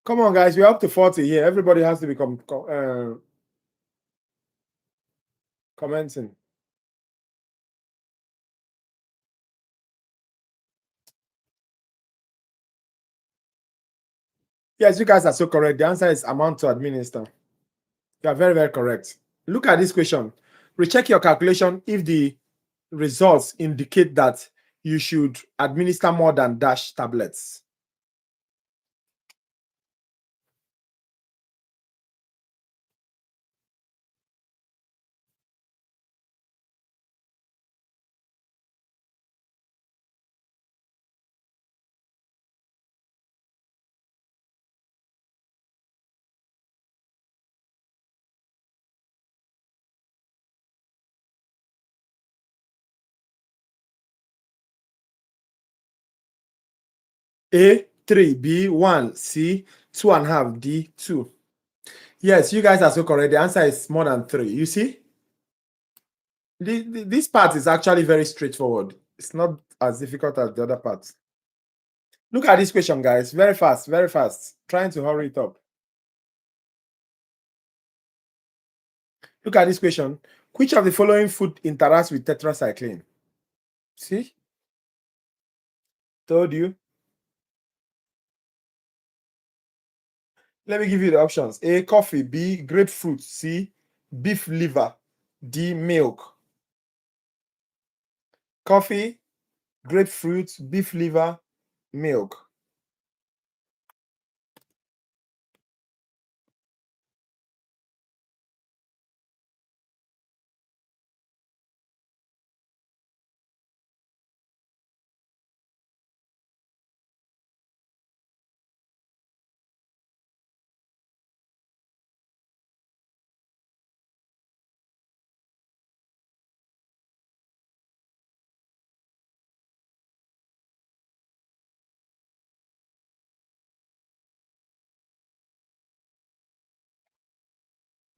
Come on, guys. We're up to 40 here. Everybody has to become commenting. Yes, you guys are so correct. The answer is amount to administer. You are very, very correct. Look at this question. Recheck your calculation if the results indicate that you should administer more than dash tablets. A, 3, B, 1, C, 2.5, D, 2. Yes, you guys are so correct. The answer is more than 3. You see? This part is actually very straightforward. It's not as difficult as the other parts. Look at this question, guys. Very fast, very fast. Trying to hurry it up. Look at this question. Which of the following food interacts with tetracycline? See? Told you. Let me give you the options. A, coffee. B, grapefruit. C, beef liver. D, milk. Coffee, grapefruit, beef liver, milk.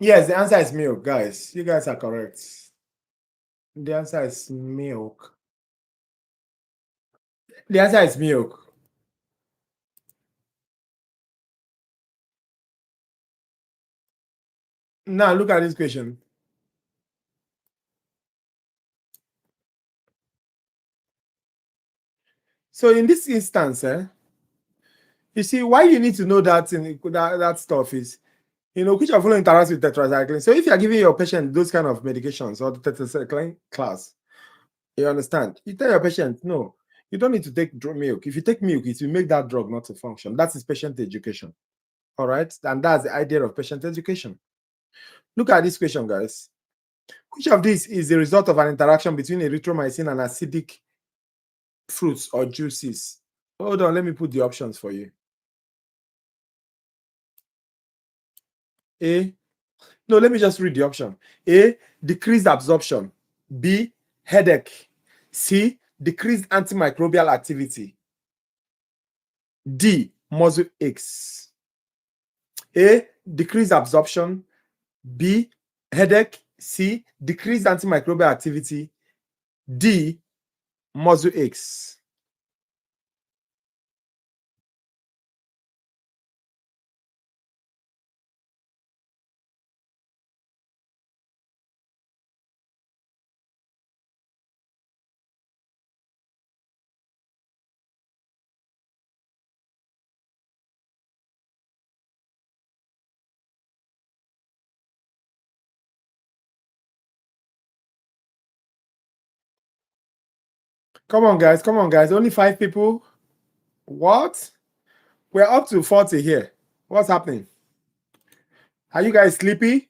Yes, the answer is milk, guys. You guys are correct. The answer is milk. The answer is milk. Now look at this question. So in this instance, you see why you need to know that stuff is, which of following interacts with tetracycline. So if you are giving your patient those kind of medications or the tetracycline class, you understand? You tell your patient, no, you don't need to take milk. If you take milk, it will make that drug not to function. That is patient education. All right. And that's the idea of patient education. Look at this question, guys. Which of these is the result of an interaction between erythromycin and acidic fruits or juices? Hold on, let me put the options for you. A, no, let me just read the option. A, decreased absorption. B, headache. C, decreased antimicrobial activity. D, muscle aches. A, decreased absorption. B, headache. C, decreased antimicrobial activity. D, muscle aches. Come on, guys. Come on, guys. Only 5 people. What? We're up to 40 here. What's happening? Are you guys sleepy?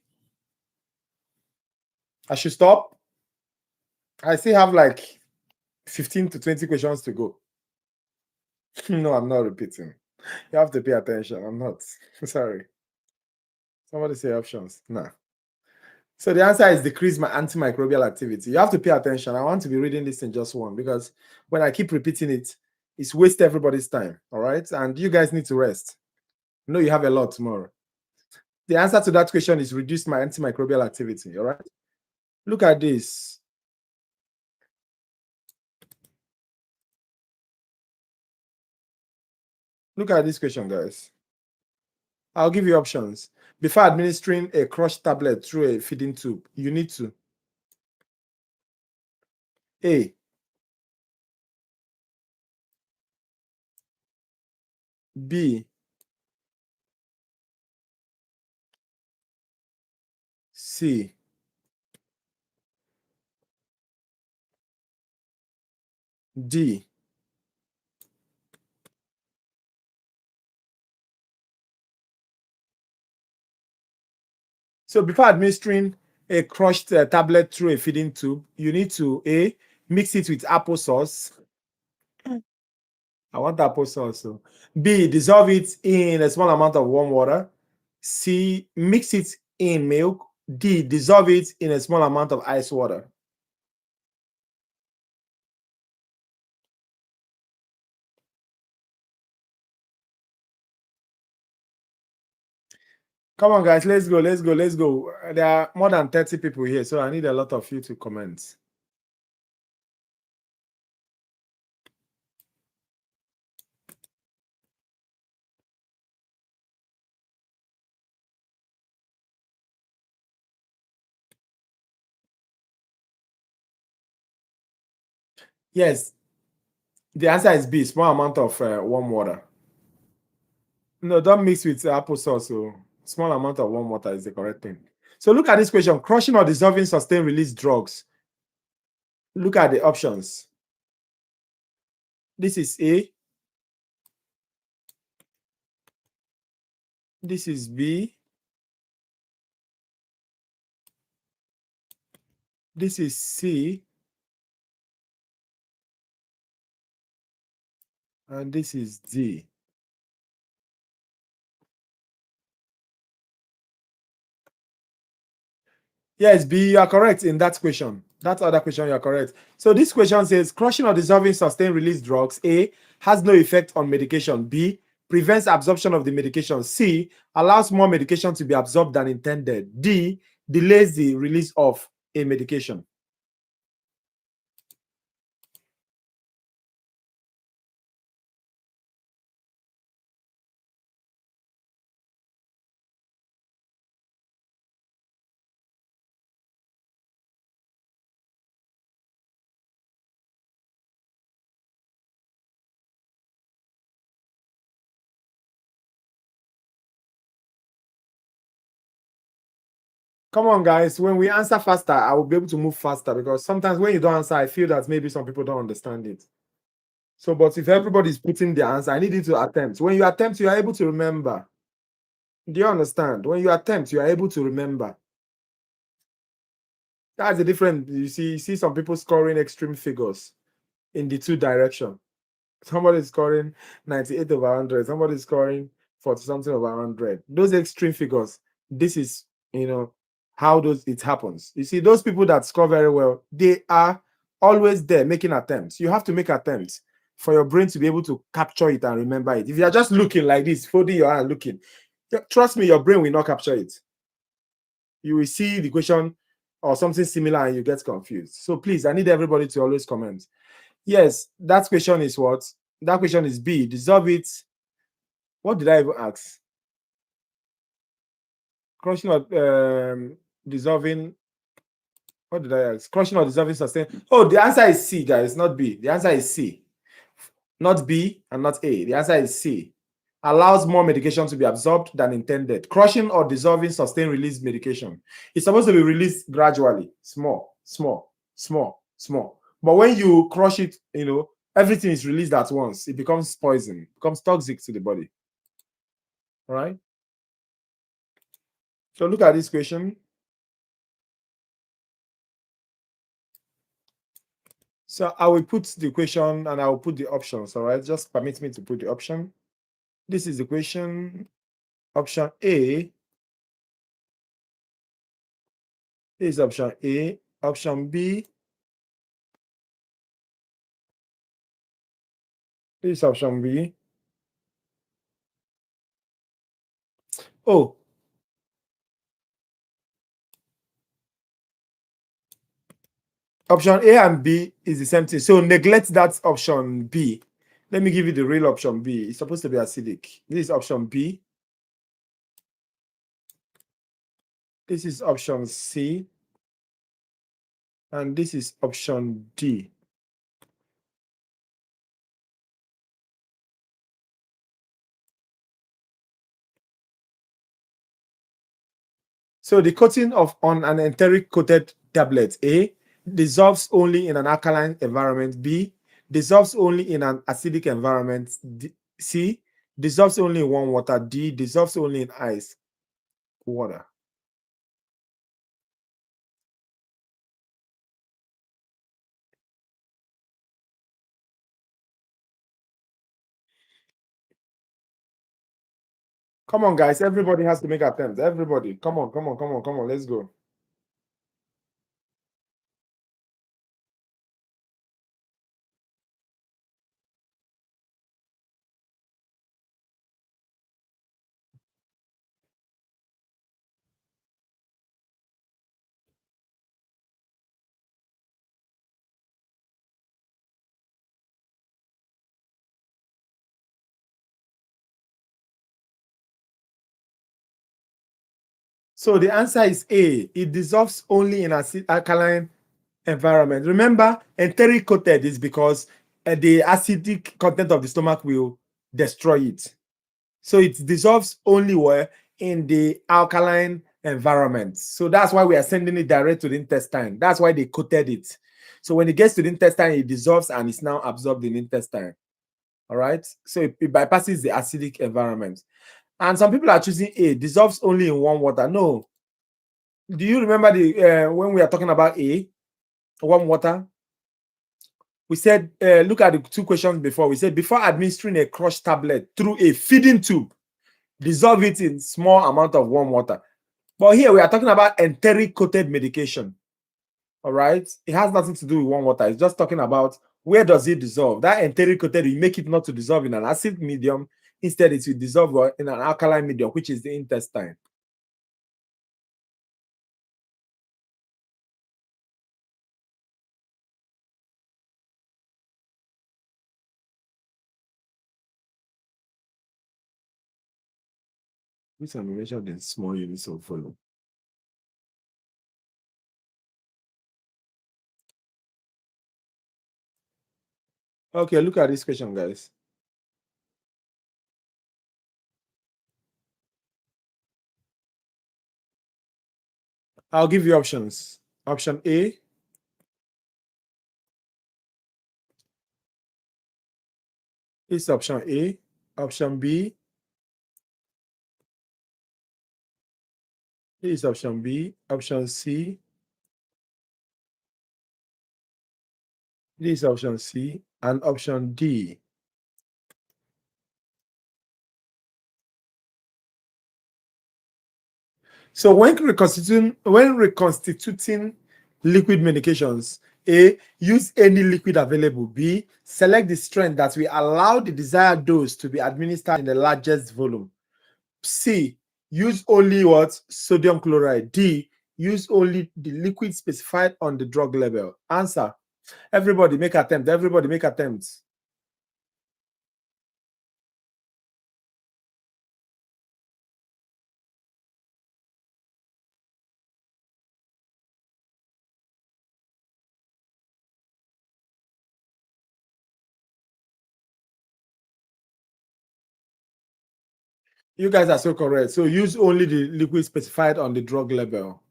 I should stop. I still have like 15 to 20 questions to go. No, I'm not repeating. You have to pay attention. I'm not. Sorry. Somebody say options. Nah. So the answer is decrease my antimicrobial activity. You have to pay attention. I want to be reading this in just one because when I keep repeating it, it's waste everybody's time. All right. And you guys need to rest. I know you have a lot tomorrow. The answer to that question is reduce my antimicrobial activity. All right. Look at this. Look at this question, guys. I'll give you options. Before administering a crushed tablet through a feeding tube, you need to A, B, C, D. So before administering a crushed tablet through a feeding tube, you need to A, mix it with applesauce. I want applesauce. So B, dissolve it in a small amount of warm water. C, mix it in milk. D, dissolve it in a small amount of ice water. Come on, guys, let's go, let's go, let's go. There are more than 30 people here, so I need a lot of you to comment. Yes, the answer is B, small amount of warm water. No, don't mix with applesauce. So small amount of warm water is the correct thing. So look at this question. Crushing or dissolving sustained release drugs. Look at the options. This is A. This is B. This is C. And this is D. Yes, B, you are correct in that question. That other question, you are correct. So this question says, crushing or dissolving sustained release drugs, A, has no effect on medication. B, prevents absorption of the medication. C, allows more medication to be absorbed than intended. D, delays the release of a medication. Come on, guys. When we answer faster, I will be able to move faster because sometimes when you don't answer, I feel that maybe some people don't understand it. So, but if everybody is putting their answer, I need you to attempt. When you attempt, you are able to remember. Do you understand? When you attempt, you are able to remember. That's the difference. You see some people scoring extreme figures in the two direction. Somebody is scoring 98 over 100. Somebody is scoring 40 something over 100. Those extreme figures. This is, how it happens. You see, those people that score very well, they are always there making attempts. You have to make attempts for your brain to be able to capture it and remember it. If you are just looking like this, folding your hand, looking, trust me, your brain will not capture it. You will see the question or something similar and you get confused. So please, I need everybody to always comment. Yes, that question is what? That question is B. Dissolve it. What did I even ask? Crushing or dissolving. What did I ask? Crushing or dissolving sustain. Oh, the answer is C, guys, not B. The answer is C. Not B and not A. The answer is C. Allows more medication to be absorbed than intended. Crushing or dissolving sustained release medication. It's supposed to be released gradually, small, small, small, small. But when you crush it, everything is released at once. It becomes poison, becomes toxic to the body. All right. So look at this question. So I will put the question and I will put the options. All right. Just permit me to put the option. This is the question. Option A is option A. Option B is option B. Oh, option A and B is the same thing. So neglect that option B. Let me give you the real option B. It's supposed to be acidic. This is option B. This is option C. And this is option D. So the coating on an enteric coated tablet A dissolves only in an alkaline environment. B dissolves only in an acidic environment. C dissolves only in warm water. D dissolves only in ice water. Come on, guys. Everybody has to make attempts. Everybody. Come on, come on, come on, come on. Let's go. So the answer is A. It dissolves only in alkaline environment. Remember, enteric coated is because the acidic content of the stomach will destroy it. So it dissolves only where in the alkaline environment. So that's why we are sending it direct to the intestine. That's why they coated it. So when it gets to the intestine, it dissolves and it's now absorbed in the intestine. All right. So it bypasses the acidic environment. And some people are choosing A, dissolves only in warm water. No. Do you remember the when we are talking about A, warm water? We said, look at the two questions before. We said before administering a crushed tablet through a feeding tube, dissolve it in small amount of warm water. But here we are talking about enteric coated medication. All right. It has nothing to do with warm water. It's just talking about where does it dissolve. That enteric coated, you make it not to dissolve in an acid medium. Instead, it will dissolve in an alkaline medium, which is the intestine. Which are measured in small units of volume. Okay, look at this question, guys. I'll give you options. Option A. Is option A. Option B is option B. Option C. This is option C. And option D. So when reconstituting liquid medications, A, use any liquid available. B, select the strength that will allow the desired dose to be administered in the largest volume. C, use only what? Sodium chloride. D, use only the liquid specified on the drug label. Answer. Everybody make attempt. Everybody make attempts. You guys are so correct. So use only the liquid specified on the drug label.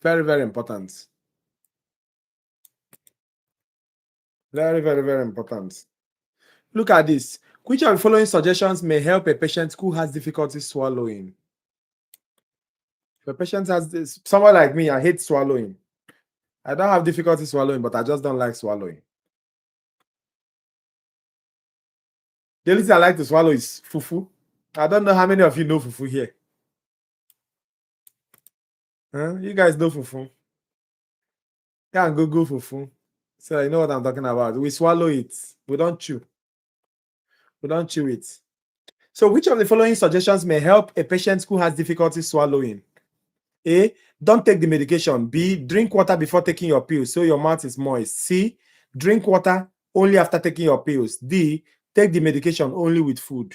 Very, very important. Very, very, very important. Look at this. Which of the following suggestions may help a patient who has difficulty swallowing? If a patient has this, someone like me, I hate swallowing. I don't have difficulty swallowing, but I just don't like swallowing. The only thing I like to swallow is fufu. I don't know how many of you know fufu here. Huh? You guys know fufu. Yeah, and go fufu. So you know what I'm talking about. We swallow it. We don't chew. We don't chew it. So which of the following suggestions may help a patient who has difficulty swallowing? A. Don't take the medication. B. Drink water before taking your pills so your mouth is moist. C. Drink water only after taking your pills. D. Take the medication only with food.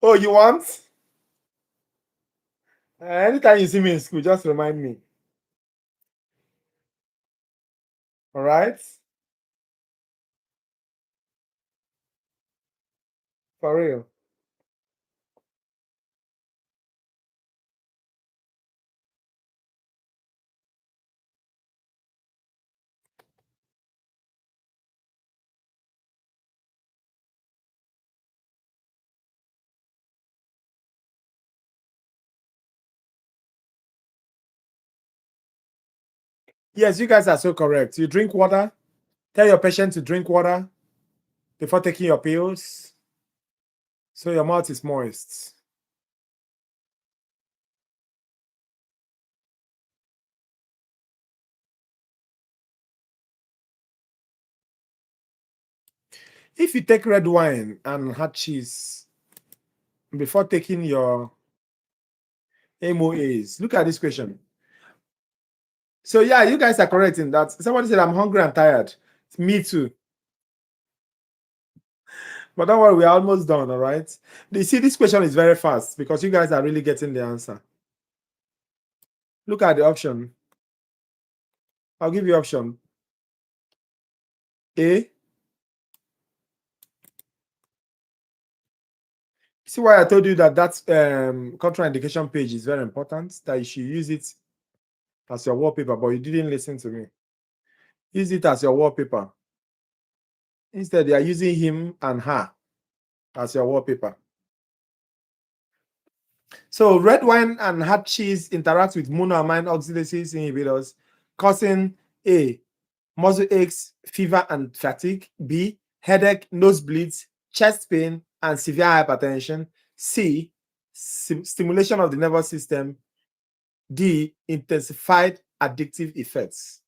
Oh, you want? Anytime you see me in school, just remind me. All right? For real. Yes, you guys are so correct. You drink water. Tell your patient to drink water before taking your pills so your mouth is moist. If you take red wine and hot cheese before taking your MOAs, look at this question. So, yeah, you guys are correct in that. Somebody said, I'm hungry and tired. Me too. But don't worry, we're almost done, all right? You see, this question is very fast because you guys are really getting the answer. Look at the option. I'll give you option. A. See why I told you that contraindication page is very important, that you should use it as your wallpaper, but you didn't listen to me. Use it as your wallpaper. Instead, you are using him and her as your wallpaper. So red wine and hard cheese interact with monoamine oxidase inhibitors, causing A. Muscle aches, fever, and fatigue. B. Headache, nosebleeds, chest pain, and severe hypertension. C. Stimulation of the nervous system. D. Intensified addictive effects.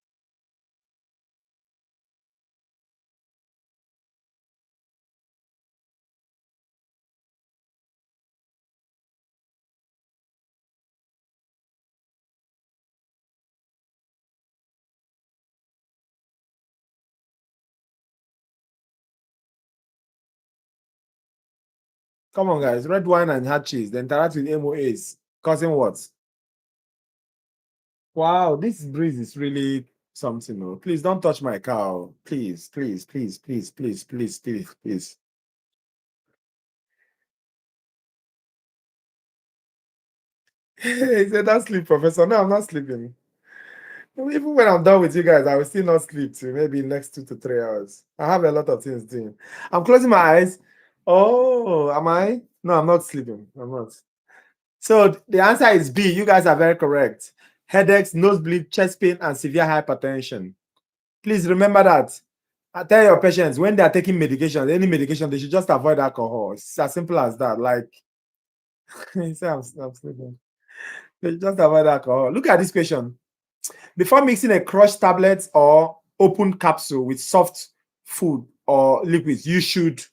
Come on, guys. Red wine and hard cheese, they interact with MOAs, causing what? Wow, this breeze is really something. Oh. Please don't touch my cow. Please, please, please, please, please, please, please, please. He said, don't sleep, Professor. No, I'm not sleeping. Even when I'm done with you guys, I will still not sleep till maybe next 2 to 3 hours. I have a lot of things doing. I'm closing my eyes. Oh, am I? No, I'm not sleeping. I'm not. So the answer is B. You guys are very correct. Headaches, nosebleed, chest pain, and severe hypertension. Please remember that. I tell your patients when they are taking medication, any medication, they should just avoid alcohol. It's as simple as that. Like, say I'm sleeping. They should just avoid alcohol. Look at this question. Before mixing a crushed tablet or open capsule with soft food or liquids, you should.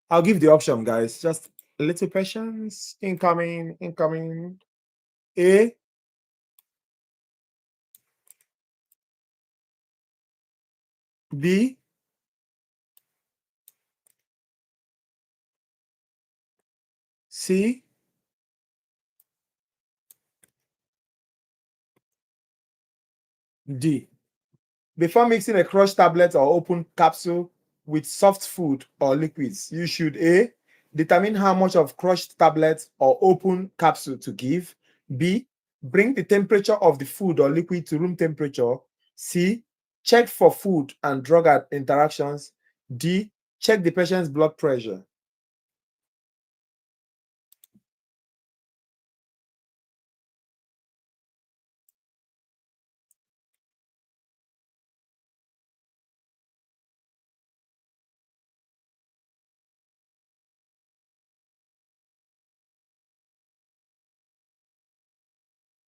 I'll give the option, guys. Just a little patience. Incoming, incoming. A. B. C. D. Before mixing a crushed tablet or open capsule with soft food or liquids, you should A. Determine how much of crushed tablet or open capsule to give. B. Bring the temperature of the food or liquid to room temperature. C. Check for food and drug interactions. D. Check the patient's blood pressure.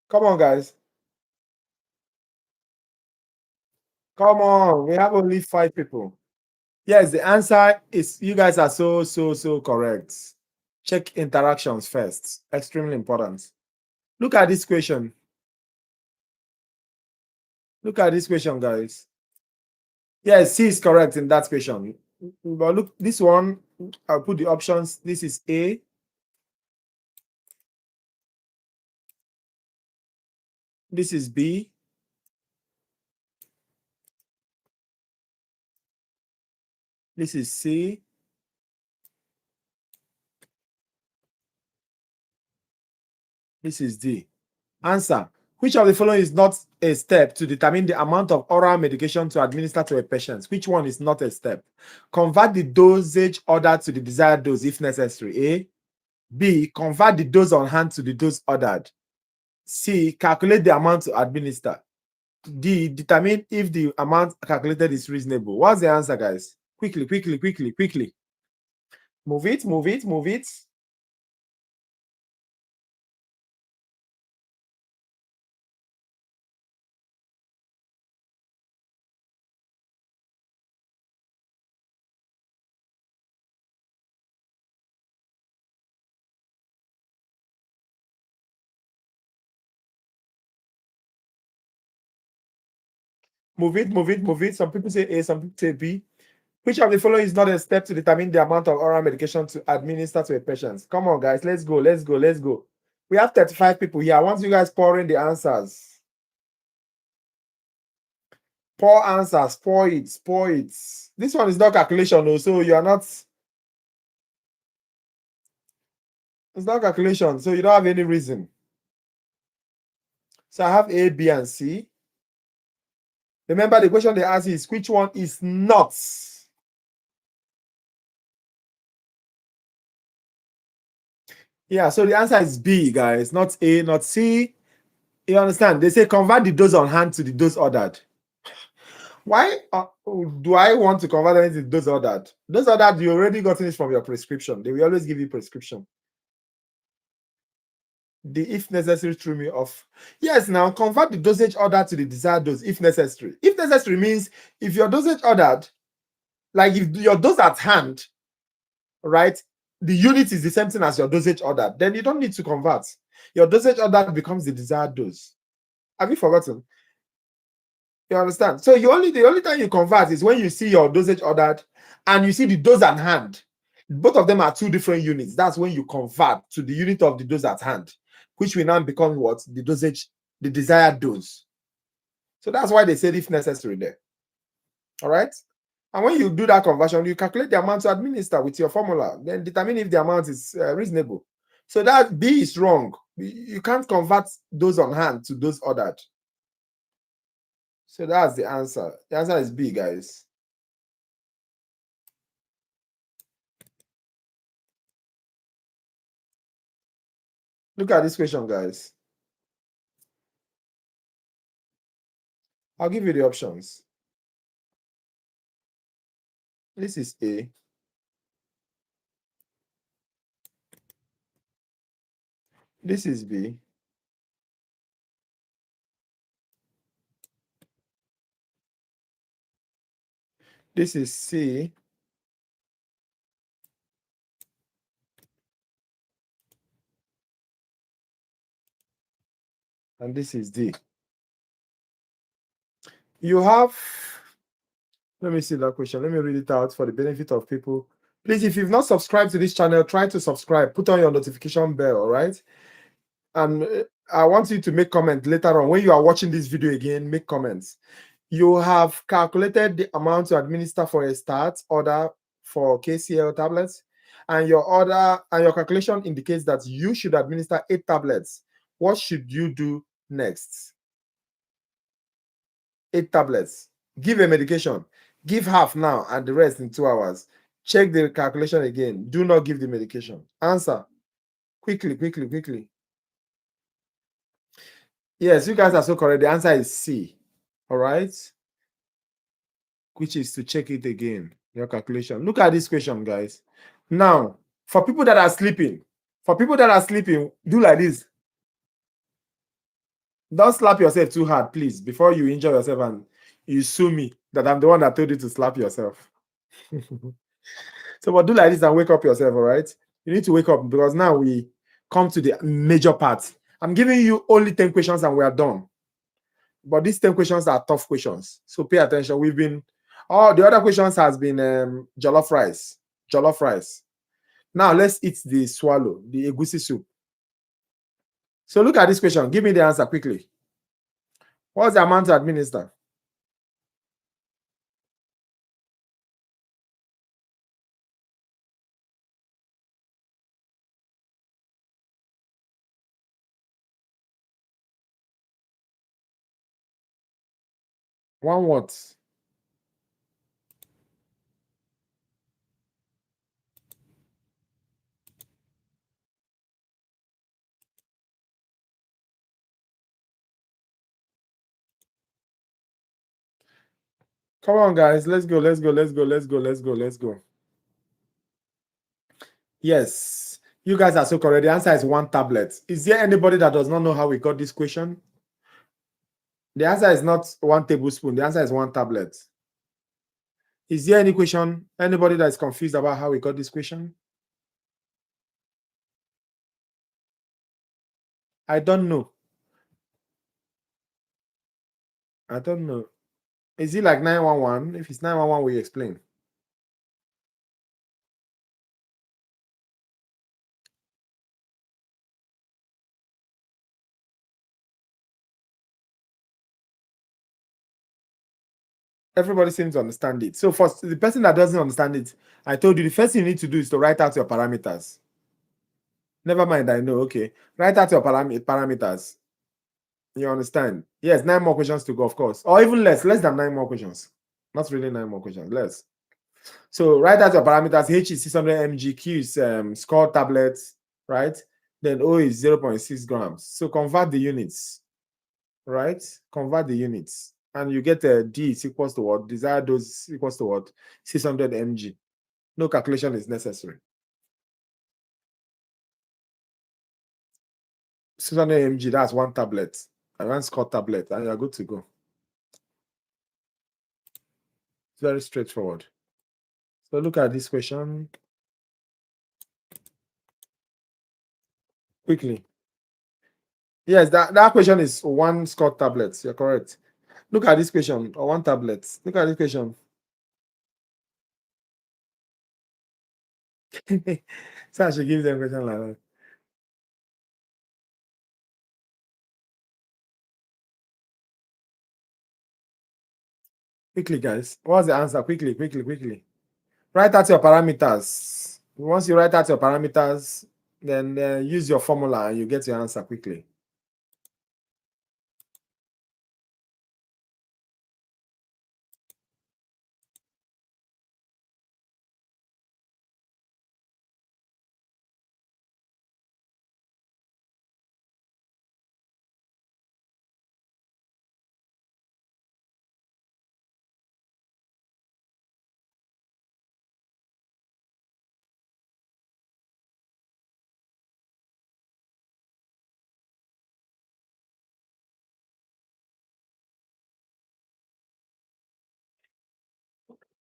Come on, guys. Come on. We have only 5 people. Yes, the answer is you guys are so correct. Check interactions first. Extremely important. Look at this question. Look at this question, guys. Yes, C is correct in that question. But look, this one, I'll put the options. This is A. This is B. This is C. This is D. Answer. Which of the following is not a step to determine the amount of oral medication to administer to a patient? Which one is not a step? Convert the dosage ordered to the desired dose if necessary. A. B. Convert the dose on hand to the dose ordered. C. Calculate the amount to administer. D. Determine if the amount calculated is reasonable. What's the answer, guys? Quickly. Move it. Move it. Some people say A, some people say B. Which of the following is not a step to determine the amount of oral medication to administer to a patient? Come on, guys. Let's go. We have 35 people here. I want you guys pour in the answers. Pour answers. Pour it. This one is not calculation, though, so you are not. It's not calculation, so you don't have any reason. So I have A, B, and C. Remember, the question they ask is which one is not? Yeah, so the answer is B, guys, not A, not C. You understand? They say convert the dose on hand to the dose ordered. Why do I want to convert anything to dose ordered? Dose ordered, you already gotten it from your prescription. They will always give you prescription. The if necessary threw me off. Yes, now convert the dosage ordered to the desired dose if necessary. If necessary means if your dosage ordered, like if your dose at hand, right, the unit is the same thing as your dosage ordered, then you don't need to convert. Your dosage ordered becomes the desired dose. Have you forgotten? You understand? So the only time you convert is when you see your dosage ordered and you see the dose at hand. Both of them are 2 different units. That's when you convert to the unit of the dose at hand, which will now become what? The dosage, the desired dose. So that's why they said if necessary there. All right. And when you do that conversion, you calculate the amount to administer with your formula, then determine if the amount is reasonable. So that B is wrong. You can't convert those on hand to those ordered. So that's the answer. The answer is B, guys. Look at this question, guys. I'll give you the options. This is A. This is B. This is C. And this is D. You have, let me see that question. Let me read it out for the benefit of people. Please, if you've not subscribed to this channel, try to subscribe. Put on your notification bell, all right? And I want you to make comment later on. When you are watching this video again, make comments. You have calculated the amount to administer for a start order for KCL tablets, and your order and your calculation indicates that you should administer 8 tablets. What should you do next? 8 tablets. Give a medication. Give half now and the rest in 2 hours. Check the calculation again. Do not give the medication. Answer. Quickly. Yes, you guys are so correct. The answer is C. All right. Which is to check it again. Your calculation. Look at this question, guys. Now, for people that are sleeping, do like this. Don't slap yourself too hard, please, before you injure yourself and you sue me that I'm the one that told you to slap yourself. So, but do like this and wake up yourself, all right? You need to wake up because now we come to the major part. I'm giving you only 10 questions and we are done. But these 10 questions are tough questions. So pay attention. We've been, all the other questions has been jollof rice. Jollof rice. Now let's eat the swallow, the egusi soup. So look at this question. Give me the answer quickly. What's the amount to administer? One what? Come on, guys. Let's go. Let's go. Let's go. Let's go. Let's go. Let's go. Yes. You guys are so correct. The answer is 1 tablet. Is there anybody that does not know how we got this question? The answer is not 1 tablespoon. The answer is 1 tablet. Is there any question? Anybody that is confused about how we got this question? I don't know. I don't know. Is it like 911? If it's 911, we explain. Everybody seems to understand it. So for the person that doesn't understand it, I told you the first thing you need to do is to write out your parameters. Never mind, I know. Okay. Write out your parameters. You understand? Yes, 9 more questions to go, of course. Or even less than 9 more questions. Not really 9 more questions, less. So write out your parameters. H is 600 mg, Q is score tablets, right? Then O is 0.6 grams. So convert the units, right? Convert the units. And you get a D is equals to what? Desired dose is equals to what? 600 mg. No calculation is necessary. 600 mg, that's 1 tablet. And 1 score tablet, and you're good to go. It's very straightforward. So look at this question quickly. Yes, that question is 1 score tablets. You're correct. Look at this question, or 1 tablet. Look at this question. So I should give them a question like that. Quickly, guys. What's the answer? Quickly, quickly, quickly. Write out your parameters. Once you write out your parameters, then use your formula and you get your answer quickly.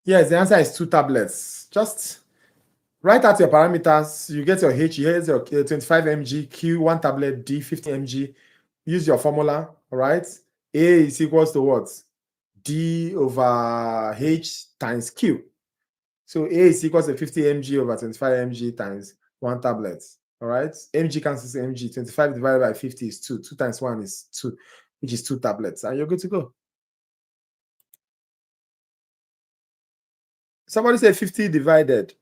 Yes, the answer is 2 tablets. Just write out your parameters. You get your H, here's your 25 mg, Q, 1 tablet, D, 50 mg. Use your formula, all right? A is equals to what? D over H times Q. So A is equals to 50 mg over 25 mg times 1 tablet, all right? Mg cancels mg. 25 divided by 50 is 2. 2 times 1 is 2, which is 2 tablets. And you're good to go. Somebody said 50 divided.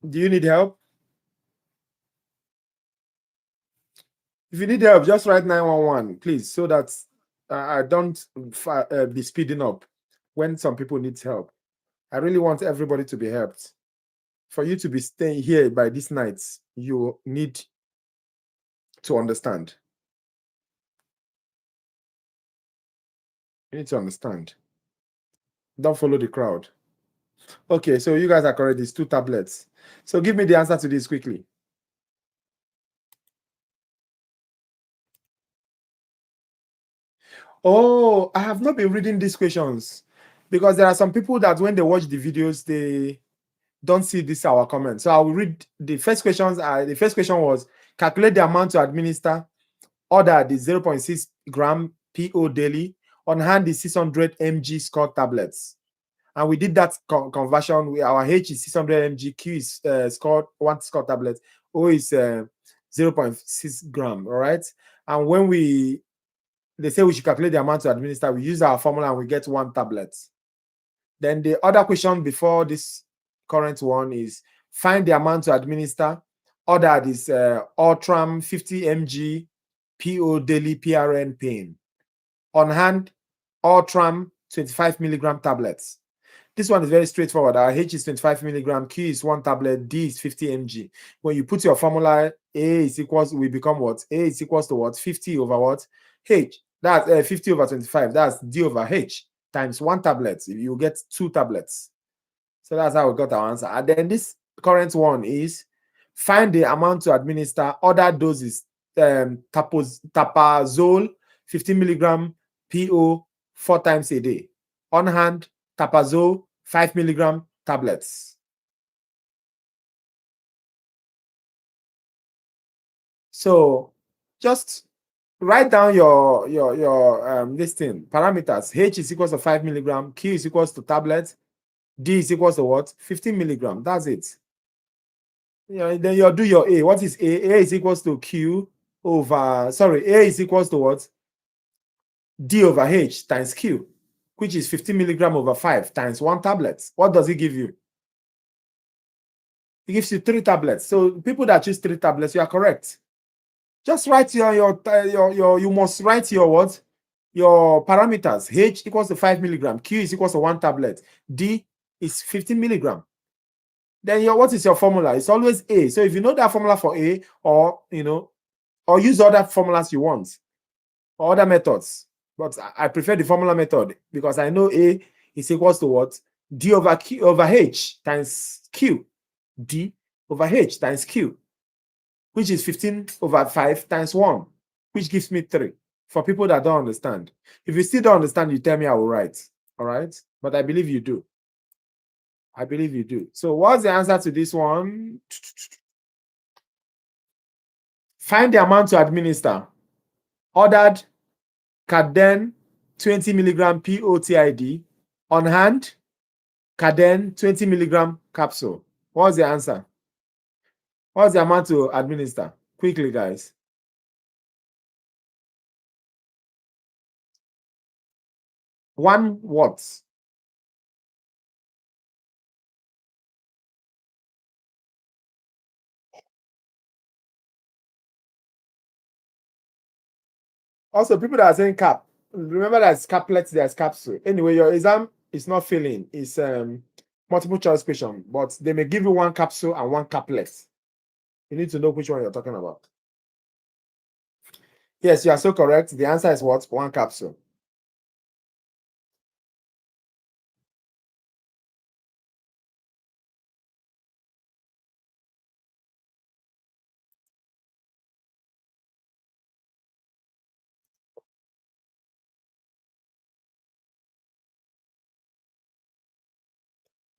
Do you need help? If you need help, just write 911, please, so that I don't be speeding up when some people need help. I really want everybody to be helped. For you to be staying here by this night, you need to understand. You need to understand. Don't follow the crowd. Okay, so you guys are correct. It's 2 tablets. So give me the answer to this quickly. Oh, I have not been reading these questions because there are some people that when they watch the videos, they don't see this our comment. So I will read the first questions. The first question was calculate the amount to administer. Order the 0.6 gram PO daily. On hand is 600 mg Scott tablets. And we did that conversion. Our H is 600 mg, Q is Scott, 1 Scott tablet, O is 0.6 gram. All right. And when they say we should calculate the amount to administer, we use our formula and we get 1 tablet. Then the other question before this current one is find the amount to administer. Order this Ultram 50 mg PO daily PRN pain. On hand, Ultram 25 milligram tablets. This one is very straightforward. Our H is 25 milligram, Q is 1 tablet, D is 50 mg. When you put your formula, A is equals, we become what? A is equals to what? 50 over what? H. That's 50 over 25. That's D over H times 1 tablet. You get 2 tablets. So that's how we got our answer. And then this current one is find the amount to administer. Other doses, tapazole 15 milligram PO 4 times a day. On hand, tapazole 5 milligram tablets. So just write down your this thing parameters. H is equals to 5 milligram, Q is equals to tablets, D is equals to what? 15 milligram. That's it. Yeah, then you do your A. What is A? A is equals to Q over, sorry, A is equals to what? D over H times Q, which is 15 milligram over 5 times 1 tablet. What does it give you? It gives you 3 tablets. So people that choose 3 tablets, you are correct. Just write you must write your what? Your parameters. H equals to 5 milligram. Q is equals to 1 tablet. D is 15 milligram. Then what is your formula? It's always A. So if you know that formula for A, or or use other formulas you want, or other methods. But I prefer the formula method because I know A is equals to what? D over Q over H times Q. D over H times Q, which is 15 over 5 times 1, which gives me 3. For people that don't understand. If you still don't understand, you tell me, I will write. All right? But I believe you do. I believe you do. So what's the answer to this one? Find the amount to administer. Ordered Caden 20 milligram POTID. On hand, Caden 20 milligram capsule. What's the answer? What's the amount to administer? Quickly, guys. 1 what? Also, people that are saying cap, remember there's caplets, there's capsule. Anyway, your exam is not filling. It's multiple choice question, but they may give you 1 capsule and 1 caplet. You need to know which one you're talking about. Yes, you are so correct. The answer is what? 1 capsule.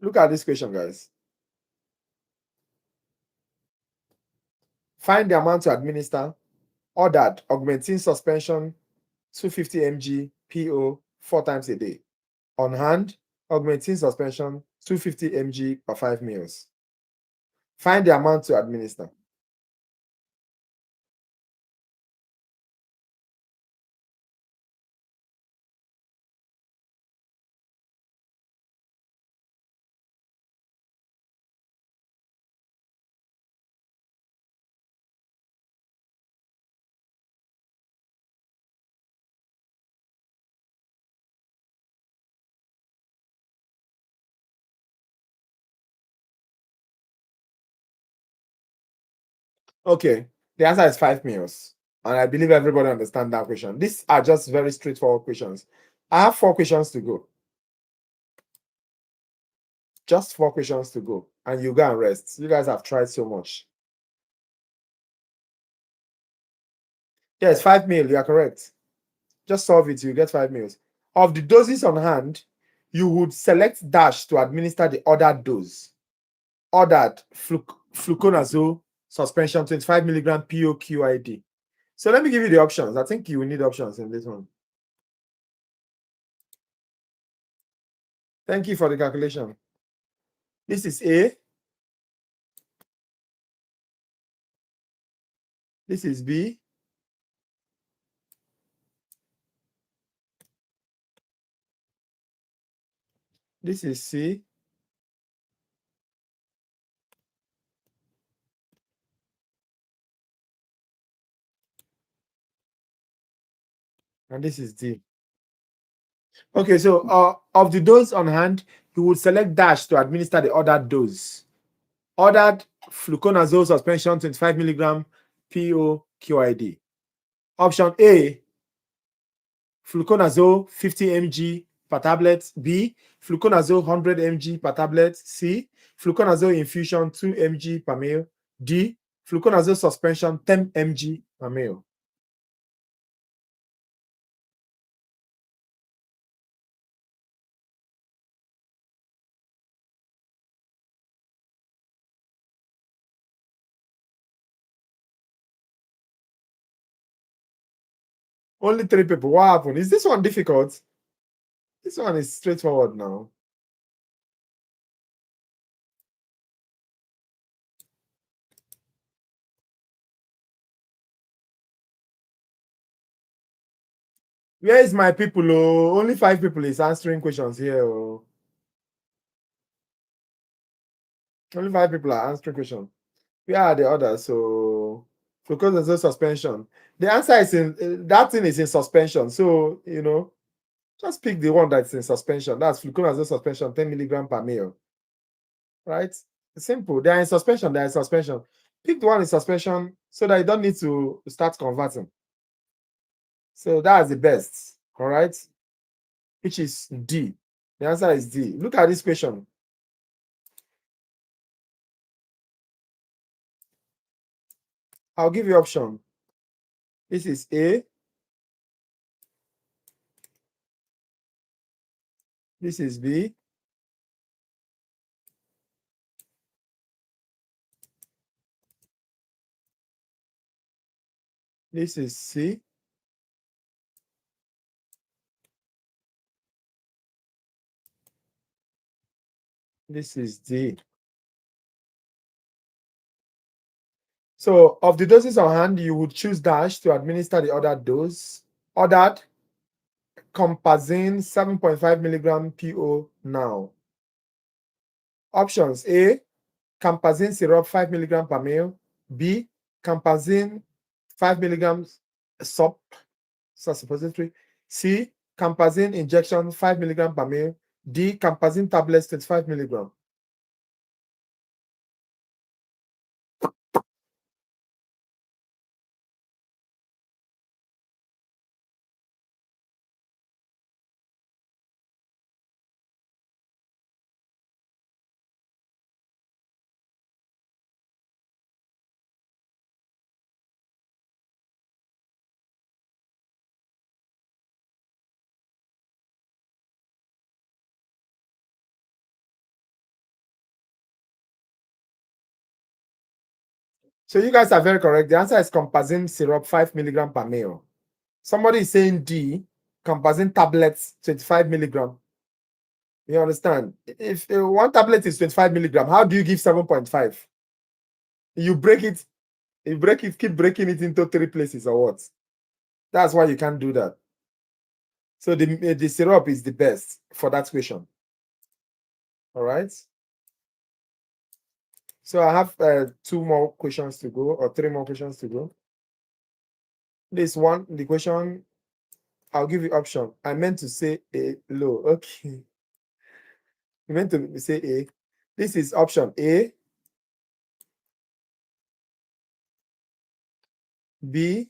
Look at this question, guys. Find the amount to administer. Ordered augmentin suspension 250 mg PO 4 times a day. On hand, augmentin suspension 250 mg per 5 meals. Find the amount to administer. Okay, the answer is 5 meals. And I believe everybody understands that question. These are just very straightforward questions. I have 4 questions to go. Just 4 questions to go. And you go and rest. You guys have tried so much. Yes, 5 meal. You are correct. Just solve it, you get 5 mils. Of the doses on hand, you would select dash to administer the ordered dose. Ordered fluconazole suspension 25 milligram POQID. So let me give you the options. I think you will need options in this one. Thank you for the calculation. This is A. This is B. This is C. And this is D. Okay, so of the dose on hand, you would select dash to administer the ordered dose. Ordered fluconazole suspension 25 milligram POQID. Option A, fluconazole 50 mg per tablet. B, fluconazole 100 mg per tablet. C, fluconazole infusion 2 mg per ml. D, fluconazole suspension 10 mg per ml. Only 3 people. What happened? Is this one difficult? This one is straightforward now. Where is my people? Oh, only 5 people is answering questions here. Oh. Only 5 people are answering questions. Where are the others? So, because there's no suspension. The answer is in that thing is in suspension. So, just pick the one that's in suspension. That's fluconazole suspension, 10 milligram per ml. Right? It's simple. They are in suspension. They are in suspension. Pick the one in suspension so that you don't need to start converting. So that's the best. All right. Which is D. The answer is D. Look at this question. I'll give you option. This is A. This is B. This is C. This is D. So of the doses on hand, you would choose dash to administer the ordered dose. Ordered compazine 7.5 milligram PO now. Options A, campazine syrup 5 milligram per ml. B, campazine 5 milligrams sup, suppository. C, campazine injection 5 milligram per ml. D, campazine tablets 25 milligram. So you guys are very correct. The answer is campazine syrup 5 milligram per ml. Somebody is saying D, campazine tablets 25 milligram. You understand? If one tablet is 25 milligram, how do you give 7.5? You break it, keep breaking it into 3 places or what? That's why you can't do that. So the syrup is the best for that question. All right. So I have 2 more questions to go, or 3 more questions to go. This one, the question, I'll give you option. I meant to say A low. Okay. You meant to say A. This is option A, B,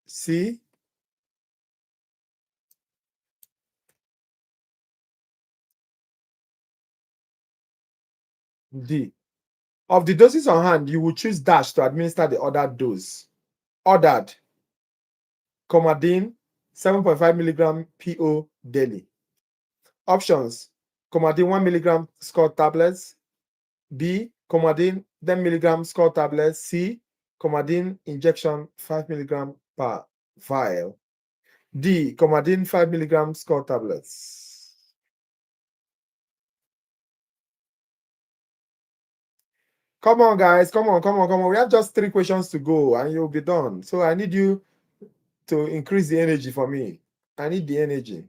C, D. Of the doses on hand, you will choose dash to administer the ordered dose. Ordered Comadine 7.5 milligram PO daily. Options: Comadine 1 milligram score tablets. B. Comadine 10 milligram score tablets. C. Comadine injection 5 milligram per vial. D. Comadine 5 milligram score tablets. Come on, guys. Come on, come on, come on. We have just 3 questions to go and you'll be done. So I need you to increase the energy for me. I need the energy.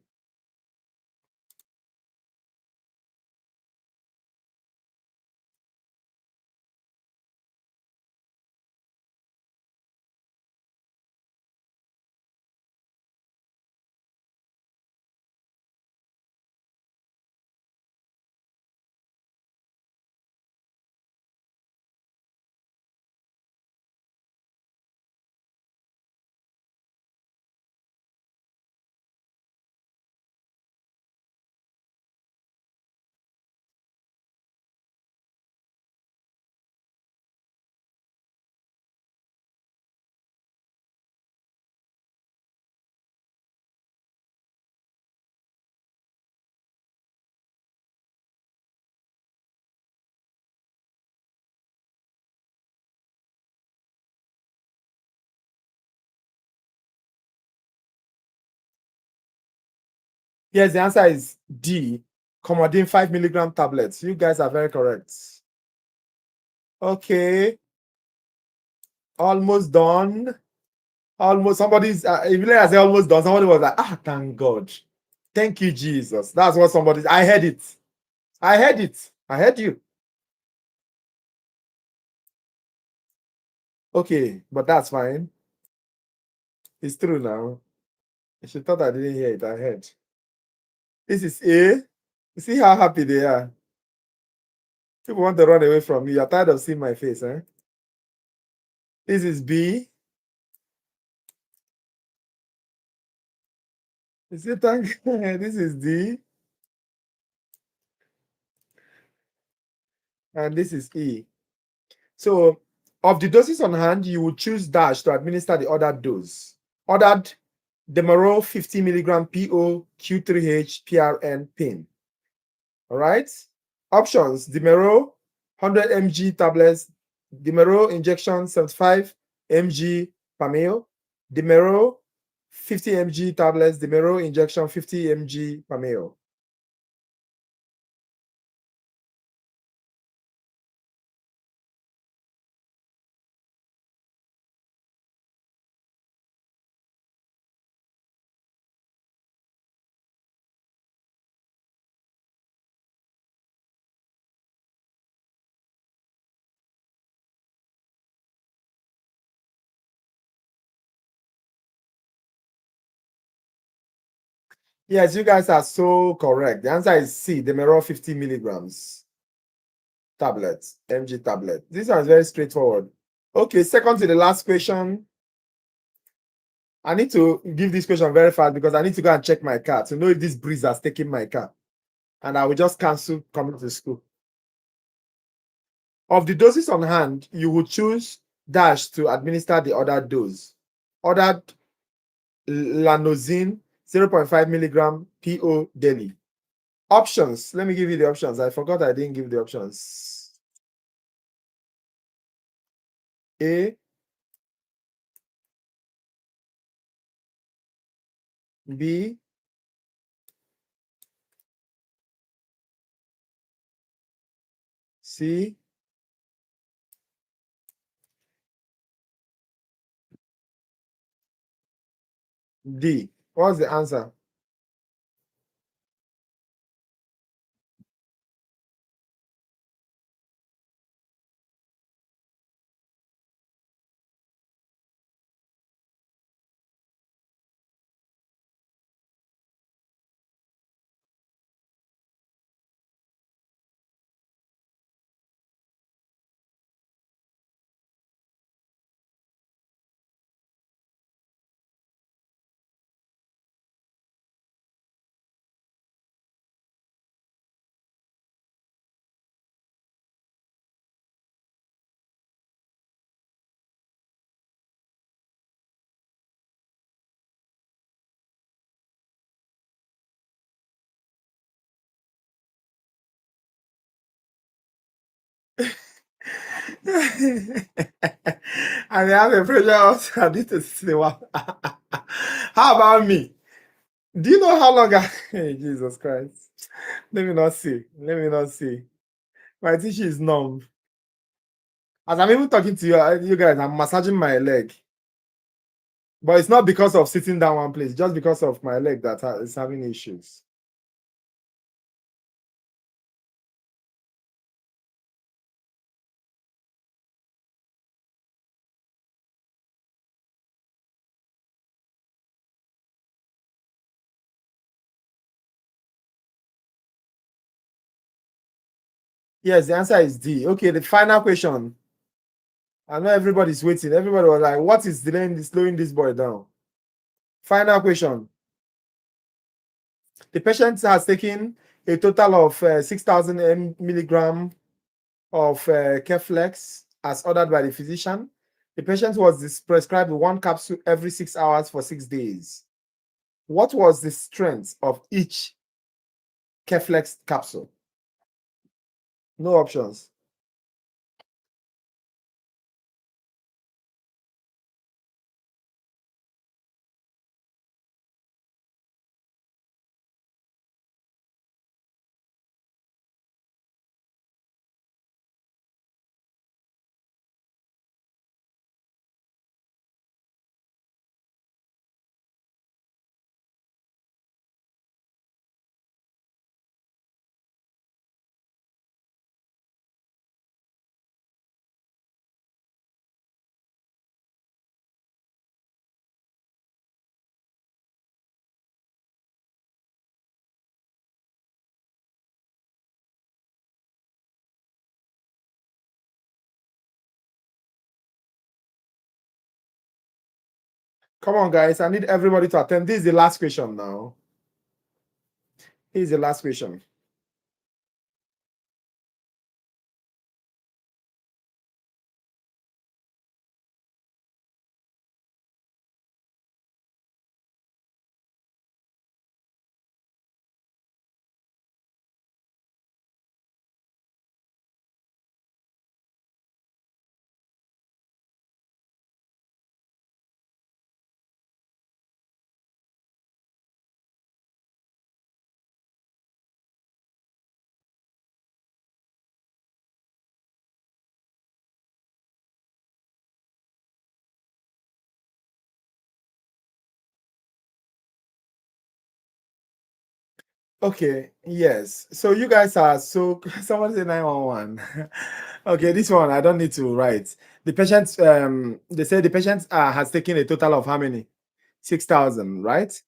Yes, the answer is D. Comadine 5 milligram tablets. You guys are very correct. Okay. Almost done. Almost somebody's if I say almost done, somebody was like, thank God. Thank you, Jesus. That's what somebody I heard it. I heard it. I heard you. Okay, but that's fine. It's true now. She thought I didn't hear it. I heard. This is A. You see how happy they are. People want to run away from me. You're tired of seeing my face, eh? This is B. You see, thank this is D. And this is E. So, of the doses on hand, you would choose dash to administer the ordered dose. Ordered Demerol 50 milligram PO Q3H PRN pin. All right. Options: Demerol 100 mg tablets, Demerol injection 75 mg per ml, Demerol 50 mg tablets, Demerol injection 50 mg per ml. Yes, you guys are so correct. The answer is C, Demerol 50 milligrams tablets, mg tablet. This one is very straightforward. Okay, second to the last question. I need to give this question very fast because I need to go and check my car to know if this breeze has taken my car. And I will just cancel coming to school. Of the doses on hand, you will choose dash to administer the ordered dose. Ordered Lanozine 0.5 milligram PO daily. Options. Let me give you the options. I forgot I didn't give the options. A, B, C, D. What's the answer? And they have a pressure also. I need to say, wow. How about me? Do you know how long I hey, Jesus Christ? Let me not see. Let me not see. My tissue is numb. As I'm even talking to you, you guys, I'm massaging my leg. But it's not because of sitting down one place, just because of my leg that is having issues. Yes, the answer is D. Okay, the final question. I know everybody's waiting. Everybody was like, what is delaying, slowing this boy down? Final question. The patient has taken a total of 6,000 milligram of Keflex as ordered by the physician. The patient was prescribed one capsule every 6 hours for 6 days. What was the strength of each Keflex capsule? No options. Come on, guys. I need everybody to attend. This is the last question now. This is the last question. Okay, yes. So you guys are so someone say 911. Okay, this one I don't need to write. The patient they say the patient has taken a total of how many? 6,000, right?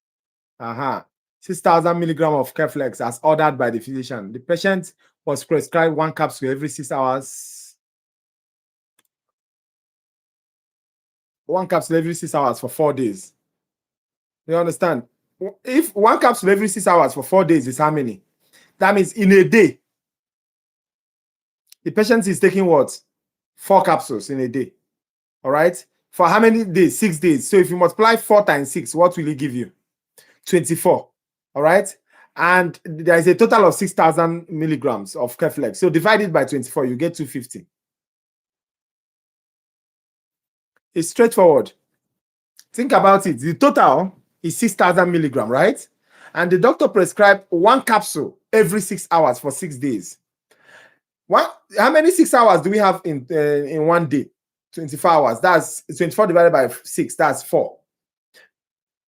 Uh-huh. 6,000 milligram of Keflex as ordered by the physician. The patient was prescribed one capsule every 6 hours. One capsule every 6 hours for 4 days. You understand? If one capsule every 6 hours for 4 days is how many? That means in a day, the patient is taking what? 4 capsules in a day. All right. For how many days? 6 days. So if you multiply 4 times 6, what will it give you? 24. All right. And there is a total of 6,000 milligrams of Keflex. So divided by 24, you get 250. It's straightforward. Think about it. The total is 6,000 milligram, right? And the doctor prescribed one capsule every 6 hours for 6 days. How many 6 hours do we have in one day? 24 hours. That's 24 divided by 6. That's 4.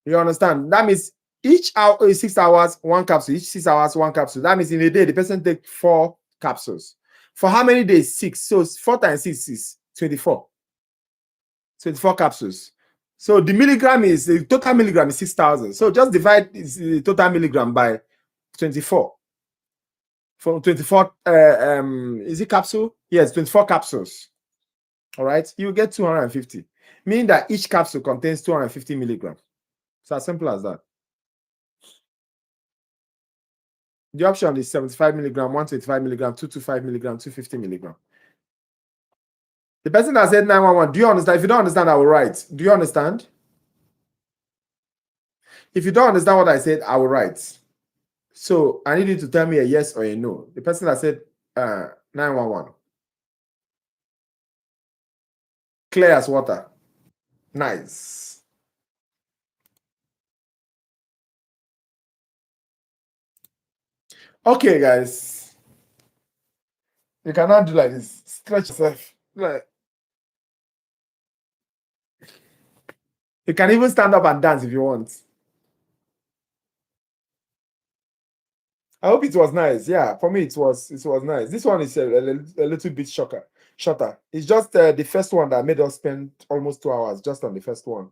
You understand? That means each hour is 6 hours, one capsule. Each 6 hours, one capsule. That means in a day, the person take 4 capsules. For how many days? 6. So 4 times 6 is 24. 24 capsules. So the total milligram is 6,000. So just divide the total milligram by 24. From 24, is it capsule? Yes, 24 capsules. All right, you get 250, meaning that each capsule contains 250 milligrams. It's as simple as that. The option is 75 milligram, 125 milligram, 225 milligram, 250 milligram. The person that said 911, do you understand? If you don't understand, I will write. Do you understand? If you don't understand what I said, I will write. So I need you to tell me a yes or a no. The person that said 911. Clear as water. Nice. Okay, guys. You cannot do like this. Stretch yourself. Like, you can even stand up and dance if you want. I hope it was nice. Yeah, for me it was nice. This one is a little bit shorter. It's just the first one that made us spend almost 2 hours just on the first one,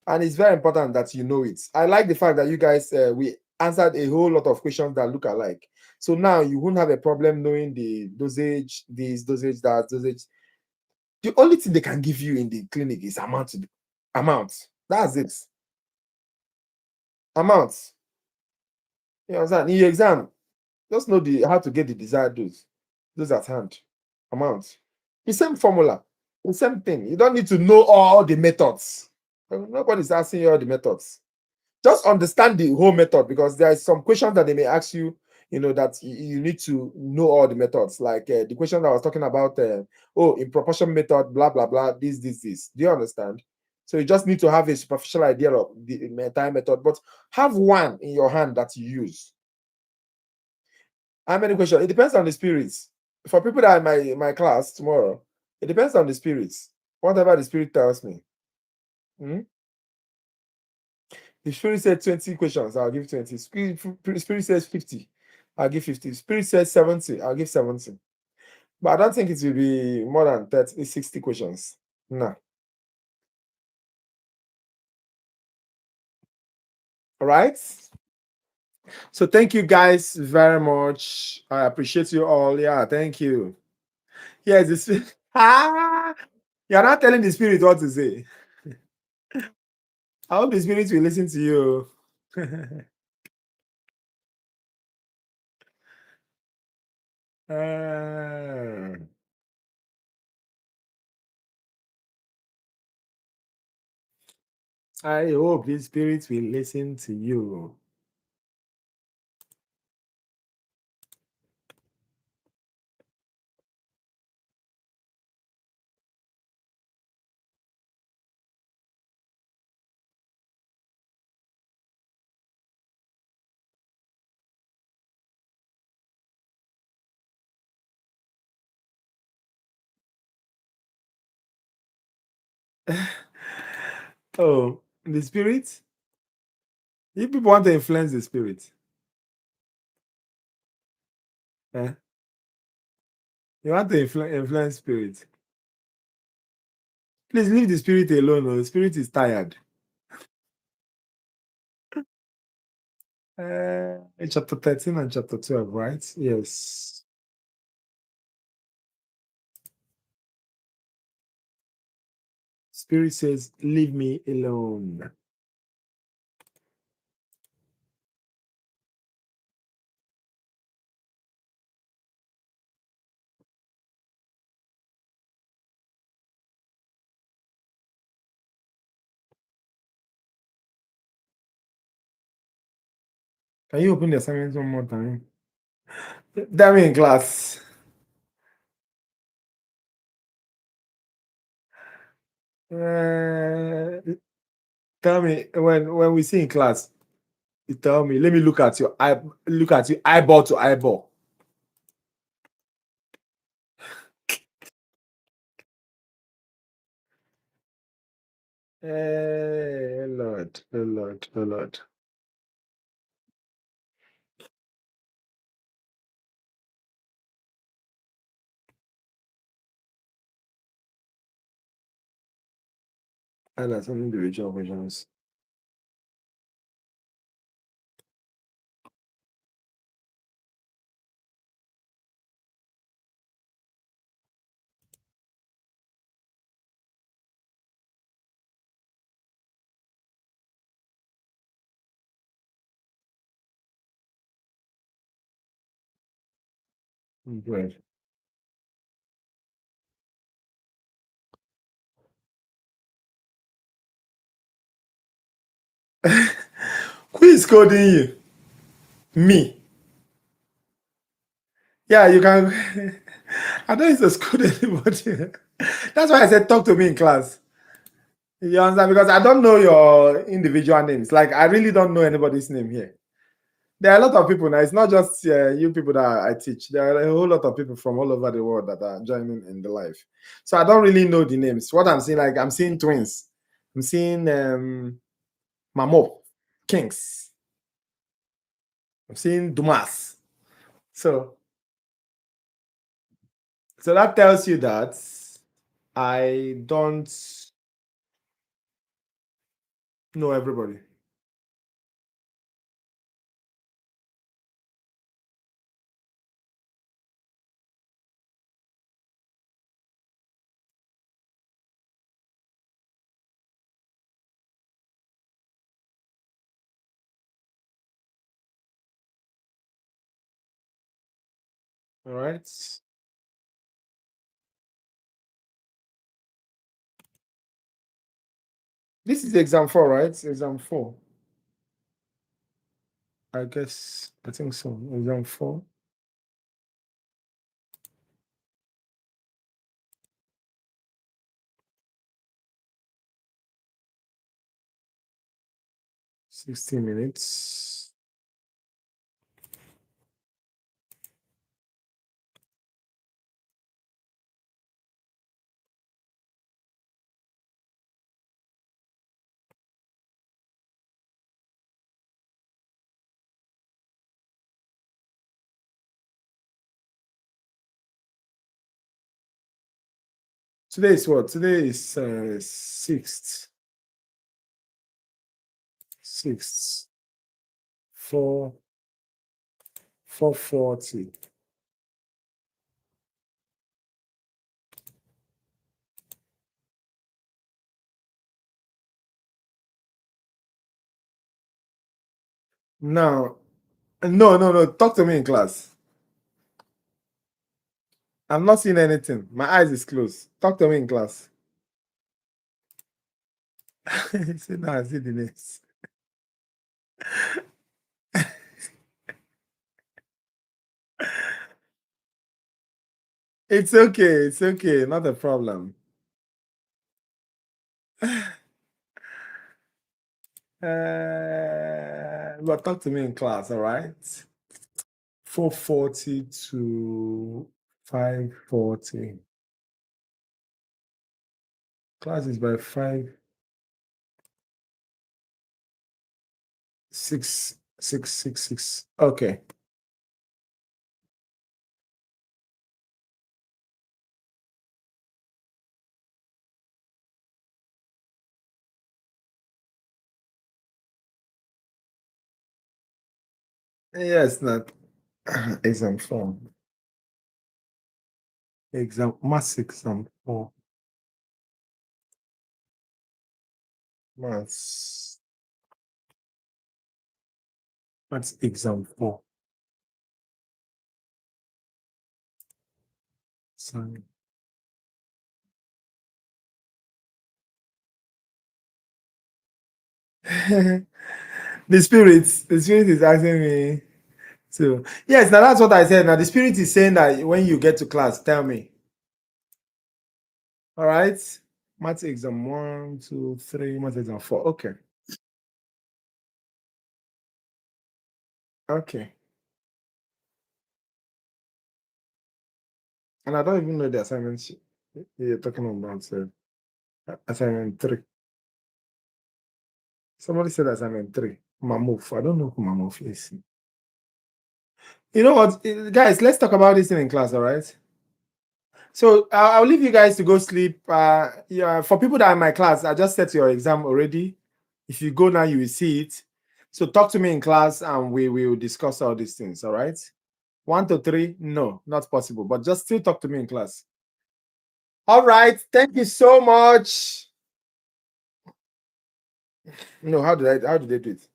and it's very important that you know it. I like the fact that you guys we answered a whole lot of questions that look alike. So now you won't have a problem knowing the dosage, this dosage, that dosage. The only thing they can give you in the clinic is amount. That's it. Amount. You understand? In your exam, just know the how to get the desired dose. Those at hand. Amount. The same formula. The same thing. You don't need to know all the methods. Nobody's asking you all the methods. Just understand the whole method, because there are some questions that they may ask you, that you need to know all the methods. Like the question that I was talking about, in proportion method, blah, blah, blah, this. Do you understand? So you just need to have a superficial idea of the entire method, but have one in your hand that you use. How many questions? It depends on the spirits. For people that are in my class tomorrow, it depends on the spirits. Whatever the spirit tells me. Hmm? The spirit said 20 questions, I'll give 20. Spirit says 50, I'll give 50. Spirit says 70, I'll give 70. But I don't think it will be more than 30, 60 questions. No. All right. So thank you guys very much. I appreciate you all. Yeah, thank you. Yes, this you're not telling the spirit what to say. I hope the spirit will listen to you. Uh, I hope the spirit will listen to you. Oh, the spirit? You people want to influence the spirit. Eh? You want to influence spirit. Please leave the spirit alone. Oh. The spirit is tired. In chapter 13 and chapter 12, right? Yes. Spirit says, leave me alone. Can you open the assignment one more time? Damn in class. Uh, tell me when we see in class, you tell me. Let me look at your eyeball to eyeball. Lord, oh Lord, oh Lord. And that's some individual versions. Right. Who is coding you? Me. Yeah, you can. I don't used to code anybody. That's why I said talk to me in class. You understand? Because I don't know your individual names. Like I really don't know anybody's name here. There are a lot of people now. It's not just you people that I teach. There are a whole lot of people from all over the world that are joining in the live. So I don't really know the names. What I'm seeing, like I'm seeing twins. I'm seeing Mamo, Kings. I'm seeing Dumas. So so that tells you that I don't know everybody. All right. This is exam 4, right? Exam 4. I guess I think so. Exam 4. $60. Today is what? Today is 6th. 6th. 4:40. Now, no. Talk to me in class. I'm not seeing anything. My eyes is closed. Talk to me in class. Say now I see the names. It's okay. It's okay. Not a problem. But talk to me in class, all right? 4:40 to 5:40. Class is by 5, 6, 6, 6, 6. Okay. Yes, not exam 4. Maths exam 4. Maths. Maths exam 4. Sorry. The spirit is asking me to. Yes, now that's what I said. Now the spirit is saying that when you get to class, tell me. All right. Maths exam 1, 2, 3. Maths exam 4. Okay. Okay. And I don't even know the assignment you're talking about. So assignment 3. Somebody said assignment 3. Mamuf. I don't know who Mamuf is. You know what, guys? Let's talk about this thing in class. All right. So I'll leave you guys to go sleep. Yeah, for people that are in my class, I just set your exam already. If you go now, you will see it. So talk to me in class, and we will discuss all these things. All right. 1 to 3, no, not possible. But just still talk to me in class. All right. Thank you so much. No, how did they do it?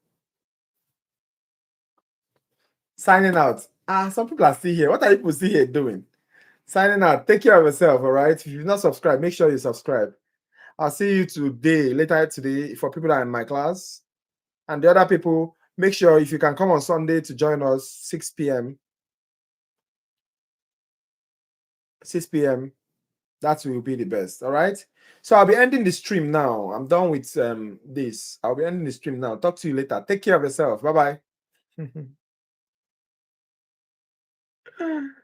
Signing out. Some people are still here. What are people still here doing? Signing out. Take care of yourself. All right. If you've not subscribed, make sure you subscribe. I'll see you today, later today, for people that are in my class. And the other people, make sure if you can come on Sunday to join us, 6 p.m. 6 p.m. That will be the best. All right. So I'll be ending the stream now. I'm done with this. I'll be ending the stream now. Talk to you later. Take care of yourself. Bye bye.